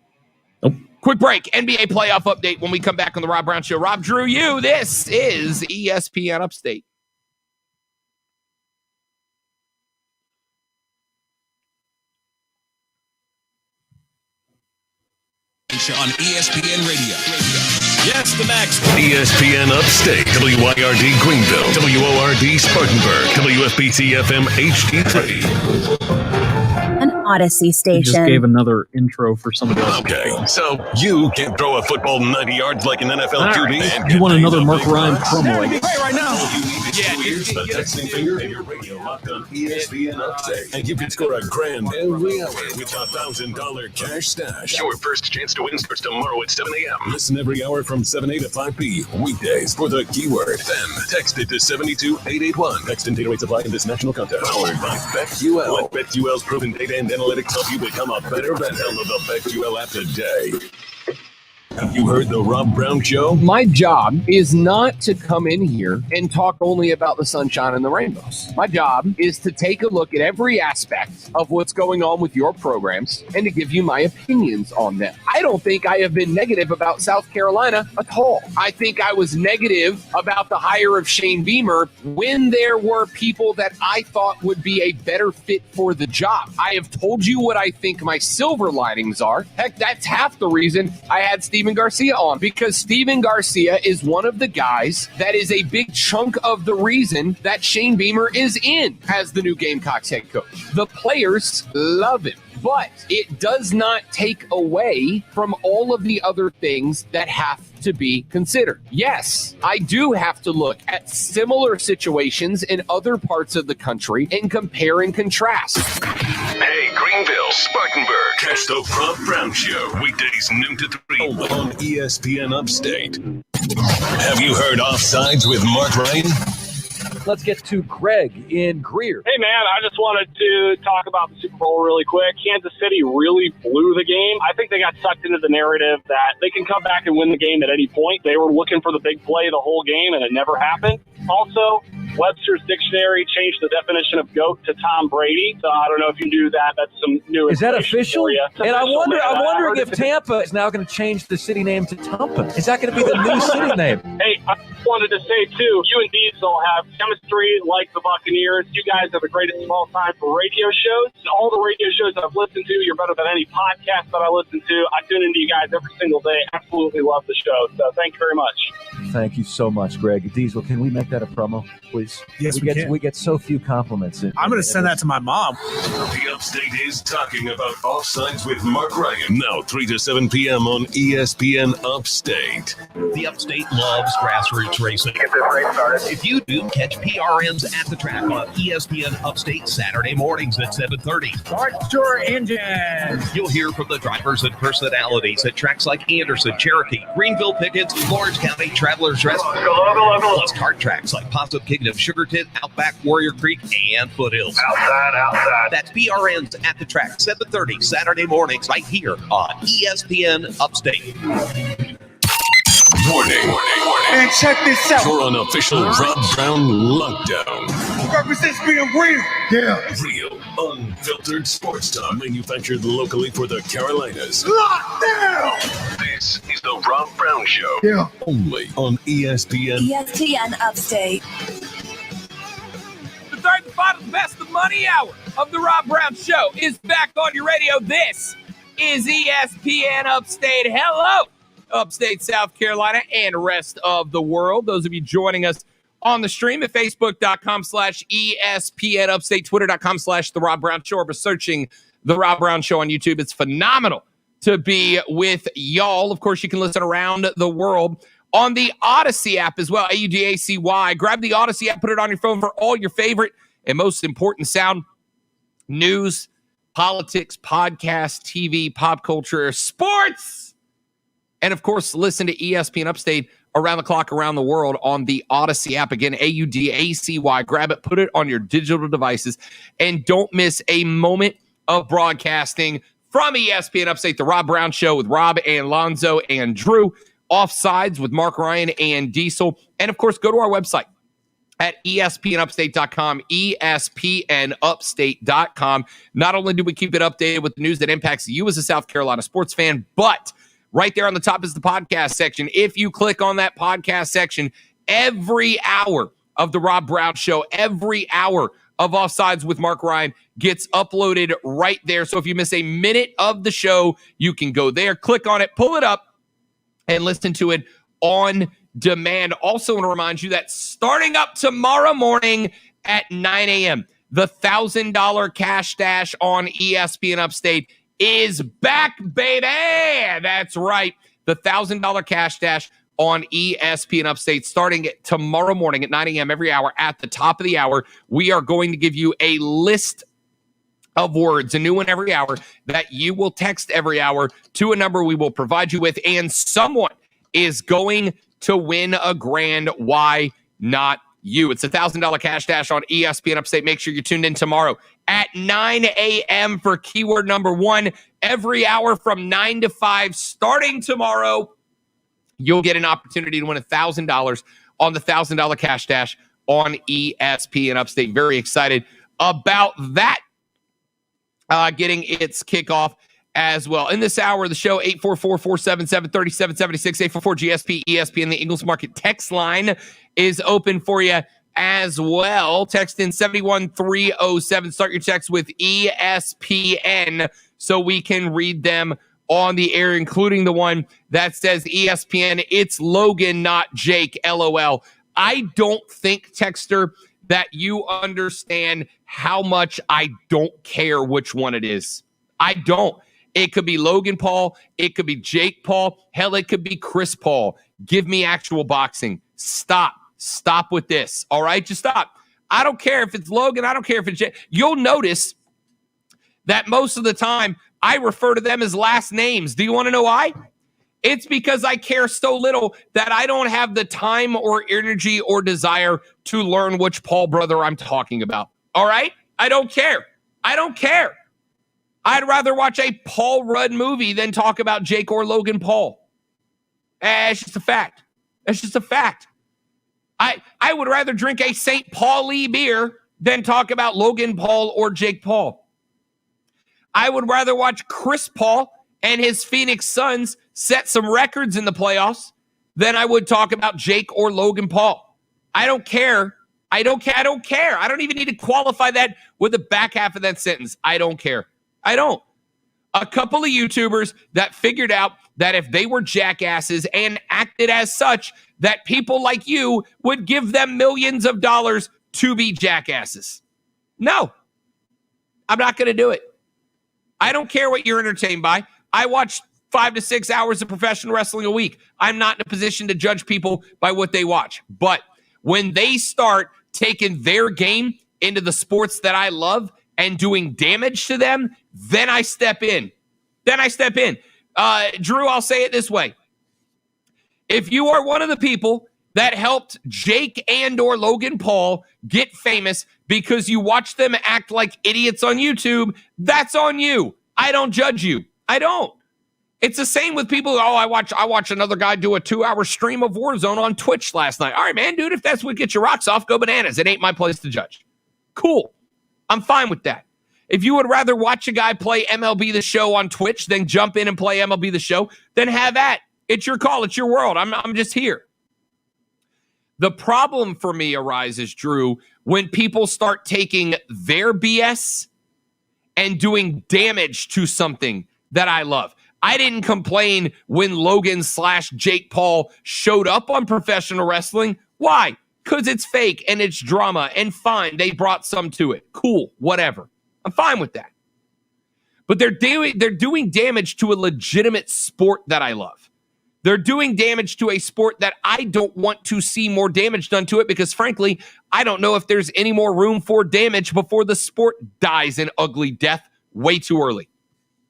Nope. Quick break. NBA playoff update when we come back on the Rob Brown Show. Rob, Drew, you. This is ESPN Upstate. On ESPN Radio. Yes, the Max. ESPN Upstate, WYRD Greenville, WORD Spartanburg, WFBT FM HD3. An Odyssey He station. just gave another intro for somebody else. Okay, so you can throw a football 90 yards like an NFL QB. You want another Mark Ryan promo? I guess. Right now. The texting finger and your radio locked on ESPN Upstate. And you can score a grand every hour with a $1,000 cash stash. Your first chance to win starts tomorrow at 7 a.m. Listen every hour from 7A to 5P, weekdays for the keyword. Then text it to 72881. Text and data rates apply in this national contest. Powered by BetQL. Let BetQL's proven data and analytics help you become a better bet. Download the BetQL app today. Have you heard the Rob Brown Show? My job is not to come in here and talk only about the sunshine and the rainbows. My job is to take a look at every aspect of what's going on with your programs and to give you my opinions on them. I don't think I have been negative about South Carolina at all. I think I was negative about the hire of Shane Beamer when there were people that I thought would be a better fit for the job. I have told you what I think my silver linings are. Heck, that's half the reason I had Steven Garcia on, because Steven Garcia is one of the guys that is a big chunk of the reason that Shane Beamer is in as the new Gamecocks head coach. The players love him, but it does not take away from all of the other things that have to be considered. Yes, I do have to look at similar situations in other parts of the country and compare and contrast. Hey, Greenville, Spartanburg. Catch the Rob Brown Show weekdays noon to 3 on ESPN Upstate. Have you heard Offsides with Mark Ryan? Let's get to Greg in Greer. Hey, man, I just wanted to talk about the Super Bowl really quick. Kansas City really blew the game. I think they got sucked into the narrative that they can come back and win the game at any point. They were looking for the big play the whole game, and it never happened. Also, Webster's Dictionary changed the definition of GOAT to Tom Brady. So I don't know if you knew that. That's some new. Is that official? And I'm wondering if it. Tampa is now going to change the city name to Tampa. Is that going to be the new city name? Hey, I wanted to say, too, you and Diesel have chemistry like the Buccaneers. You guys are the greatest of all time for radio shows. All the radio shows that I've listened to, you're better than any podcast that I listen to. I tune into you guys every single day. Absolutely love the show. So thank you very much. thank you so much, Greg. Diesel, can we make that a promo, please? Yes, we can. We get so few compliments. I'm going to send that to my mom. The Upstate is talking about Offsides with Mark Ryan. Now 3 to 7 p.m. on ESPN Upstate. The Upstate loves grassroots racing. Get this race started. If you do, catch PRMs at the track on ESPN Upstate Saturday mornings at 7:30. Start your engines. You'll hear from the drivers and personalities at tracks like Anderson, Cherokee, Greenville Pickens, Lawrence County, Travelers Rest, plus kart tracks like Possum Kingdom, Sugarton, Outback, Warrior Creek, and Foothills. Outside. That's PRNs at the track, 7:30 Saturday mornings right here on ESPN Upstate. Warning. And check this out. You're on official Rob Brown lockdown. Represents being real. Yeah. Real, unfiltered sports talk manufactured locally for the Carolinas. Locked down. This is the Rob Brown Show. Yeah. Only on ESPN. ESPN Upstate. The third and final best of money hour of the Rob Brown Show is back on your radio. This is ESPN Upstate. Hello, Upstate South Carolina and rest of the world. Those of you joining us on the stream at Facebook.com/ESPN Upstate, Twitter.com/The Rob Brown Show, or searching The Rob Brown Show on YouTube. It's phenomenal to be with y'all. Of course, you can listen around the world on the Odyssey app as well, AUDACY. Grab the Odyssey app, put it on your phone for all your favorite and most important sound, news, politics, podcasts, TV, pop culture, sports, and of course, listen to ESPN Upstate around the clock, around the world on the Odyssey app. Again, AUDACY. Grab it, put it on your digital devices, and don't miss a moment of broadcasting from ESPN Upstate, the Rob Brown Show with Rob and Lonzo and Drew, Offsides with Mark Ryan and Diesel, and of course, go to our website at ESPNUpstate.com, ESPNUpstate.com. Not only do we keep it updated with the news that impacts you as a South Carolina sports fan, but right there on the top is the podcast section. If you click on that podcast section, every hour of the Rob Brown Show, every hour of Offsides with Mark Ryan gets uploaded right there. So if you miss a minute of the show, you can go there, click on it, pull it up, and listen to it on demand. Also want to remind you that starting up tomorrow morning at 9 a.m., the $1,000 cash dash on ESPN Upstate is back, baby. That's right. The $1,000 cash dash on ESPN Upstate starting tomorrow morning at 9 a.m. every hour. At the top of the hour, we are going to give you a list of words, a new one every hour, that you will text every hour to a number we will provide you with, and someone is going to win a grand. Why not you? It's a $1,000 cash dash on ESPN Upstate. Make sure you're tuned in tomorrow at 9 a.m. for keyword number one. Every hour from 9 to 5 starting tomorrow, you'll get an opportunity to win $1,000 on the $1,000 cash dash on ESPN Upstate. Very excited about that getting its kickoff as well. In this hour of the show, 844-477-3776, 844-GSP, ESPN, the Ingles Market text line is open for you as well. Text in 71307. Start your text with ESPN so we can read them on the air, including the one that says ESPN, it's Logan, not Jake, LOL. I don't think, texter, that you understand how much I don't care which one it is. I don't. It could be Logan Paul. It could be Jake Paul. Hell, it could be Chris Paul. Give me actual boxing. Stop. Stop with this. All right? Just stop. I don't care if it's Logan. I don't care if it's Jake. You'll notice that most of the time I refer to them as last names. Do you want to know why? It's because I care so little that I don't have the time or energy or desire to learn which Paul brother I'm talking about. All right? I don't care. I don't care. I'd rather watch a Paul Rudd movie than talk about Jake or Logan Paul. It's just a fact. It's just a fact. I would rather drink a St. Pauli beer than talk about Logan Paul or Jake Paul. I would rather watch Chris Paul and his Phoenix Suns set some records in the playoffs than I would talk about Jake or Logan Paul. I don't care. I don't care. I don't care. I don't even need to qualify that with the back half of that sentence. I don't care. I don't. A couple of YouTubers that figured out that if they were jackasses and acted as such, that people like you would give them millions of dollars to be jackasses. No, I'm not going to do it. I don't care what you're entertained by. I watch 5 to 6 hours of professional wrestling a week. I'm not in a position to judge people by what they watch. But when they start taking their game into the sports that I love and doing damage to them, then I step in. Drew, I'll say it this way. If you are one of the people that helped Jake and or Logan Paul get famous because you watch them act like idiots on YouTube, that's on you. I don't judge you. I don't. It's the same with people. I watch another guy do a 2-hour stream of Warzone on Twitch last night. All right, man, dude, if that's what gets your rocks off, go bananas. It ain't my place to judge. Cool. I'm fine with that. If you would rather watch a guy play MLB The Show on Twitch than jump in and play MLB The Show, then have at. It's your call. It's your world. I'm just here. The problem for me arises, Drew, when people start taking their BS and doing damage to something that I love. I didn't complain when Logan/Jake Paul showed up on professional wrestling. Why? Because it's fake and it's drama, and fine, they brought some to it. Cool, whatever. I'm fine with that. But they're doing damage to a legitimate sport that I love. They're doing damage to a sport that I don't want to see more damage done to it because, frankly, I don't know if there's any more room for damage before the sport dies an ugly death way too early.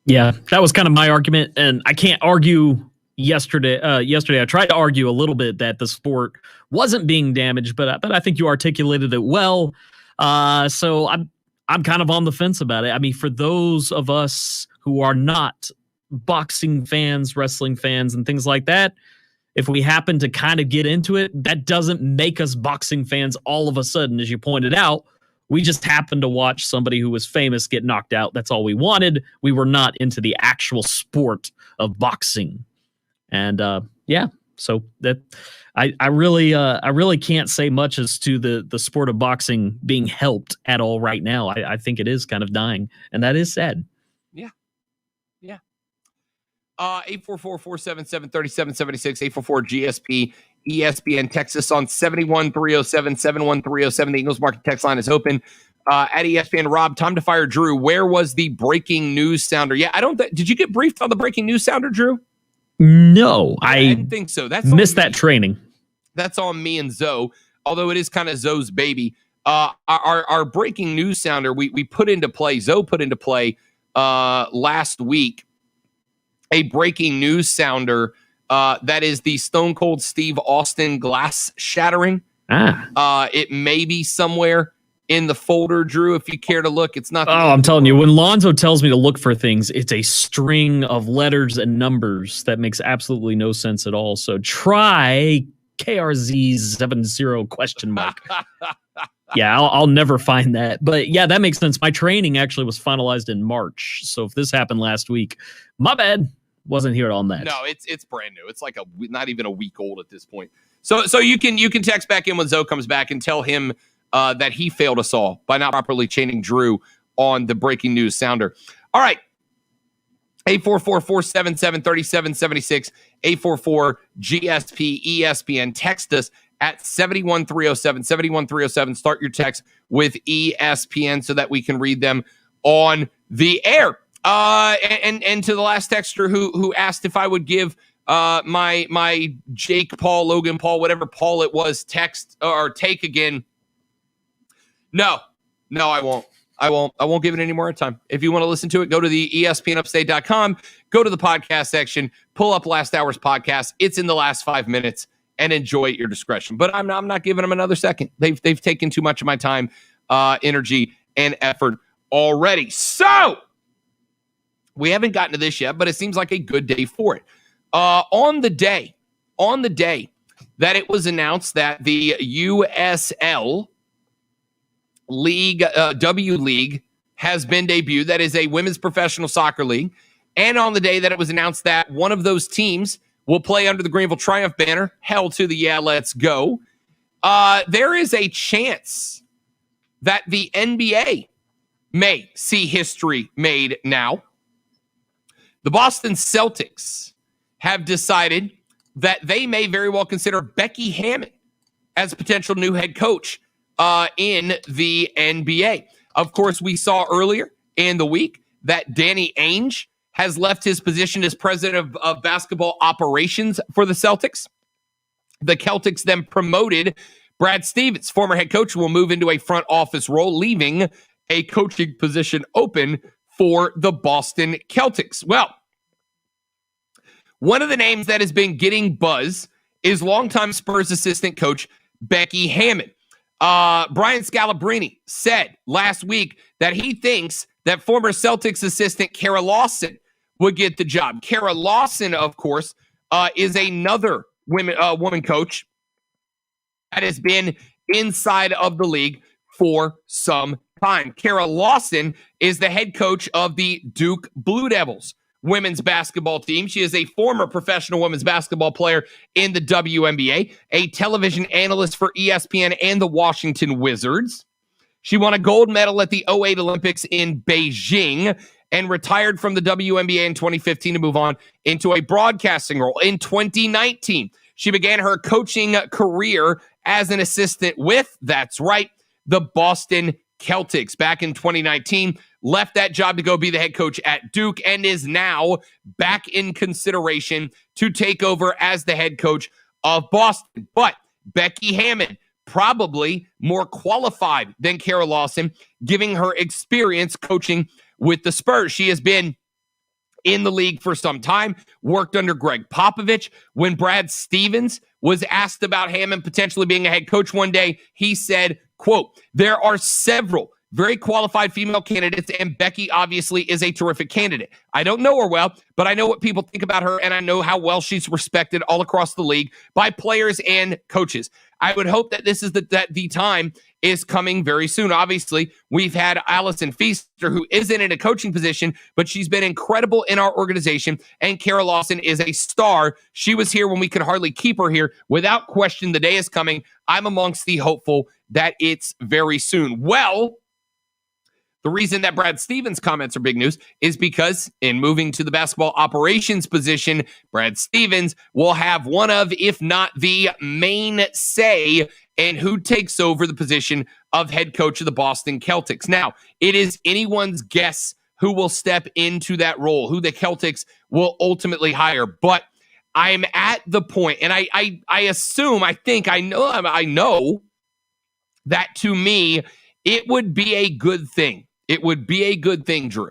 Yeah, that was kind of my argument, and I can't argue yesterday. I tried to argue a little bit that the sport wasn't being damaged, but I think you articulated it well. So I'm kind of on the fence about it. I mean, for those of us who are not boxing fans, wrestling fans, and things like that, if we happen to kind of get into it, that doesn't make us boxing fans all of a sudden, as you pointed out. We just happened to watch somebody who was famous get knocked out. That's all we wanted. We were not into the actual sport of boxing. And so that I really can't say much as to the sport of boxing being helped at all right now. I think it is kind of dying, and that is sad. Yeah. 844-477-3776, 844-GSP, ESPN, Texas on 71307, 71307. The Eagles Market text line is open. At ESPN, Rob, time to fire Drew. Where was the breaking news sounder? Yeah, did you get briefed on the breaking news sounder, Drew? No, I didn't think so. That's missed that training. That's on me and Zoe, although it is kind of Zoe's baby. Our breaking news sounder, we put into play, Zoe put into play last week, a breaking news sounder that is the Stone Cold Steve Austin glass shattering. It may be somewhere in the folder, Drew, if you care to look. It's not. I'm telling you, when Lonzo tells me to look for things, it's a string of letters and numbers that makes absolutely no sense at all. So try KRZ70 ? Yeah, I'll never find that. But yeah, that makes sense. My training actually was finalized in March. So if this happened last week, my bad. Wasn't here on that. No, it's brand new. It's like not even a week old at this point. So you can text back in when Zoe comes back and tell him that he failed us all by not properly chaining Drew on the breaking news sounder. All right. 844-477-3776, 844-GSP ESPN. Text us at 71307, 71307. Start your text with ESPN so that we can read them on the air. And to the last texter who asked if I would give my Jake Paul, Logan Paul, whatever Paul it was, text or take again. No, I won't. I won't give it any more time. If you want to listen to it, go to the ESPNUpstate.com, go to the podcast section, pull up last hour's podcast. It's in the last 5 minutes, and enjoy at your discretion. But I'm not giving them another second. They've taken too much of my time, energy, and effort already. So we haven't gotten to this yet, but it seems like a good day for it. On the day that it was announced that the USL League, W League, has been debuted. That is a women's professional soccer league. And on the day that it was announced that one of those teams will play under the Greenville Triumph banner, hell to the yeah, let's go. There is a chance that the NBA may see history made now. The Boston Celtics have decided that they may very well consider Becky Hammon as a potential new head coach in the NBA. Of course, we saw earlier in the week that Danny Ainge has left his position as president of basketball operations for the Celtics. The Celtics then promoted Brad Stevens, former head coach, who will move into a front office role, leaving a coaching position open for the Boston Celtics. Well, one of the names that has been getting buzz is longtime Spurs assistant coach Becky Hammon. Brian Scalabrine said last week that he thinks that former Celtics assistant Kara Lawson would get the job. Kara Lawson, of course, is another woman coach that has been inside of the league for some time. Kara Lawson is the head coach of the Duke Blue Devils women's basketball team. She is a former professional women's basketball player in the WNBA, a television analyst for ESPN and the Washington Wizards. She won a gold medal at the 2008 Olympics in Beijing and retired from the WNBA in 2015 to move on into a broadcasting role. In 2019, she began her coaching career as an assistant with, that's right, the Boston Celtics. Back in 2019, left that job to go be the head coach at Duke and is now back in consideration to take over as the head coach of Boston. But Becky Hammon, probably more qualified than Kara Lawson, giving her experience coaching with the Spurs. She has been in the league for some time, worked under Greg Popovich. When Brad Stevens was asked about Hammon potentially being a head coach one day, he said, quote, "There are several very qualified female candidates, and Becky obviously is a terrific candidate. I don't know her well, but I know what people think about her, and I know how well she's respected all across the league by players and coaches. I would hope that this is that the time is coming very soon." Obviously, we've had Allison Feaster, who isn't in a coaching position, but she's been incredible in our organization, and Kara Lawson is a star. She was here when we could hardly keep her here. Without question, the day is coming. I'm amongst the hopeful that it's very soon. Well, the reason that Brad Stevens' comments are big news is because in moving to the basketball operations position, Brad Stevens will have one of, if not the main say in who takes over the position of head coach of the Boston Celtics. Now, it is anyone's guess who will step into that role, who the Celtics will ultimately hire. But I'm at the point, and I assume, I know that to me, it would be a good thing. It would be a good thing, Drew,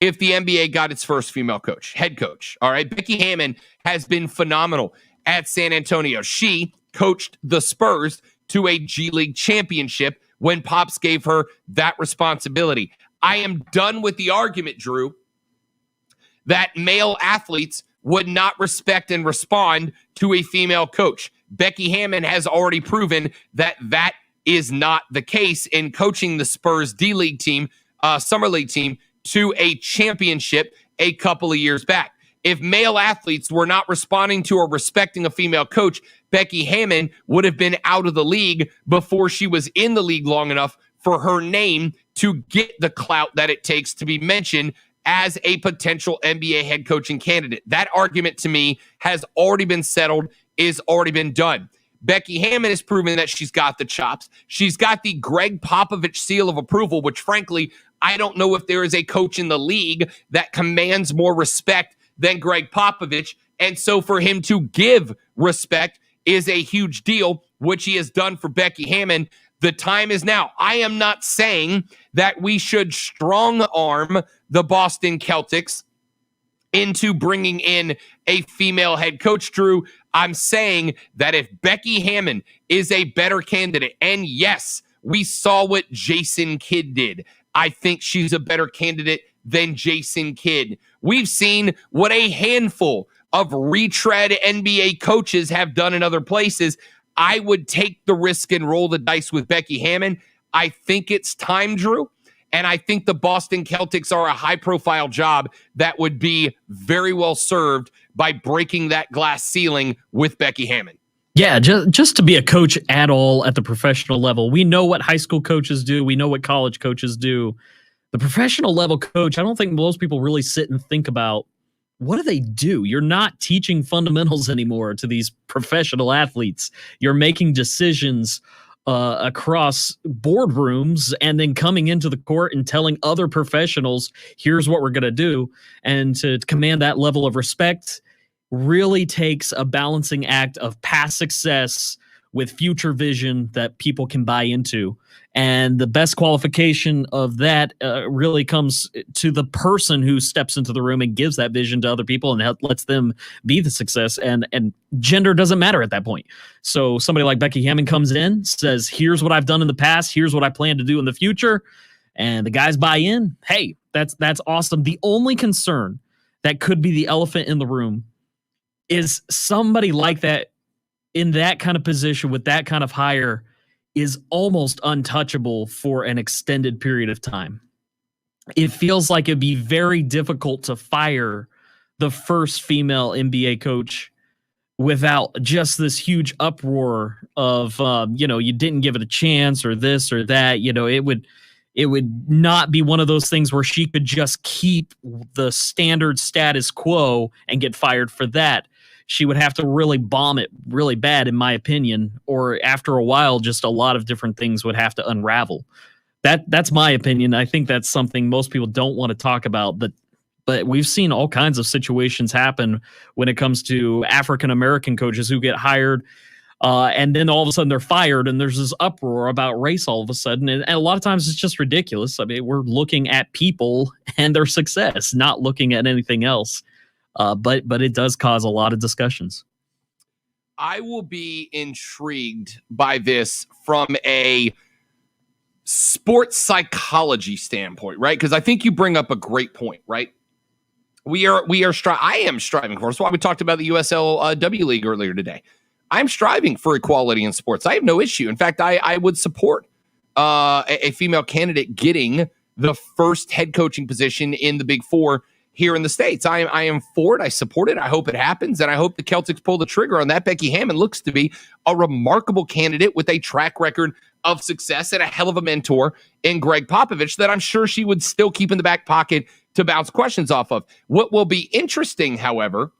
if the NBA got its first female head coach. All right. Becky Hammon has been phenomenal at San Antonio. She coached the Spurs to a G League championship when Pops gave her that responsibility. I am done with the argument, Drew, that male athletes would not respect and respond to a female coach. Becky Hammon has already proven that that is not the case in coaching the Spurs D-League team, Summer League team, to a championship a couple of years back. If male athletes were not responding to or respecting a female coach, Becky Hammon would have been out of the league before she was in the league long enough for her name to get the clout that it takes to be mentioned as a potential NBA head coaching candidate. That argument to me has already been settled, is already been done. Becky Hammon has proven that she's got the chops. She's got the Greg Popovich seal of approval, which frankly, I don't know if there is a coach in the league that commands more respect than Greg Popovich. And so for him to give respect is a huge deal, which he has done for Becky Hammon. The time is now. I am not saying that we should strong arm the Boston Celtics into bringing in a female head coach, Drew. I'm saying that if Becky Hammon is a better candidate, and yes, we saw what Jason Kidd did, I think she's a better candidate than Jason Kidd. We've seen what a handful of retread NBA coaches have done in other places. I would take the risk and roll the dice with Becky Hammon. I think it's time, Drew. And I think the Boston Celtics are a high-profile job that would be very well served by breaking that glass ceiling with Becky Hammon. Yeah, just to be a coach at all at the professional level. We know what high school coaches do. We know what college coaches do. The professional level coach, I don't think most people really sit and think about what do they do? You're not teaching fundamentals anymore to these professional athletes. You're making decisions across boardrooms and then coming into the court and telling other professionals, here's what we're going to do. And to command that level of respect really takes a balancing act of past success with future vision that people can buy into. And the best qualification of that really comes to the person who steps into the room and gives that vision to other people and lets them be the success. And gender doesn't matter at that point. So somebody like Becky Hammon comes in, says, here's what I've done in the past. Here's what I plan to do in the future. And the guys buy in. Hey, that's awesome. The only concern that could be the elephant in the room is somebody like that in that kind of position with that kind of hire is almost untouchable for an extended period of time. It feels like it'd be very difficult to fire the first female NBA coach without just this huge uproar of, you didn't give it a chance or this or that. It would not be one of those things where she could just keep the standard status quo and get fired for that. She would have to really bomb it really bad, in my opinion, or after a while, just a lot of different things would have to unravel. That's my opinion. I think that's something most people don't want to talk about, but we've seen all kinds of situations happen when it comes to African-American coaches who get hired, and then all of a sudden they're fired, and there's this uproar about race all of a sudden. And a lot of times it's just ridiculous. I mean, we're looking at people and their success, not looking at anything else. But it does cause a lot of discussions. I will be intrigued by this from a sports psychology standpoint, right? Because I think you bring up a great point, right? I am striving for. That's why we talked about the USLW League earlier today. I'm striving for equality in sports. I have no issue. In fact, I would support a female candidate getting the first head coaching position in the Big Four here in the States. I am for it. I support it. I hope it happens. And I hope the Celtics pull the trigger on that. Becky Hammon looks to be a remarkable candidate with a track record of success and a hell of a mentor in Greg Popovich that I'm sure she would still keep in the back pocket to bounce questions off of. What will be interesting, however,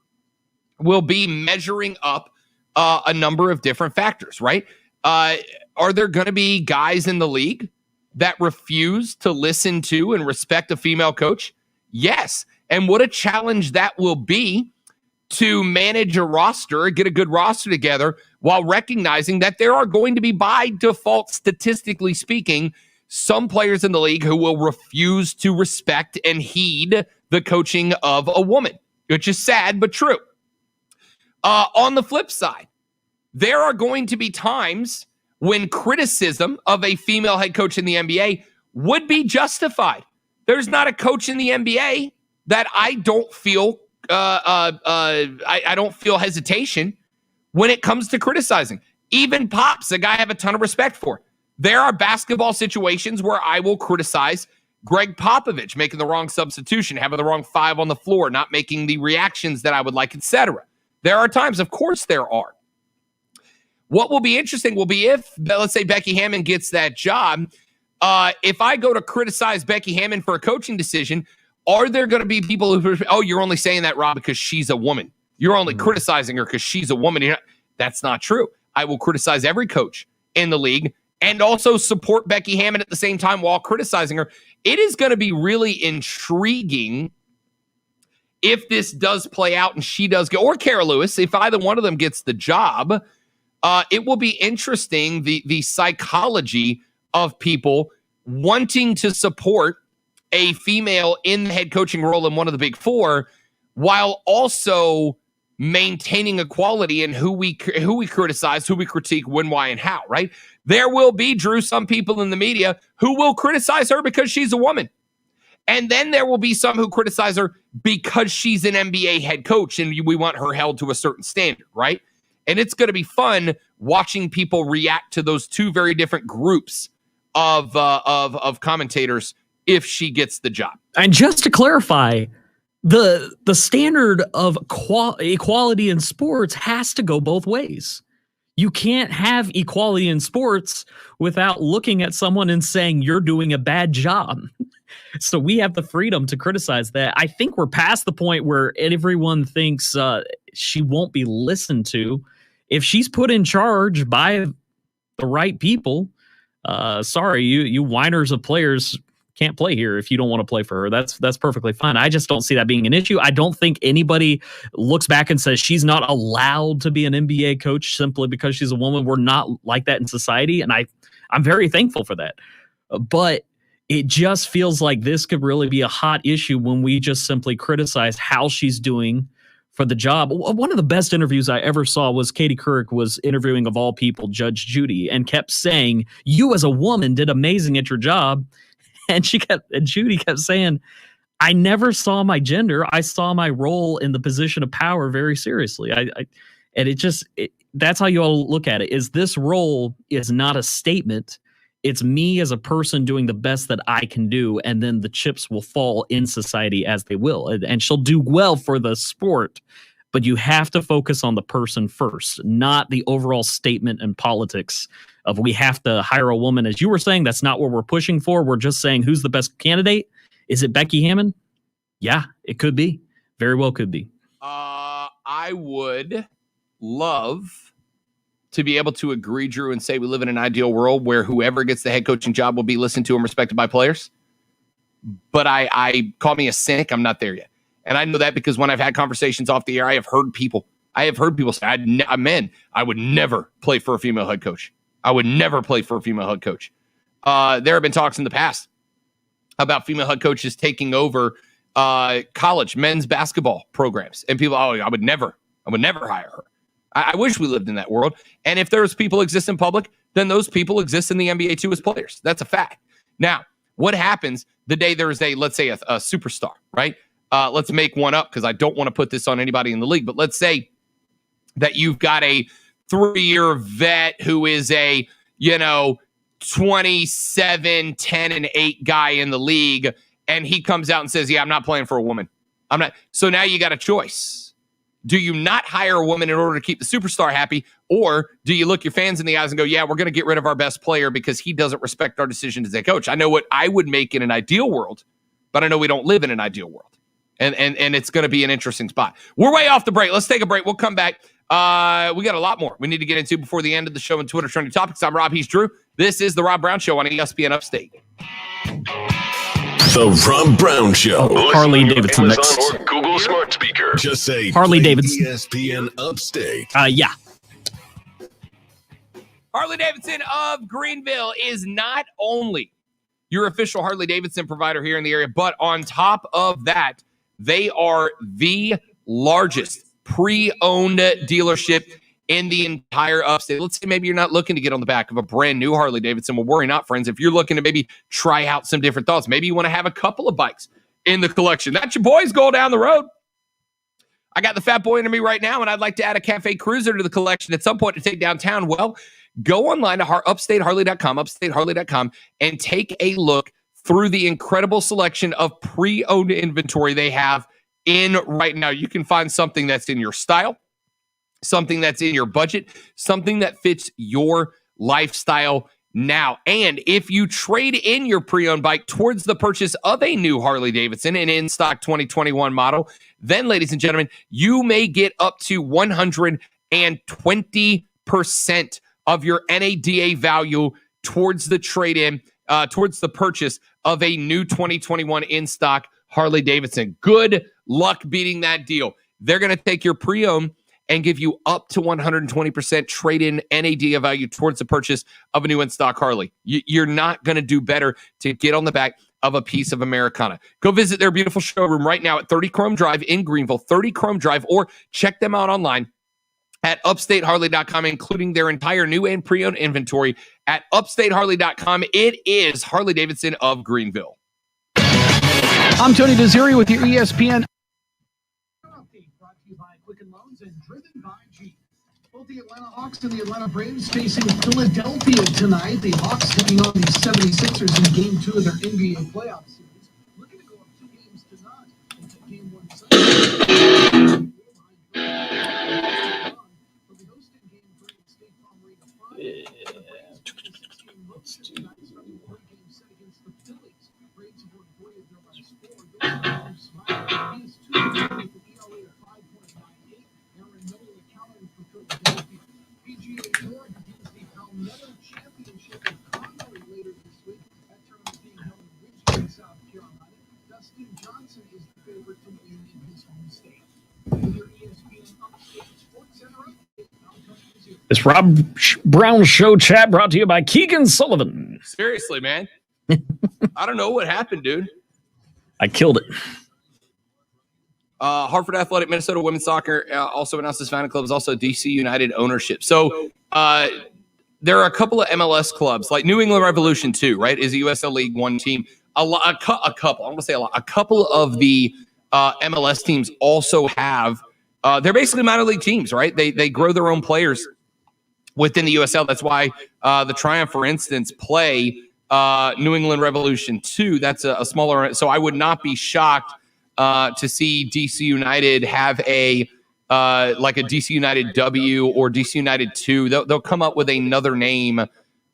will be measuring up a number of different factors, right? Are there going to be guys in the league that refuse to listen to and respect a female coach? Yes. And what a challenge that will be to manage a roster, get a good roster together while recognizing that there are going to be, by default, statistically speaking, some players in the league who will refuse to respect and heed the coaching of a woman, which is sad but true. On the flip side, there are going to be times when criticism of a female head coach in the NBA would be justified. There's not a coach in the NBA that I don't feel I don't feel hesitation when it comes to criticizing. Even Pops, a guy I have a ton of respect for. There are basketball situations where I will criticize Greg Popovich making the wrong substitution, having the wrong five on the floor, not making the reactions that I would like, etc. There are times, of course there are. What will be interesting will be if, let's say, Becky Hammon gets that job. If I go to criticize Becky Hammon for a coaching decision, are there going to be people who, you're only saying that, Rob, because she's a woman. You're only criticizing her because she's a woman. That's not true. I will criticize every coach in the league and also support Becky Hammon at the same time while criticizing her. It is going to be really intriguing if this does play out and she does go, or Kara Lewis, if either one of them gets the job. It will be interesting, the psychology of people wanting to support a female in the head coaching role in one of the Big Four, while also maintaining equality in who we criticize, who we critique, when, why, and how, right? There will be, Drew, some people in the media who will criticize her because she's a woman. And then there will be some who criticize her because she's an NBA head coach and we want her held to a certain standard, right? And it's going to be fun watching people react to those two very different groups of commentators if she gets the job. And just to clarify, the standard of equality in sports has to go both ways. You can't have equality in sports without looking at someone and saying you're doing a bad job. So we have the freedom to criticize that. I think we're past the point where everyone thinks she won't be listened to. If she's put in charge by the right people, sorry, you whiners of players can't play here if you don't want to play for her. That's perfectly fine. I just don't see that being an issue. I don't think anybody looks back and says she's not allowed to be an NBA coach simply because she's a woman. We're not like that in society, and I'm very thankful for that. But it just feels like this could really be a hot issue when we just simply criticize how she's doing for the job. One of the best interviews I ever saw was Katie Couric was interviewing, of all people, Judge Judy, and kept saying, "You as a woman did amazing at your job." And Judy kept saying, "I never saw my gender. I saw my role in the position of power very seriously." That's how you all look at it. Is this role is not a statement. It's me as a person doing the best that I can do, and then the chips will fall in society as they will. And she'll do well for the sport, but you have to focus on the person first, not the overall statement and politics of we have to hire a woman. As you were saying, that's not what we're pushing for. We're just saying who's the best candidate. Is it Becky Hammon? Yeah, it could be. Very well could be. I would love to be able to agree, Drew, and say we live in an ideal world where whoever gets the head coaching job will be listened to and respected by players. But I call me a cynic. I'm not there yet. And I know that because when I've had conversations off the air, I have heard people say, I would never play for a female head coach. I would never play for a female head coach. There have been talks in the past about female head coaches taking over college men's basketball programs. And people, I would never hire her. I wish we lived in that world. And if those people exist in public, then those people exist in the NBA too as players. That's a fact. Now, what happens the day there is let's say a superstar, right? Let's make one up because I don't want to put this on anybody in the league. But let's say that you've got a 3-year vet who is a, 27, 10, and 8 guy in the league. And he comes out and says, I'm not playing for a woman. I'm not. So now you got a choice. Do you not hire a woman in order to keep the superstar happy? Or do you look your fans in the eyes and go, we're going to get rid of our best player because he doesn't respect our decision as a coach? I know what I would make in an ideal world, but I know we don't live in an ideal world. And it's going to be an interesting spot. We're way off the break. Let's take a break. We'll come back. We got a lot more we need to get into before the end of the show and Twitter trending topics. I'm Rob. He's Drew. This is the Rob Brown Show on ESPN Upstate. The Rob Brown Show. Harley Davidson next. Or Google Smart Speaker. Just say Harley Davidson. ESPN Upstate. Yeah. Harley Davidson of Greenville is not only your official Harley Davidson provider here in the area, but on top of that, they are the largest pre-owned dealership in the entire upstate. Let's say maybe you're not looking to get on the back of a brand new Harley Davidson. Well, worry not, friends. If you're looking to maybe try out some different thoughts, maybe you want to have a couple of bikes in the collection. That's your boys go down the road. I got the fat boy into me right now, and I'd like to add a Cafe Cruiser to the collection at some point to take downtown. Well, go online to upstateharley.com, and take a look through the incredible selection of pre-owned inventory they have in right now. You can find something that's in your style, something that's in your budget, something that fits your lifestyle now. And if you trade in your pre-owned bike towards the purchase of a new Harley Davidson, an in-stock 2021 model, then, ladies and gentlemen, you may get up to 120% of your NADA value towards the trade-in, towards the purchase of a new 2021 in-stock Harley Davidson. Good luck beating that deal. They're going to take your pre-owned and give you up to 120% trade-in NADA value towards the purchase of a new in-stock Harley. You're not going to do better to get on the back of a piece of Americana. Go visit their beautiful showroom right now at 30 Chrome Drive in Greenville, 30 Chrome Drive, or check them out online at upstateharley.com, including their entire new and pre-owned inventory at upstateharley.com. It is Harley Davidson of Greenville. I'm Tony Desiri with your ESPN. Brought to you by Quicken Loans and driven by Jeep. Both the Atlanta Hawks and the Atlanta Braves facing Philadelphia tonight. The Hawks taking on the 76ers in Game 2 of their NBA playoff series. Looking to go up 2 games to none into Game 1 Sunday. This Rob Brown Show chat brought to you by Keegan Sullivan. Seriously, man. I don't know what happened, dude. I killed it. Hartford Athletic, Minnesota Women's Soccer also announced this fan club is also DC United ownership. So there are a couple of MLS clubs, like New England Revolution 2, right, is a USL League One team. A couple, I'm going to say a lot. A couple of the MLS teams also have, they're basically minor league teams, right? They grow their own players within the USL. That's why the Triumph, for instance, play New England Revolution 2. That's a smaller. So I would not be shocked to see DC United have a like a DC United W or DC United 2. They'll come up with another name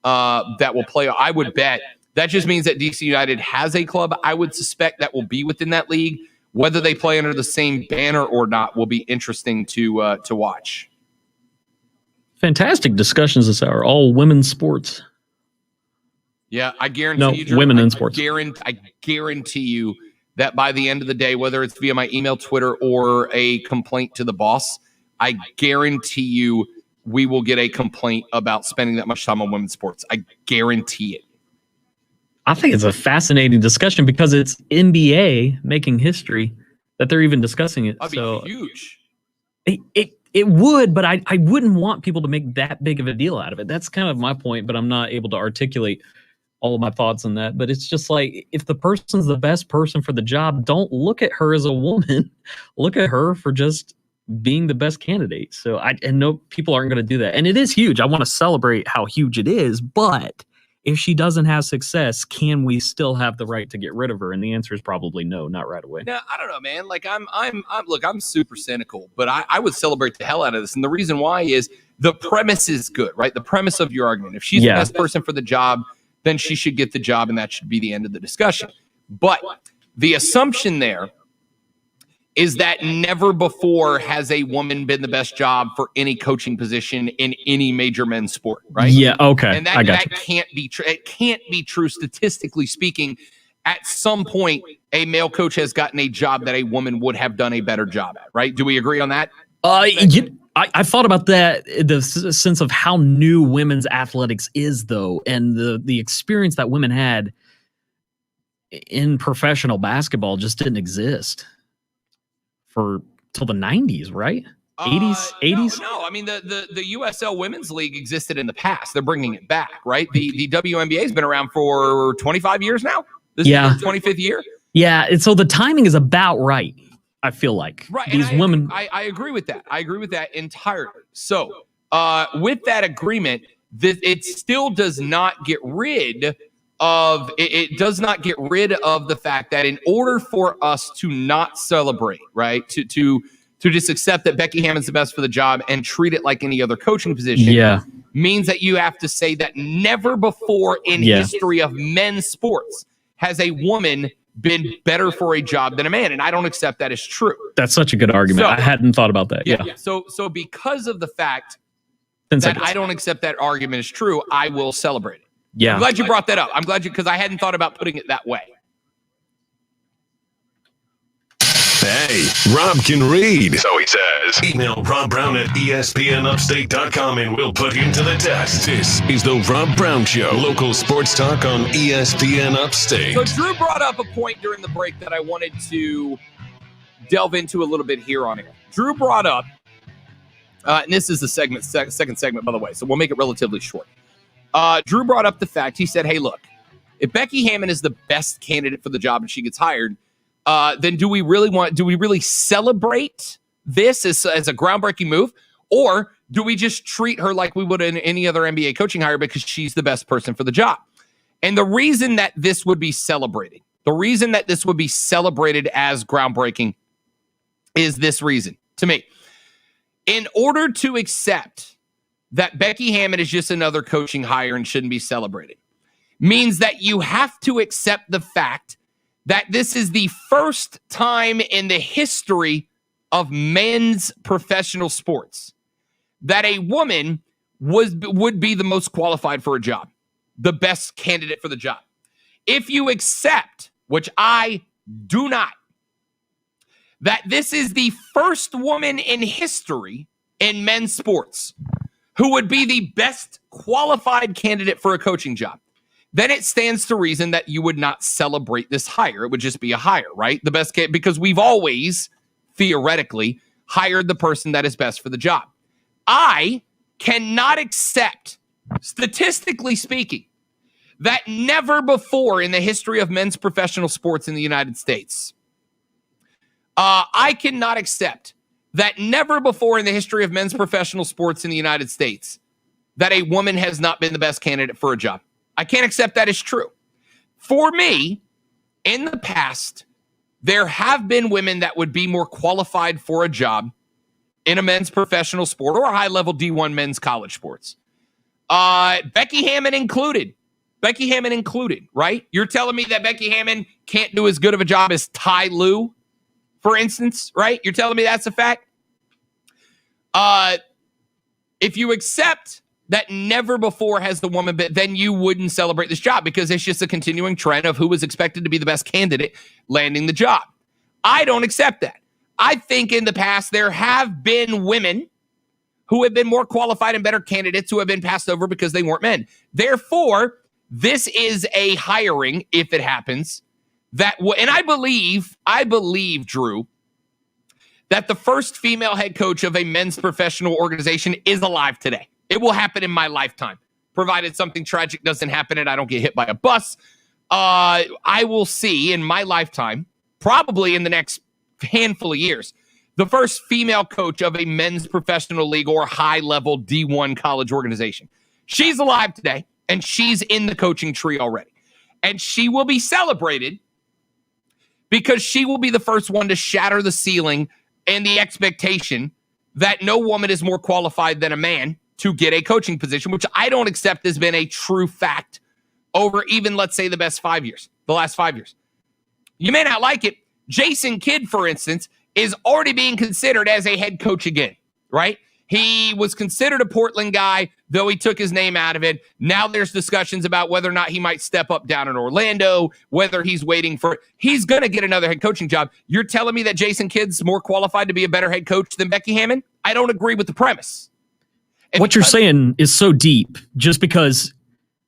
that will play. I would bet that just means that DC United has a club. I would suspect that will be within that league. Whether they play under the same banner or not will be interesting to watch. Fantastic discussions this hour. All women's sports. Yeah, I guarantee you. No, women in sports. I guarantee you that by the end of the day, whether it's via my email, Twitter, or a complaint to the boss, I guarantee you we will get a complaint about spending that much time on women's sports. I guarantee it. I think it's a fascinating discussion because it's NBA making history that they're even discussing it. That'd be huge. It would, but I wouldn't want people to make that big of a deal out of it. That's kind of my point, but I'm not able to articulate all of my thoughts on that. But it's just like, if the person's the best person for the job, don't look at her as a woman. Look at her for just being the best candidate. So I know people aren't going to do that. And it is huge. I want to celebrate how huge it is, but if she doesn't have success, can we still have the right to get rid of her? And the answer is probably no, not right away. Now, I don't know, man. Like I'm super cynical, but I would celebrate the hell out of this. And the reason why is the premise is good, right? The premise of your argument. If she's the best person for the job, then she should get the job, and that should be the end of the discussion. But the assumption there is that never before has a woman been the best job for any coaching position in any major men's sport, right? Yeah, okay. And that can't be true. It can't be true statistically speaking. At some point, a male coach has gotten a job that a woman would have done a better job at, right? Do we agree on that? I thought about that, the sense of how new women's athletics is, though, and the experience that women had in professional basketball just didn't exist till the 90s, right? 80s? No, I mean, the USL Women's League existed in the past. They're bringing it back, right? The WNBA has been around for 25 years now. This is their 25th year. Yeah, and so the timing is about right, I feel like. Right. These women. I agree with that. I agree with that entirely. So with that agreement, it still does not get rid of the fact that in order for us to not celebrate, right, to just accept that Becky Hammon's the best for the job and treat it like any other coaching position, means that you have to say that never before in history of men's sports has a woman been better for a job than a man, and I don't accept that as true. That's such a good argument. I hadn't thought about that. Yeah. So because of the fact that I don't accept that argument as true, I will celebrate it. Yeah. I'm glad you brought that up. I'm glad because I hadn't thought about putting it that way. Hey, Rob can read. So he says. Email Rob Brown at ESPNUpstate.com and we'll put him to the test. This is the Rob Brown Show. Local sports talk on ESPN Upstate. So Drew brought up a point during the break that I wanted to delve into a little bit here on air. Drew brought up, and this is the second segment, by the way, so we'll make it relatively short. Drew brought up the fact, he said, hey, look, if Becky Hammon is the best candidate for the job and she gets hired, then do we really celebrate this as a groundbreaking move? Or do we just treat her like we would in any other NBA coaching hire because she's the best person for the job? And the reason that this would be celebrated, as groundbreaking is this reason to me. In order to accept that Becky Hammon is just another coaching hire and shouldn't be celebrated, means that you have to accept the fact that this is the first time in the history of men's professional sports that a woman would be the most qualified for a job, the best candidate for the job. If you accept, which I do not, that this is the first woman in history in men's sports who would be the best qualified candidate for a coaching job, then it stands to reason that you would not celebrate this hire. It would just be a hire, right? The best case, because we've always, theoretically, hired the person that is best for the job. I cannot accept, statistically speaking, that never before in the history of men's professional sports in the United States, I cannot accept that never before in the history of men's professional sports in the United States that a woman has not been the best candidate for a job. I can't accept that as true. For me, in the past, there have been women that would be more qualified for a job in a men's professional sport or high-level D1 men's college sports. Becky Hammon included. Becky Hammon included, right? You're telling me that Becky Hammon can't do as good of a job as Ty Lue, for instance, right? You're telling me that's a fact? If you accept that never before has the woman been, then you wouldn't celebrate this job because it's just a continuing trend of who was expected to be the best candidate landing the job. I don't accept that. I think in the past there have been women who have been more qualified and better candidates who have been passed over because they weren't men. Therefore, this is a hiring, if it happens, and I believe, Drew, that the first female head coach of a men's professional organization is alive today. It will happen in my lifetime, provided something tragic doesn't happen and I don't get hit by a bus. I will see in my lifetime, probably in the next handful of years, the first female coach of a men's professional league or high-level D1 college organization. She's alive today, and she's in the coaching tree already. And she will be celebrated because she will be the first one to shatter the ceiling and the expectation that no woman is more qualified than a man to get a coaching position, which I don't accept has been a true fact over even, let's say, the last 5 years. You may not like it. Jason Kidd, for instance, is already being considered as a head coach again, right? He was considered a Portland guy, though he took his name out of it. Now there's discussions about whether or not he might step up down in Orlando, whether he's waiting for... He's going to get another head coaching job. You're telling me that Jason Kidd's more qualified to be a better head coach than Becky Hammon? I don't agree with the premise. What you're saying is so deep, just because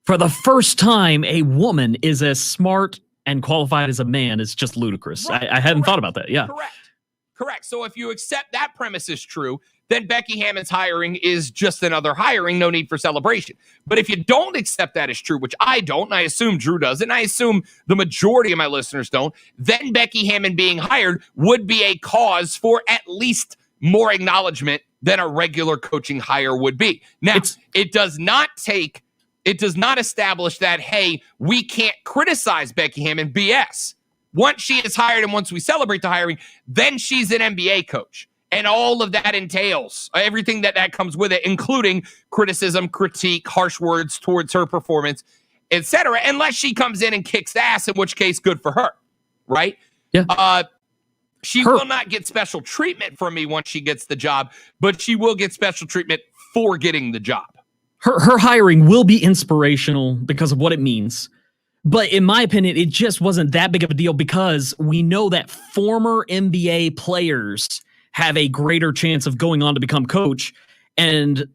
for the first time a woman is as smart and qualified as a man is just ludicrous. Right, I hadn't thought about that. Yeah. Correct. So if you accept that premise is true, then Becky Hammon's hiring is just another hiring, no need for celebration. But if you don't accept that as true, which I don't, and I assume Drew doesn't, and I assume the majority of my listeners don't, then Becky Hammon being hired would be a cause for at least more acknowledgement than a regular coaching hire would be. Now, it does not establish that, hey, we can't criticize Becky Hammon. BS. Once she is hired and once we celebrate the hiring, then she's an NBA coach. And all of that entails everything that comes with it, including criticism, critique, harsh words towards her performance, etc. Unless she comes in and kicks ass, in which case, good for her, right? Yeah. She will not get special treatment from me once she gets the job, but she will get special treatment for getting the job. Her hiring will be inspirational because of what it means. But in my opinion, it just wasn't that big of a deal because we know that former NBA players have a greater chance of going on to become coach. And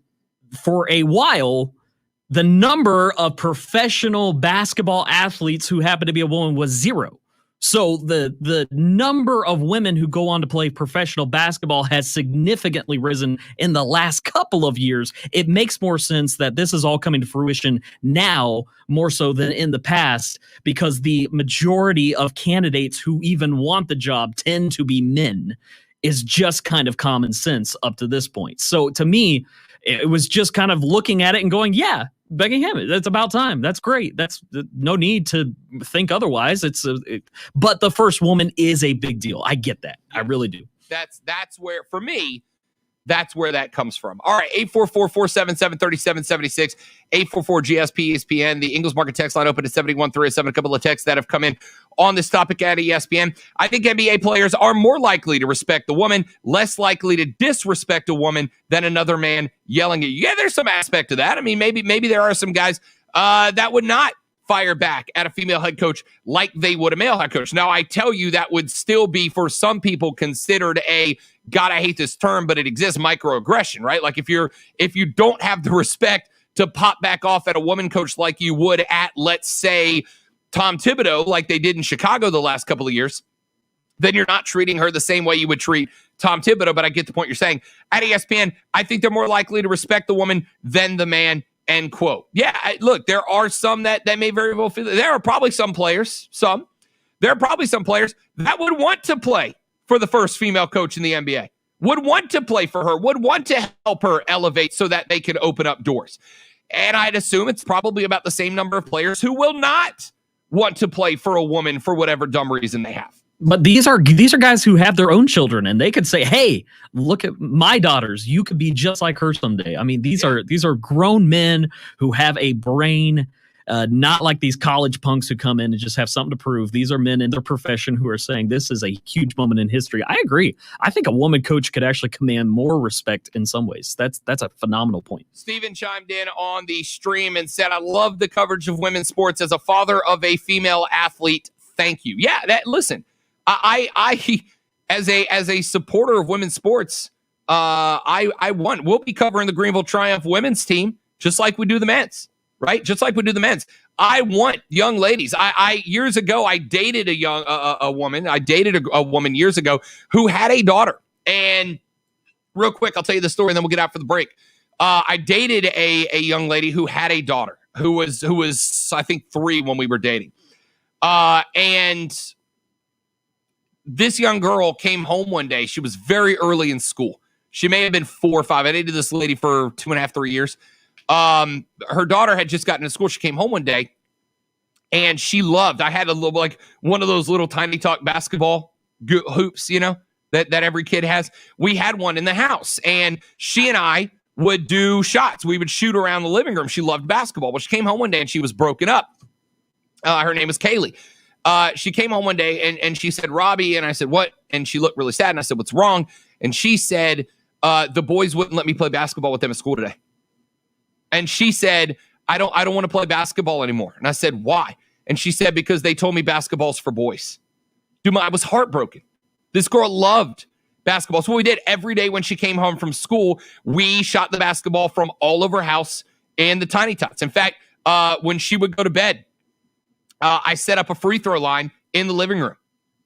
for a while, the number of professional basketball athletes who happen to be a woman was 0. So the number of women who go on to play professional basketball has significantly risen in the last couple of years. It makes more sense that this is all coming to fruition now more so than in the past because the majority of candidates who even want the job tend to be men. Is just kind of common sense up to this point. So to me, it was just kind of looking at it and going, yeah, Becky Hammon, that's about time. That's great. That's no need to think otherwise. But the first woman is a big deal. I get that. I really do. That's where, for me, that's where that comes from. All right, 844-477-3776, 844-GSP-ESPN. The Ingles Market text line open at 7137. A couple of texts that have come in on this topic at ESPN. I think NBA players are more likely to respect the woman, less likely to disrespect a woman than another man yelling at you. Yeah, there's some aspect to that. I mean, maybe there are some guys that would not fire back at a female head coach like they would a male head coach. Now, I tell you, that would still be for some people considered God, I hate this term, but it exists, microaggression, right? Like if you don't have the respect to pop back off at a woman coach like you would at, let's say, Tom Thibodeau, like they did in Chicago the last couple of years, then you're not treating her the same way you would treat Tom Thibodeau. But I get the point you're saying. At ESPN, I think they're more likely to respect the woman than the man, end quote. Yeah, look, there are some that may very well feel. There are probably some players, there are probably some players that would want to play for the first female coach in the NBA, would want to play for her, would want to help her elevate so that they could open up doors. And I'd assume it's probably about the same number of players who will not want to play for a woman for whatever dumb reason they have. But these are guys who have their own children, and they could say, "Hey, look at my daughters. You could be just like her someday." I mean, these are grown men who have a brain, not like these college punks who come in and just have something to prove. These are men in their profession who are saying this is a huge moment in history. I agree. I think a woman coach could actually command more respect in some ways. That's a phenomenal point. Steven chimed in on the stream and said, "I love the coverage of women's sports as a father of a female athlete. Thank you." Yeah, listen. I as a supporter of women's sports, I want. We'll be covering the Greenville Triumph women's team just like we do the men's, right? Just like we do the men's. I want young ladies. I years ago I dated a woman. I dated a woman years ago who had a daughter. And real quick, I'll tell you the story, and then we'll get out for the break. I dated a young lady who had a daughter who was I think 3 when we were dating, and this young girl came home one day. She was very early in school. She may have been 4 or 5. I dated this lady for 2.5, 3 years. Her daughter had just gotten to school. She came home one day, and she loved. I had a little, like one of those little Tiny Talk basketball hoops, that every kid has. We had one in the house, and she and I would do shots. We would shoot around the living room. She loved basketball. Well, she came home one day, and she was broken up. Her name was Kaylee. She came home one day and she said, "Robbie," and I said, "What?" And she looked really sad, and I said, "What's wrong?" And she said, "The boys wouldn't let me play basketball with them at school today." And she said, I don't want to play basketball anymore." And I said, "Why?" And she said, "Because they told me basketball's for boys." Dude, I was heartbroken. This girl loved basketball. So what we did every day when she came home from school, we shot the basketball from all over her house and the Tiny Tots. In fact, when she would go to bed, I set up a free throw line in the living room,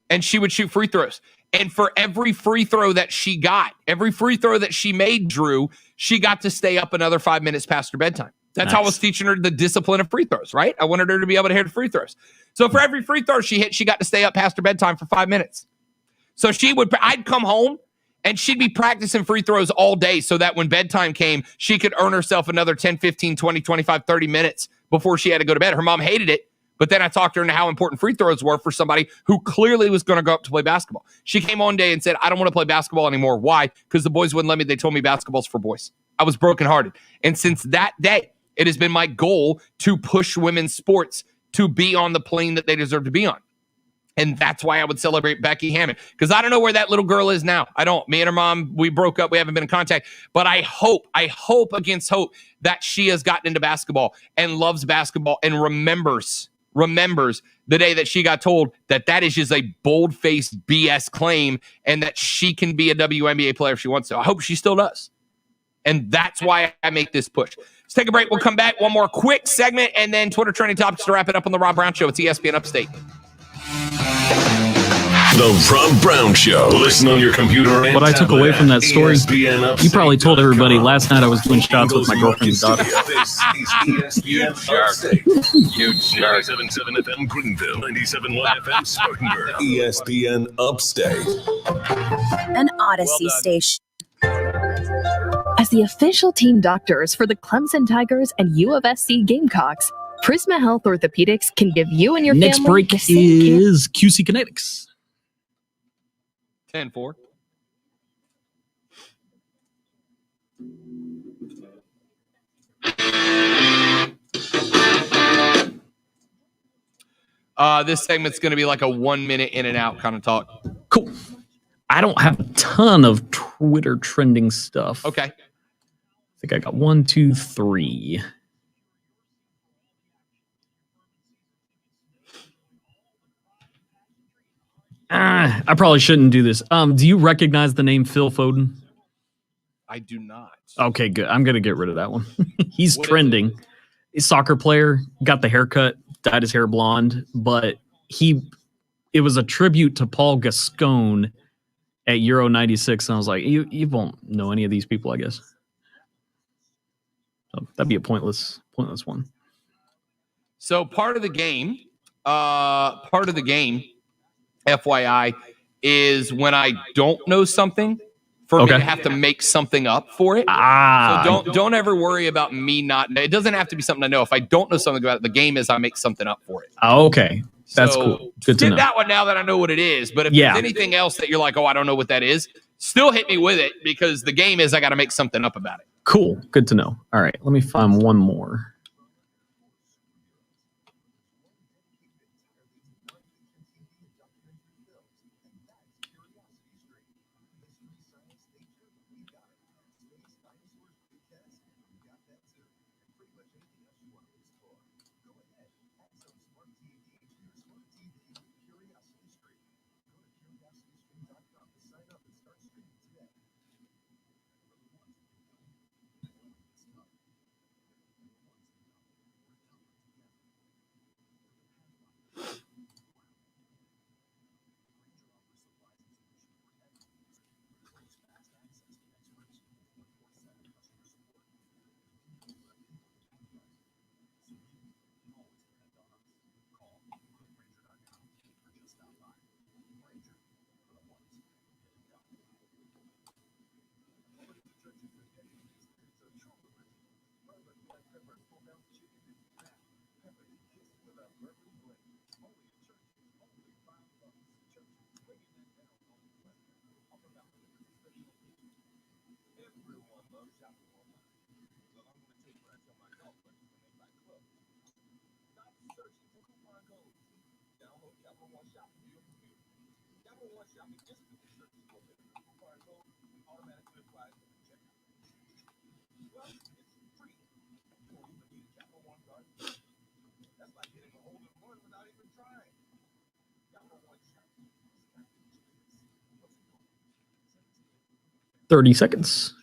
and she would shoot free throws. And for every free throw that she got, every free throw that she made, Drew, she got to stay up another 5 minutes past her bedtime. That's how I was teaching her the discipline of free throws, right? I wanted her to be able to hit free throws. So for every free throw she hit, she got to stay up past her bedtime for 5 minutes. So I'd come home, and she'd be practicing free throws all day so that when bedtime came, she could earn herself another 10, 15, 20, 25, 30 minutes before she had to go to bed. Her mom hated it. But then I talked to her into how important free throws were for somebody who clearly was going to go up to play basketball. She came one day and said, "I don't want to play basketball anymore." Why? Because the boys wouldn't let me. They told me basketball's for boys. I was brokenhearted. And since that day, it has been my goal to push women's sports to be on the plane that they deserve to be on. And that's why I would celebrate Becky Hammond. Because I don't know where that little girl is now. I don't. Me and her mom, we broke up. We haven't been in contact. But I hope against hope that she has gotten into basketball and loves basketball and remembers the day that she got told that is just a bold-faced BS claim and that she can be a WNBA player if she wants to. I hope she still does. And that's why I make this push. Let's take a break. We'll come back. One more quick segment and then Twitter trending topics to wrap it up on the Rob Brown Show. It's ESPN Upstate. The Rob Brown Show. Listen on your computer. What I took away from that story, you probably told everybody last night I was doing shots with my girlfriend's daughter. You jerk. You jerk. 97.7 FM Greenville, 97.1 FM Spartanburg, ESPN Upstate. An Odyssey station. As the official team doctors for the Clemson Tigers and U of SC Gamecocks, Prisma Health Orthopedics can give you and your Next family break is QC Kinetics. 10-4. This segment's going to be like a 1 minute in and out kind of talk. Cool. I don't have a ton of Twitter trending stuff. Okay. I think I got 1, 2, 3. I probably shouldn't do this. Do you recognize the name Phil Foden? I do not. Okay, good. I'm going to get rid of that one. He's trending. He's a soccer player, got the haircut, dyed his hair blonde, but it was a tribute to Paul Gascoigne at Euro 96. And I was like, you won't know any of these people, I guess. So that'd be a pointless one. So part of the game, FYI, is when I don't know something, for me to have to make something up for it. So don't ever worry about me not. It doesn't have to be something I know. If I don't know something about it, the game is I make something up for it. Okay. That's cool. Good to know. That one now that I know what it is. But if there's anything else that you're like, oh, I don't know what that is, still hit me with it, because the game is I got to make something up about it. Cool. Good to know. All right. Let me find one more. $30 seconds.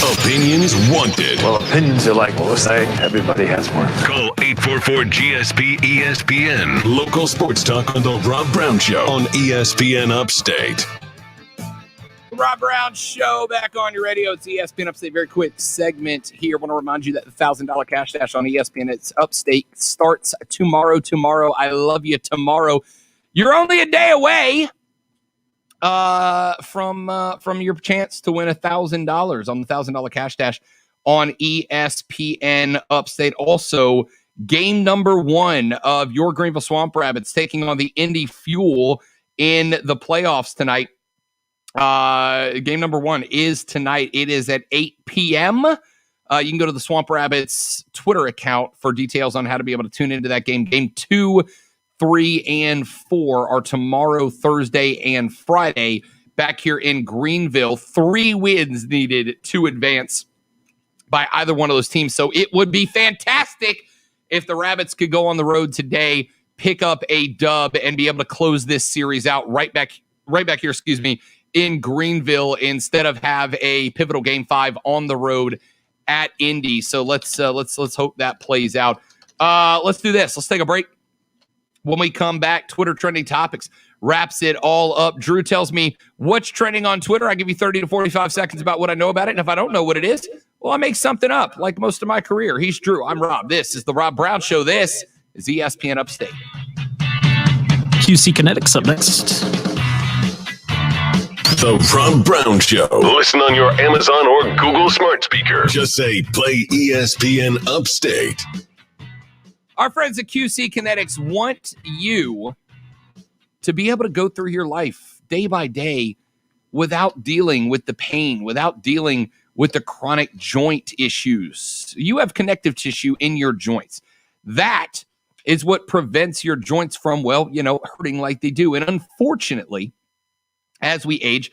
Opinions wanted. Well, opinions are like what we're saying. Everybody has one. Call 844-GSP-ESPN. Local sports talk on the Rob Brown Show on ESPN Upstate. Rob Brown Show back on your radio. It's ESPN Upstate. Very quick segment here. I want to remind you that the $1,000 cash dash on ESPN It's Upstate starts tomorrow. I love you tomorrow. You're only a day away from your chance to win $1,000 on the $1,000 cash dash on ESPN Upstate. Also, game number 1 of your Greenville Swamp Rabbits taking on the Indy Fuel in the playoffs tonight. Game number 1 is tonight. It is at 8 p.m. You can go to the Swamp Rabbits Twitter account for details on how to be able to tune into that game. Game 2, 3, and 4 are tomorrow, Thursday, and Friday back here in Greenville. 3 wins needed to advance by either one of those teams. So it would be fantastic if the Rabbits could go on the road today, pick up a dub, and be able to close this series out right back here, in Greenville, instead of have a pivotal game 5 on the road at Indy. So let's hope that plays out. Let's do this. Let's take a break. When we come back, Twitter trending topics wraps it all up. Drew tells me what's trending on Twitter. I give you 30 to 45 seconds about what I know about it. And if I don't know what it is, well, I make something up like most of my career. He's Drew. I'm Rob. This is the Rob Brown Show. This is ESPN Upstate. QC Kinetics up next. The Rob Brown Show. Listen on your Amazon or Google smart speaker. Just say play ESPN Upstate. Our friends at QC Kinetics want you to be able to go through your life day by day without dealing with the pain, without dealing with the chronic joint issues. You have connective tissue in your joints. That is what prevents your joints from, hurting like they do. And unfortunately, as we age,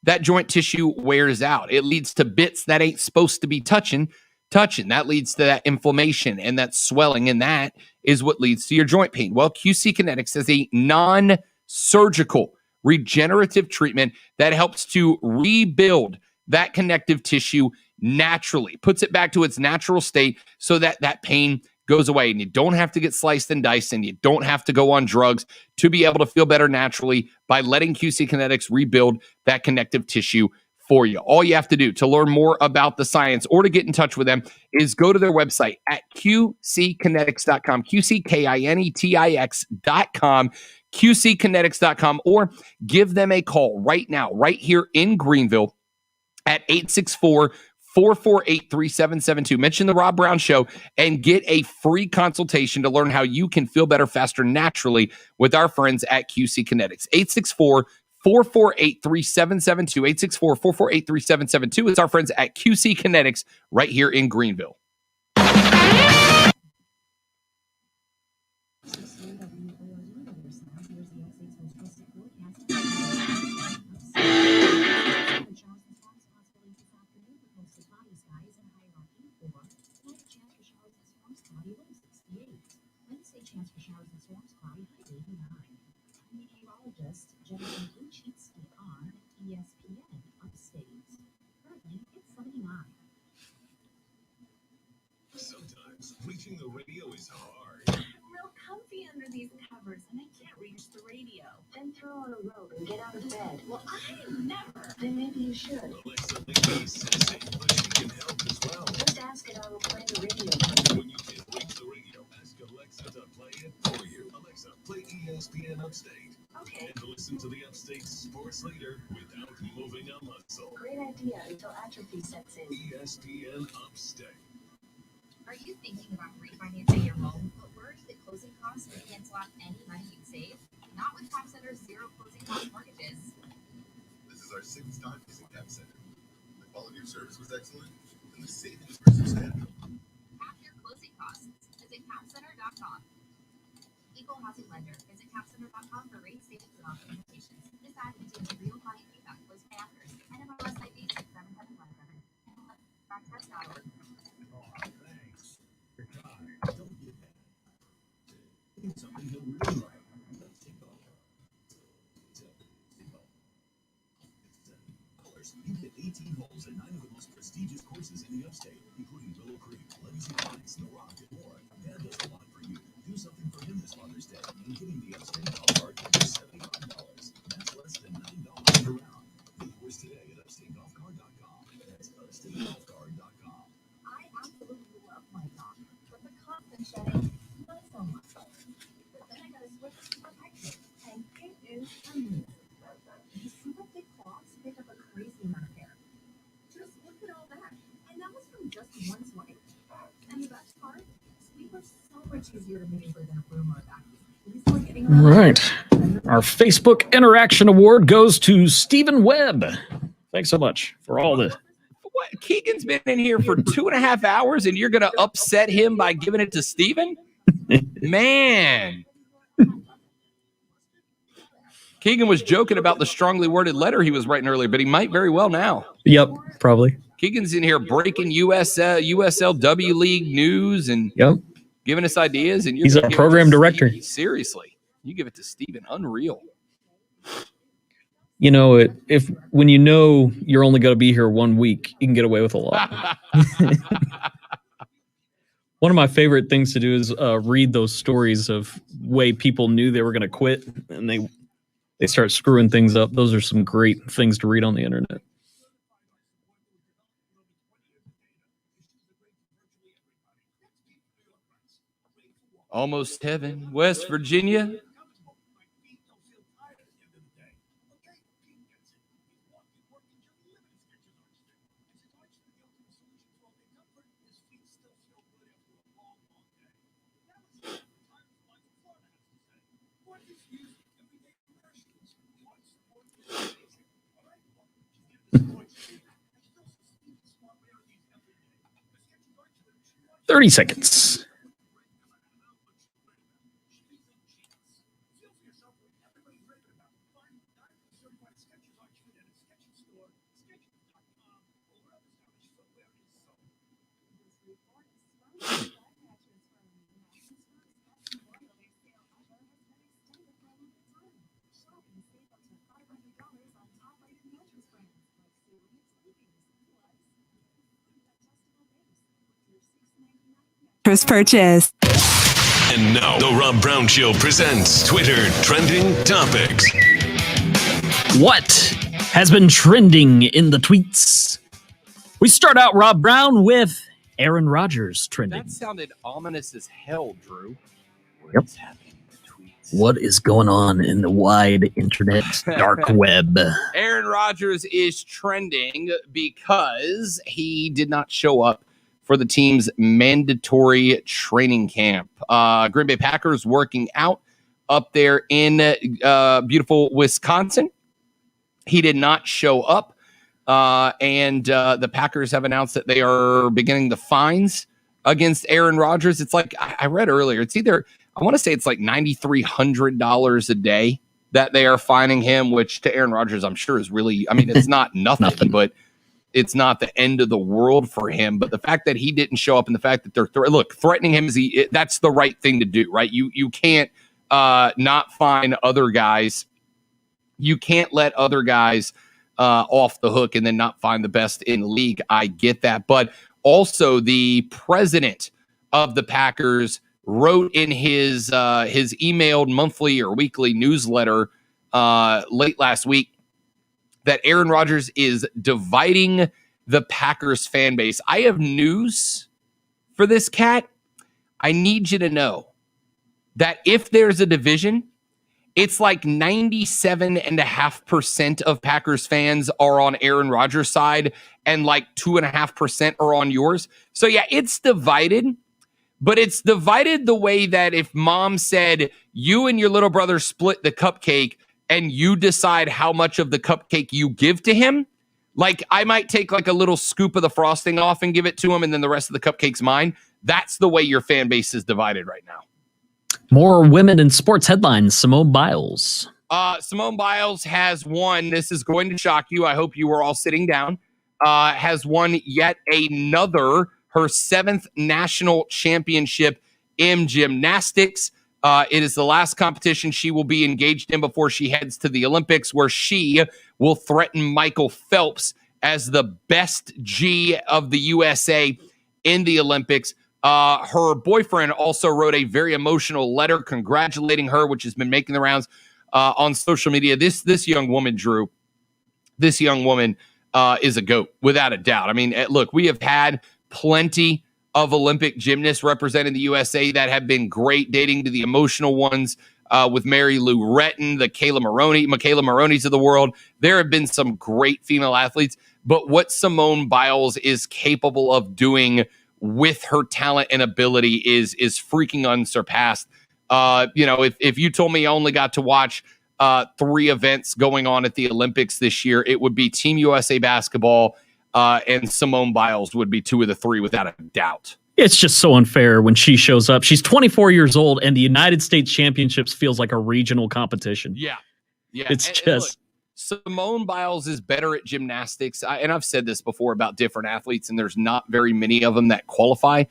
that joint tissue wears out. It leads to bits that ain't supposed to be touching. That leads to that inflammation and that swelling, and that is what leads to your joint pain. Well, QC Kinetics is a non-surgical regenerative treatment that helps to rebuild that connective tissue naturally, puts it back to its natural state so that that pain goes away, and you don't have to get sliced and diced, and you don't have to go on drugs to be able to feel better naturally by letting QC Kinetics rebuild that connective tissue for you. All you have to do to learn more about the science or to get in touch with them is go to their website at qckinetics.com, qckinetics.com, qckinetics.com, or give them a call right now, right here in Greenville at 864-448-3772. Mention the Rob Brown Show and get a free consultation to learn how you can feel better, faster, naturally with our friends at QC Kinetics. 864-448-3772. 864-448-3772. It's our friends at QC Kinetics right here in Greenville. Sometimes reaching the radio is hard. Real comfy under these covers, and I can't reach the radio. Then throw on a robe and get out of bed. Well, I never. Then maybe you should. Alexa Lady says it, but she can help as well. Just ask it, I will play the radio. When you can't reach the radio, ask Alexa to play it for you. Alexa, play ESPN Upstate. Okay. And listen to the Upstate Sports Leader without moving a muscle. Great idea until atrophy sets in. ESPN Upstate. Are you thinking about refinancing your home, but worried that closing costs may cancel out any money you'd save? Not with Cap Center's zero closing cost mortgages. This is our sixth time using Cap Center. The quality of service was excellent, and the savings were substantial. Half your closing costs. Visit capcenter.com. Equal housing lender. Visit capcenter.com for rates, savings, and offer invitations. This ad contains real client feedback closed by actors. NMLS ID 6777. Backpress.org. Something he'll really like. You get 18 holes in 9 of the most prestigious courses in the Upstate, including Willow Creek, Legacy Heights, The Rock, and more. Dad does a lot for you. Do something for him this Father's Day, and getting the Upstate golf cart for just $75. That's less than $9 per round. Get yours today at upstategolfcard.com. That's upstategolfcard.com. I absolutely love my dog, but the constant shedding, not so much. But then I gotta switch to protection, and it is amazing. You see what big claws pick up a crazy amount of hair. Just look at all that. And that was from just one swipe. And the best part, sleep was so much easier to maneuver than a broom or a vacuum. Easily getting All right. Our Facebook Interaction Award goes to Stephen Webb. Thanks so much for all this. What? Keegan's been in here for 2.5 hours, and you're going to upset him by giving it to Steven? Man. Keegan was joking about the strongly worded letter he was writing earlier, but he might very well now. Yep, probably. Keegan's in here breaking USLW League news and giving us ideas. And He's our program director. Seriously, you give it to Steven. Unreal. You know, when you know you're only going to be here 1 week, you can get away with a lot. One of my favorite things to do is read those stories of way people knew they were going to quit, and they start screwing things up. Those are some great things to read on the internet. Almost heaven, West Virginia. 30 seconds. Purchase. And now, the Rob Brown Show presents Twitter Trending Topics. What has been trending in the tweets? We start out, Rob Brown, with Aaron Rodgers trending. That sounded ominous as hell, Drew. Yep. What is going on in the wide internet dark web? Aaron Rodgers is trending because he did not show up for the team's mandatory training camp. Green Bay Packers working out up there in beautiful Wisconsin. He did not show up, and the Packers have announced that they are beginning the fines against Aaron Rodgers. It's like I read earlier. It's either, I want to say it's like $9,300 a day that they are fining him, which to Aaron Rodgers, I'm sure is really, I mean, it's not nothing, but it's not the end of the world for him. But the fact that he didn't show up and the fact that they're threatening him that's the right thing to do, right? You can't not fine other guys. You can't let other guys off the hook and then not find the best in the league. I get that. But also the president of the Packers wrote in his emailed monthly or weekly newsletter late last week that Aaron Rodgers is dividing the Packers fan base. I have news for this cat. I need you to know that if there's a division, it's like 97.5% of Packers fans are on Aaron Rodgers' side and like 2.5% are on yours. So yeah, it's divided, but it's divided the way that if mom said you and your little brother split the cupcake and you decide how much of the cupcake you give to him, like I might take like a little scoop of the frosting off and give it to him and then the rest of the cupcake's mine. That's the way your fan base is divided right now. More women in sports headlines. Simone Biles. Simone Biles has won. This is going to shock you. I hope you were all sitting down. Has won yet another, her 7th national championship in gymnastics. It is the last competition she will be engaged in before she heads to the Olympics, where she will threaten Michael Phelps as the best G of the USA in the Olympics. Her boyfriend also wrote a very emotional letter congratulating her, which has been making the rounds on social media. This young woman, Drew, this young woman is a GOAT, without a doubt. I mean, look, we have had plenty of Olympic gymnasts representing the USA that have been great, dating to the emotional ones with Mary Lou Retton, the Michaela Maroney's of the world. There have been some great female athletes, but what Simone Biles is capable of doing with her talent and ability is freaking unsurpassed. If you told me I only got to watch 3 events going on at the Olympics this year, it would be Team USA basketball and Simone Biles would be 2 of the 3 without a doubt. It's just so unfair when she shows up. She's 24 years old, and the United States Championships feels like a regional competition. Yeah. It's and just... look, Simone Biles is better at gymnastics. And I've said this before about different athletes, and there's not very many of them that qualify.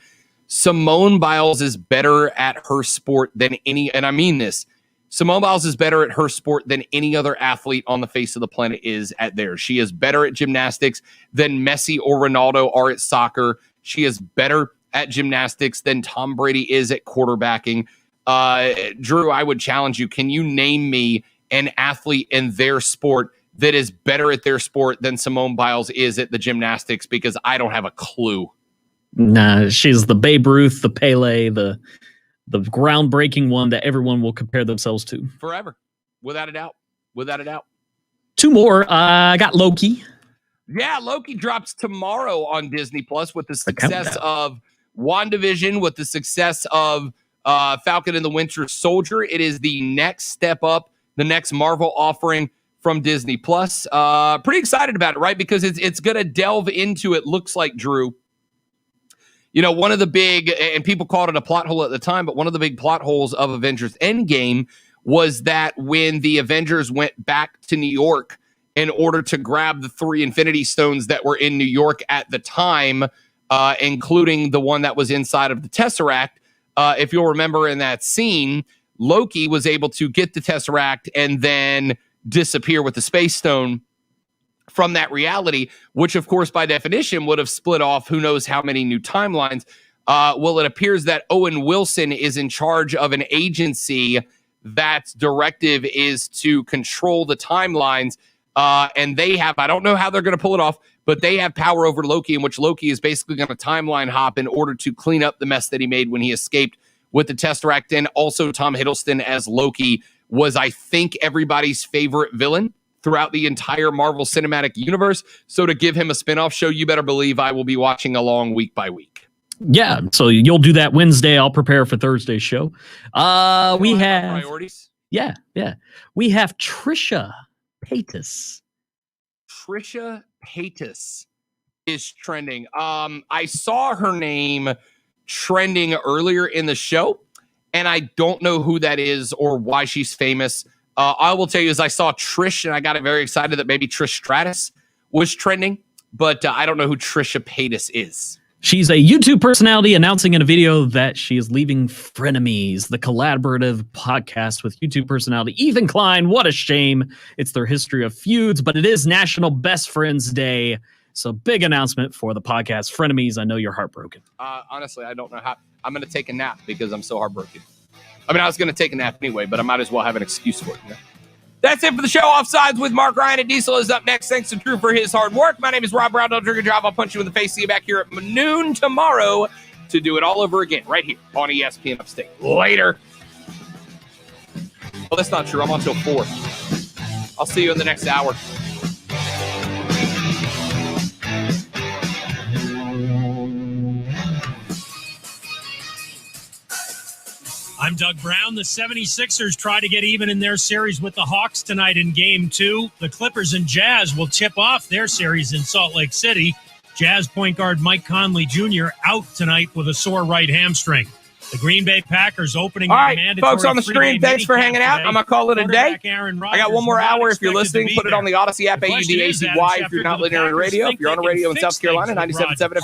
Simone Biles is better at her sport than any, and I mean this, Simone Biles is better at her sport than any other athlete on the face of the planet is at theirs. She is better at gymnastics than Messi or Ronaldo are at soccer. She is better at gymnastics than Tom Brady is at quarterbacking. Drew, I would challenge you. Can you name me an athlete in their sport that is better at their sport than Simone Biles is at the gymnastics? Because I don't have a clue. Nah, she's the Babe Ruth, the Pele, the groundbreaking one that everyone will compare themselves to. Forever. Without a doubt. Without a doubt. 2 more. I got Loki. Yeah, Loki drops tomorrow on Disney Plus with the success of WandaVision, with the success of Falcon and the Winter Soldier. It is the next step up, the next Marvel offering from Disney Plus. Pretty excited about it, right? Because it's going to delve into, it looks like, Drew, one of the big, and people called it a plot hole at the time, but one of the big plot holes of Avengers Endgame was that when the Avengers went back to New York in order to grab the 3 Infinity Stones that were in New York at the time, including the one that was inside of the Tesseract, if you'll remember in that scene, Loki was able to get the Tesseract and then disappear with the Space Stone from that reality, which, of course, by definition, would have split off who knows how many new timelines. Well, it appears that Owen Wilson is in charge of an agency that's directive is to control the timelines. And they have, I don't know how they're going to pull it off, but they have power over Loki, in which Loki is basically going to timeline hop in order to clean up the mess that he made when he escaped with the Tesseract. And also Tom Hiddleston as Loki was, I think, everybody's favorite villain throughout the entire Marvel Cinematic Universe. So to give him a spinoff show, you better believe I will be watching along week by week. Yeah, so you'll do that Wednesday. I'll prepare for Thursday's show. We have priorities. Yeah. We have Trisha Paytas. Trisha Paytas is trending. I saw her name trending earlier in the show, and I don't know who that is or why she's famous. I will tell you, as I saw Trish, and I got very excited that maybe Trish Stratus was trending, but I don't know who Trisha Paytas is. She's a YouTube personality announcing in a video that she is leaving Frenemies, the collaborative podcast with YouTube personality Ethan Klein. What a shame. It's their history of feuds, but it is National Best Friends Day. So big announcement for the podcast Frenemies. I know you're heartbroken. Honestly, I don't know how. I'm going to take a nap because I'm so heartbroken. I mean, I was going to take a nap anyway, but I might as well have an excuse for it. You know? That's it for the show. Offsides with Mark Ryan and Diesel is up next. Thanks to Drew for his hard work. My name is Rob Brown. Don't drink a drive. I'll punch you in the face. See you back here at noon tomorrow to do it all over again right here on ESPN Upstate. Later. Well, that's not true. I'm on till 4. I'll see you in the next hour. I'm Doug Brown. The 76ers try to get even in their series with the Hawks tonight in Game 2. The Clippers and Jazz will tip off their series in Salt Lake City. Jazz point guard Mike Conley Jr. out tonight with a sore right hamstring. The Green Bay Packers opening. All right, folks on the stream, thanks for hanging out. I'm going to call it a day. I got one more hour. If you're listening, put it on the Odyssey app, AUDACY. If you're not listening on the radio, if you're on the radio in South Carolina, 97.7 FM.